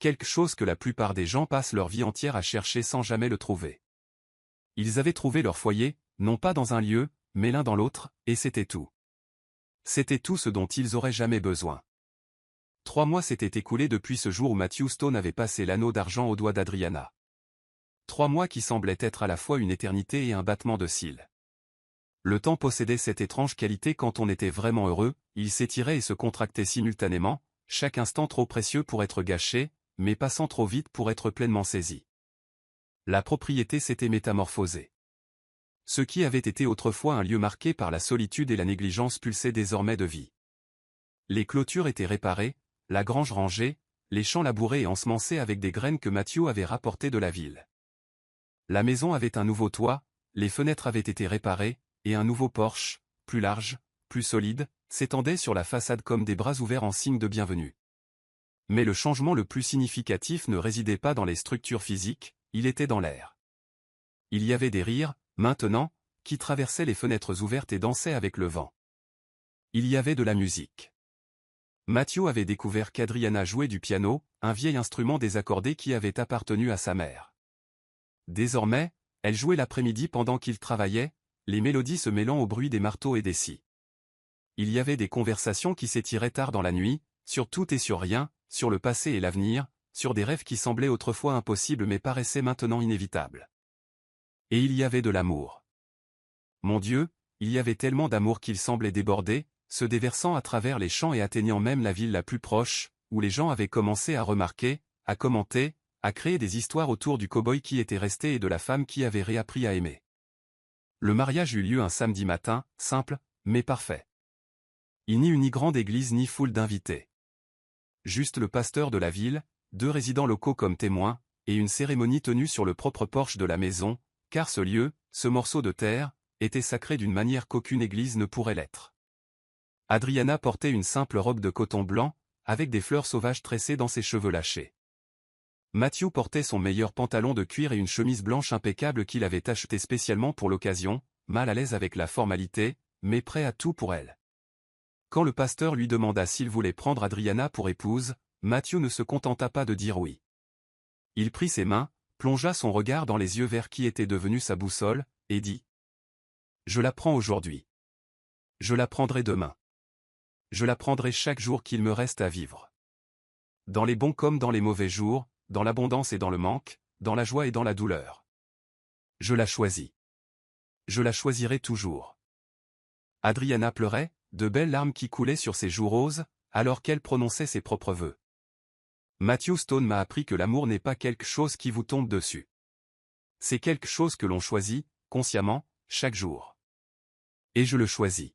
Quelque chose que la plupart des gens passent leur vie entière à chercher sans jamais le trouver. Ils avaient trouvé leur foyer, non pas dans un lieu, mais l'un dans l'autre, et c'était tout. C'était tout ce dont ils auraient jamais besoin. 3 mois s'étaient écoulés depuis ce jour où Matthew Stone avait passé l'anneau d'argent au doigt d'Adriana. 3 mois qui semblaient être à la fois une éternité et un battement de cils. Le temps possédait cette étrange qualité quand on était vraiment heureux, il s'étirait et se contractait simultanément, chaque instant trop précieux pour être gâché, mais passant trop vite pour être pleinement saisi. La propriété s'était métamorphosée. Ce qui avait été autrefois un lieu marqué par la solitude et la négligence pulsait désormais de vie. Les clôtures étaient réparées, la grange rangée, les champs labourés et ensemencés avec des graines que Matthew avait rapportées de la ville. La maison avait un nouveau toit, les fenêtres avaient été réparées, et un nouveau porche, plus large, plus solide, s'étendait sur la façade comme des bras ouverts en signe de bienvenue. Mais le changement le plus significatif ne résidait pas dans les structures physiques, il était dans l'air. Il y avait des rires, maintenant, qui traversaient les fenêtres ouvertes et dansaient avec le vent. Il y avait de la musique. Matthew avait découvert qu'Adriana jouait du piano, un vieil instrument désaccordé qui avait appartenu à sa mère. Désormais, elle jouait l'après-midi pendant qu'il travaillait, les mélodies se mêlant au bruit des marteaux et des scies. Il y avait des conversations qui s'étiraient tard dans la nuit, sur tout et sur rien, sur le passé et l'avenir, sur des rêves qui semblaient autrefois impossibles mais paraissaient maintenant inévitables. Et il y avait de l'amour. Mon Dieu, il y avait tellement d'amour qu'il semblait déborder, se déversant à travers les champs et atteignant même la ville la plus proche, où les gens avaient commencé à remarquer, à commenter, à créer des histoires autour du cow-boy qui était resté et de la femme qui avait réappris à aimer. Le mariage eut lieu un samedi matin, simple, mais parfait. Il n'y eut ni grande église ni foule d'invités. Juste le pasteur de la ville, 2 résidents locaux comme témoins, et une cérémonie tenue sur le propre porche de la maison, car ce lieu, ce morceau de terre, était sacré d'une manière qu'aucune église ne pourrait l'être. Adriana portait une simple robe de coton blanc, avec des fleurs sauvages tressées dans ses cheveux lâchés. Matthew portait son meilleur pantalon de cuir et une chemise blanche impeccable qu'il avait achetée spécialement pour l'occasion, mal à l'aise avec la formalité, mais prêt à tout pour elle. Quand le pasteur lui demanda s'il voulait prendre Adriana pour épouse, Matthew ne se contenta pas de dire oui. Il prit ses mains, plongea son regard dans les yeux verts qui étaient devenus sa boussole, et dit : « Je la prends aujourd'hui. Je la prendrai demain. Je la prendrai chaque jour qu'il me reste à vivre. Dans les bons comme dans les mauvais jours, dans l'abondance et dans le manque, dans la joie et dans la douleur. Je la choisis. Je la choisirai toujours. » Adriana pleurait, de belles larmes qui coulaient sur ses joues roses, alors qu'elle prononçait ses propres vœux. Matthew Stone m'a appris que l'amour n'est pas quelque chose qui vous tombe dessus. C'est quelque chose que l'on choisit, consciemment, chaque jour. Et je le choisis.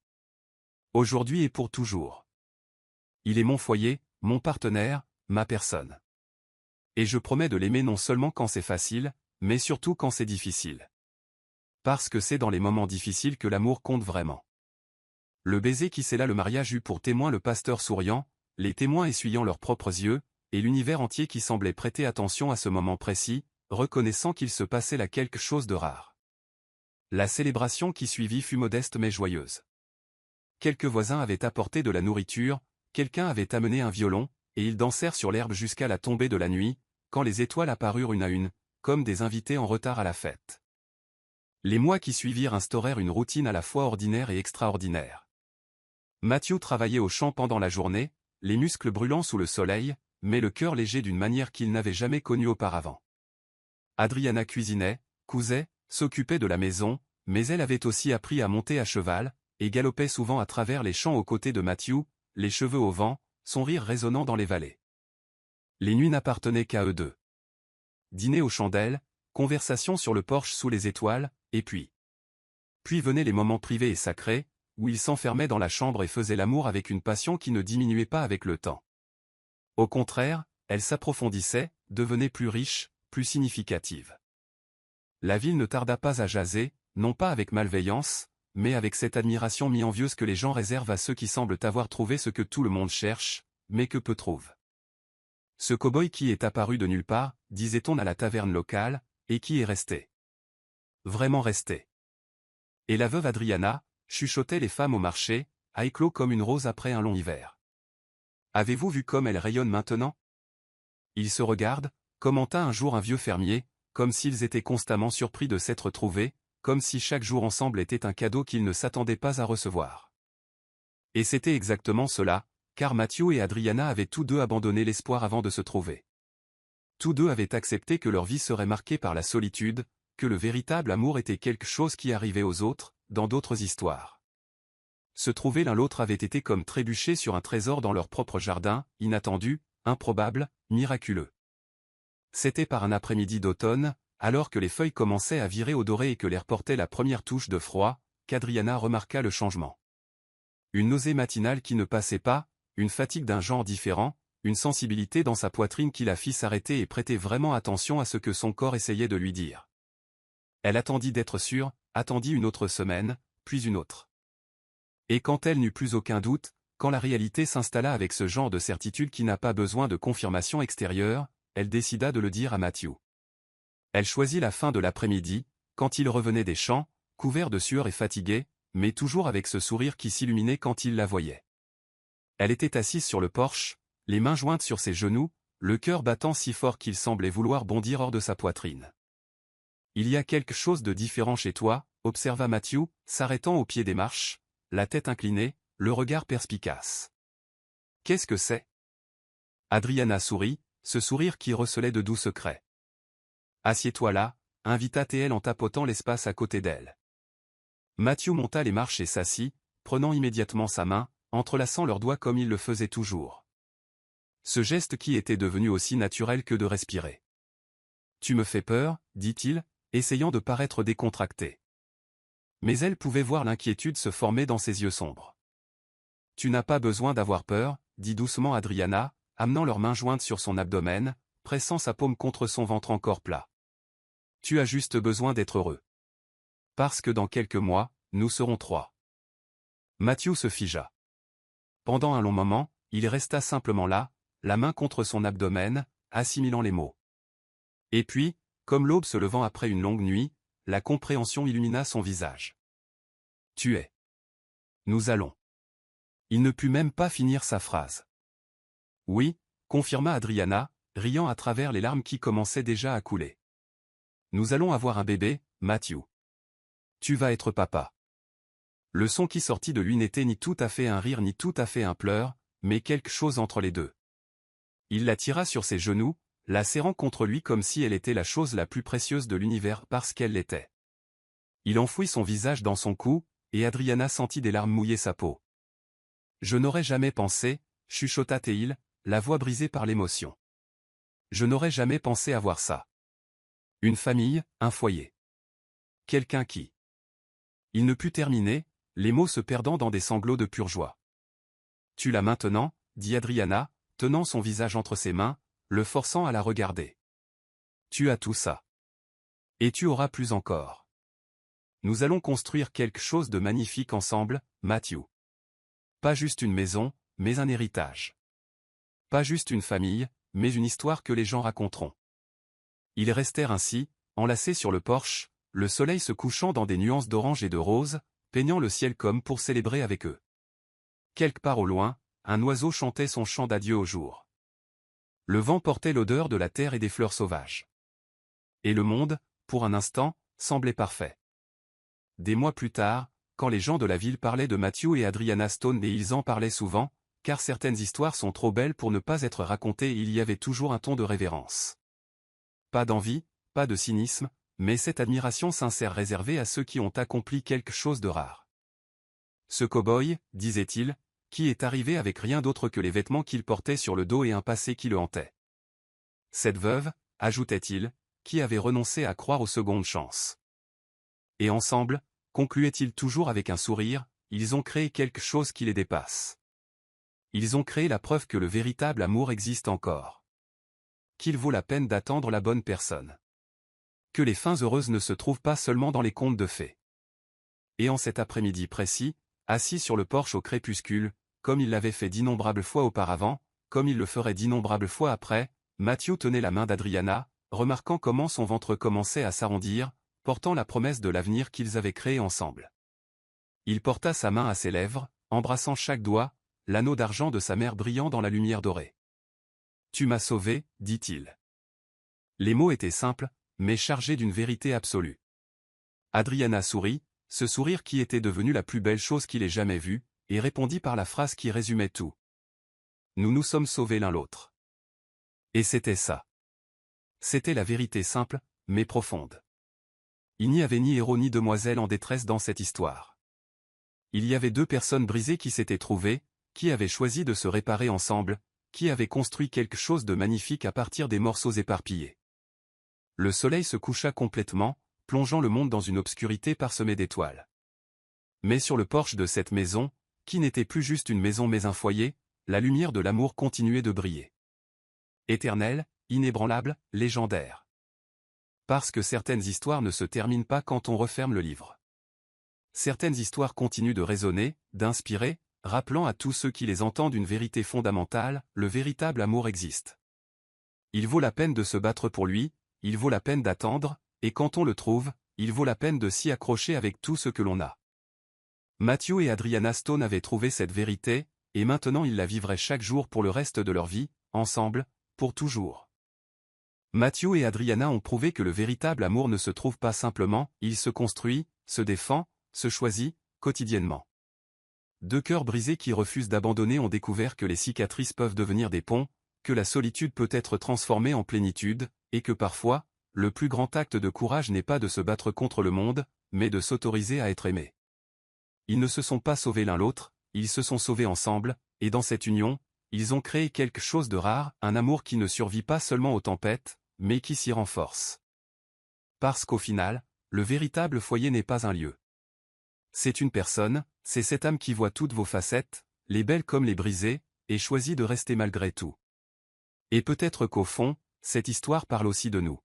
Aujourd'hui et pour toujours. Il est mon foyer, mon partenaire, ma personne. Et je promets de l'aimer non seulement quand c'est facile, mais surtout quand c'est difficile. Parce que c'est dans les moments difficiles que l'amour compte vraiment. Le baiser qui scella le mariage eut pour témoin le pasteur souriant, les témoins essuyant leurs propres yeux, et l'univers entier qui semblait prêter attention à ce moment précis, reconnaissant qu'il se passait là quelque chose de rare. La célébration qui suivit fut modeste mais joyeuse. quelques voisins avaient apporté de la nourriture, quelqu'un avait amené un violon, et ils dansèrent sur l'herbe jusqu'à la tombée de la nuit, quand les étoiles apparurent une à une, comme des invités en retard à la fête. Les mois qui suivirent instaurèrent une routine à la fois ordinaire et extraordinaire. Matthew travaillait au champ pendant la journée, les muscles brûlants sous le soleil, mais le cœur léger d'une manière qu'il n'avait jamais connue auparavant. Adriana cuisinait, cousait, s'occupait de la maison, mais elle avait aussi appris à monter à cheval, et galopait souvent à travers les champs aux côtés de Matthew, les cheveux au vent, son rire résonnant dans les vallées. Les nuits n'appartenaient qu'à eux deux. Dîner aux chandelles, conversation sur le porche sous les étoiles, et puis venaient les moments privés et sacrés, où ils s'enfermaient dans la chambre et faisaient l'amour avec une passion qui ne diminuait pas avec le temps. Au contraire, elle s'approfondissait, devenait plus riche, plus significative. La ville ne tarda pas à jaser, non pas avec malveillance, mais avec cette admiration mi-envieuse que les gens réservent à ceux qui semblent avoir trouvé ce que tout le monde cherche, mais que peu trouvent. Ce cow-boy qui est apparu de nulle part, disait-on à la taverne locale, et qui est resté. Vraiment resté. Et la veuve Adriana, chuchotaient les femmes au marché, a éclos comme une rose après un long hiver. Avez-vous vu comme elle rayonne maintenant? Ils se regardent, commenta un jour un vieux fermier, comme s'ils étaient constamment surpris de s'être trouvés, comme si chaque jour ensemble était un cadeau qu'ils ne s'attendaient pas à recevoir. Et c'était exactement cela, car Matthew et Adriana avaient tous deux abandonné l'espoir avant de se trouver. Tous deux avaient accepté que leur vie serait marquée par la solitude, que le véritable amour était quelque chose qui arrivait aux autres, dans d'autres histoires. Se trouver l'un l'autre avait été comme trébucher sur un trésor dans leur propre jardin, inattendu, improbable, miraculeux. C'était par un après-midi d'automne, alors que les feuilles commençaient à virer au doré et que l'air portait la première touche de froid, qu'Adriana remarqua le changement. Une nausée matinale qui ne passait pas, une fatigue d'un genre différent, une sensibilité dans sa poitrine qui la fit s'arrêter et prêter vraiment attention à ce que son corps essayait de lui dire. Elle attendit d'être sûre, attendit une autre semaine, puis une autre. Et quand elle n'eut plus aucun doute, quand la réalité s'installa avec ce genre de certitude qui n'a pas besoin de confirmation extérieure, elle décida de le dire à Matthew. Elle choisit la fin de l'après-midi, quand il revenait des champs, couvert de sueur et fatigué, mais toujours avec ce sourire qui s'illuminait quand il la voyait. Elle était assise sur le porche, les mains jointes sur ses genoux, le cœur battant si fort qu'il semblait vouloir bondir hors de sa poitrine. « Il y a quelque chose de différent chez toi », observa Matthew, s'arrêtant au pied des marches, la tête inclinée, le regard perspicace. « Qu'est-ce que c'est » Adriana sourit, ce sourire qui recelait de doux secrets. « Assieds-toi là », invita T.L. en tapotant l'espace à côté d'elle. Matthew monta les marches et s'assit, prenant immédiatement sa main, entrelaçant leurs doigts comme il le faisait toujours. Ce geste qui était devenu aussi naturel que de respirer. « Tu me fais peur », dit-il, essayant de paraître décontracté. Mais elle pouvait voir l'inquiétude se former dans ses yeux sombres. « Tu n'as pas besoin d'avoir peur », dit doucement Adriana, amenant leurs mains jointes sur son abdomen, pressant sa paume contre son ventre encore plat. « Tu as juste besoin d'être heureux. Parce que dans quelques mois, nous serons 3. » Matthew se figea. Pendant un long moment, il resta simplement là, la main contre son abdomen, assimilant les mots. Et puis, comme l'aube se levant après une longue nuit, la compréhension illumina son visage. « Tu es. Nous allons. » Il ne put même pas finir sa phrase. « Oui », confirma Adriana, riant à travers les larmes qui commençaient déjà à couler. « Nous allons avoir un bébé, Matthew. Tu vas être papa. » Le son qui sortit de lui n'était ni tout à fait un rire ni tout à fait un pleur, mais quelque chose entre les deux. Il la tira sur ses genoux, la serrant contre lui comme si elle était la chose la plus précieuse de l'univers parce qu'elle l'était. Il enfouit son visage dans son cou, et Adriana sentit des larmes mouiller sa peau. « Je n'aurais jamais pensé », chuchota T.L., la voix brisée par l'émotion. « Je n'aurais jamais pensé avoir ça. Une famille, un foyer. Quelqu'un qui... » Il ne put terminer, les mots se perdant dans des sanglots de pure joie. « Tu l'as maintenant », dit Adriana, tenant son visage entre ses mains, le forçant à la regarder. « Tu as tout ça. Et tu auras plus encore. Nous allons construire quelque chose de magnifique ensemble, Matthew. Pas juste une maison, mais un héritage. Pas juste une famille, mais une histoire que les gens raconteront. » Ils restèrent ainsi, enlacés sur le porche, le soleil se couchant dans des nuances d'orange et de rose, peignant le ciel comme pour célébrer avec eux. quelque part au loin, un oiseau chantait son chant d'adieu au jour. Le vent portait l'odeur de la terre et des fleurs sauvages. Et le monde, pour un instant, semblait parfait. Des mois plus tard, quand les gens de la ville parlaient de Matthew et Adriana Stone et ils en parlaient souvent, car certaines histoires sont trop belles pour ne pas être racontées, il y avait toujours un ton de révérence. Pas d'envie, pas de cynisme, mais cette admiration sincère réservée à ceux qui ont accompli quelque chose de rare. Ce cow-boy, disait-il, qui est arrivé avec rien d'autre que les vêtements qu'il portait sur le dos et un passé qui le hantait. Cette veuve, ajoutait-il, qui avait renoncé à croire aux secondes chances. Et ensemble, concluait-il toujours avec un sourire, ils ont créé quelque chose qui les dépasse. Ils ont créé la preuve que le véritable amour existe encore. Qu'il vaut la peine d'attendre la bonne personne. Que les fins heureuses ne se trouvent pas seulement dans les contes de fées. Et en cet après-midi précis, assis sur le porche au crépuscule, comme il l'avait fait d'innombrables fois auparavant, comme il le ferait d'innombrables fois après, Matthew tenait la main d'Adriana, remarquant comment son ventre commençait à s'arrondir, portant la promesse de l'avenir qu'ils avaient créé ensemble. Il porta sa main à ses lèvres, embrassant chaque doigt, l'anneau d'argent de sa mère brillant dans la lumière dorée. « Tu m'as sauvé, dit-il. » Les mots étaient simples, mais chargés d'une vérité absolue. Adriana sourit, ce sourire qui était devenu la plus belle chose qu'il ait jamais vue, et répondit par la phrase qui résumait tout. « Nous nous sommes sauvés l'un l'autre. » Et c'était ça. C'était la vérité simple, mais profonde. Il n'y avait ni héros ni demoiselle en détresse dans cette histoire. Il y avait deux personnes brisées qui s'étaient trouvées, qui avaient choisi de se réparer ensemble, qui avaient construit quelque chose de magnifique à partir des morceaux éparpillés. Le soleil se coucha complètement, plongeant le monde dans une obscurité parsemée d'étoiles. Mais sur le porche de cette maison, qui n'était plus juste une maison mais un foyer, la lumière de l'amour continuait de briller. Éternelle, inébranlable, légendaire. Parce que certaines histoires ne se terminent pas quand on referme le livre. Certaines histoires continuent de résonner, d'inspirer, rappelant à tous ceux qui les entendent une vérité fondamentale, le véritable amour existe. Il vaut la peine de se battre pour lui, il vaut la peine d'attendre, et quand on le trouve, il vaut la peine de s'y accrocher avec tout ce que l'on a. Matthew et Adriana Stone avaient trouvé cette vérité, et maintenant ils la vivraient chaque jour pour le reste de leur vie, ensemble, pour toujours. Matthew et Adriana ont prouvé que le véritable amour ne se trouve pas simplement, il se construit, se défend, se choisit, quotidiennement. Deux cœurs brisés qui refusent d'abandonner ont découvert que les cicatrices peuvent devenir des ponts, que la solitude peut être transformée en plénitude, et que parfois, le plus grand acte de courage n'est pas de se battre contre le monde, mais de s'autoriser à être aimé. Ils ne se sont pas sauvés l'un l'autre, ils se sont sauvés ensemble, et dans cette union, ils ont créé quelque chose de rare, un amour qui ne survit pas seulement aux tempêtes, mais qui s'y renforce. Parce qu'au final, le véritable foyer n'est pas un lieu. C'est une personne, c'est cette âme qui voit toutes vos facettes, les belles comme les brisées, et choisit de rester malgré tout. Et peut-être qu'au fond, cette histoire parle aussi de nous.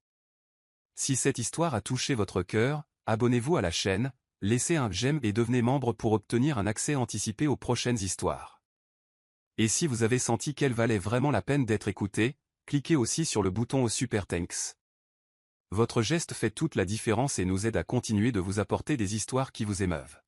Si cette histoire a touché votre cœur, abonnez-vous à la chaîne, laissez un j'aime et devenez membre pour obtenir un accès anticipé aux prochaines histoires. Et si vous avez senti qu'elle valait vraiment la peine d'être écoutée, cliquez aussi sur le bouton au Super Thanks. Votre geste fait toute la différence et nous aide à continuer de vous apporter des histoires qui vous émeuvent.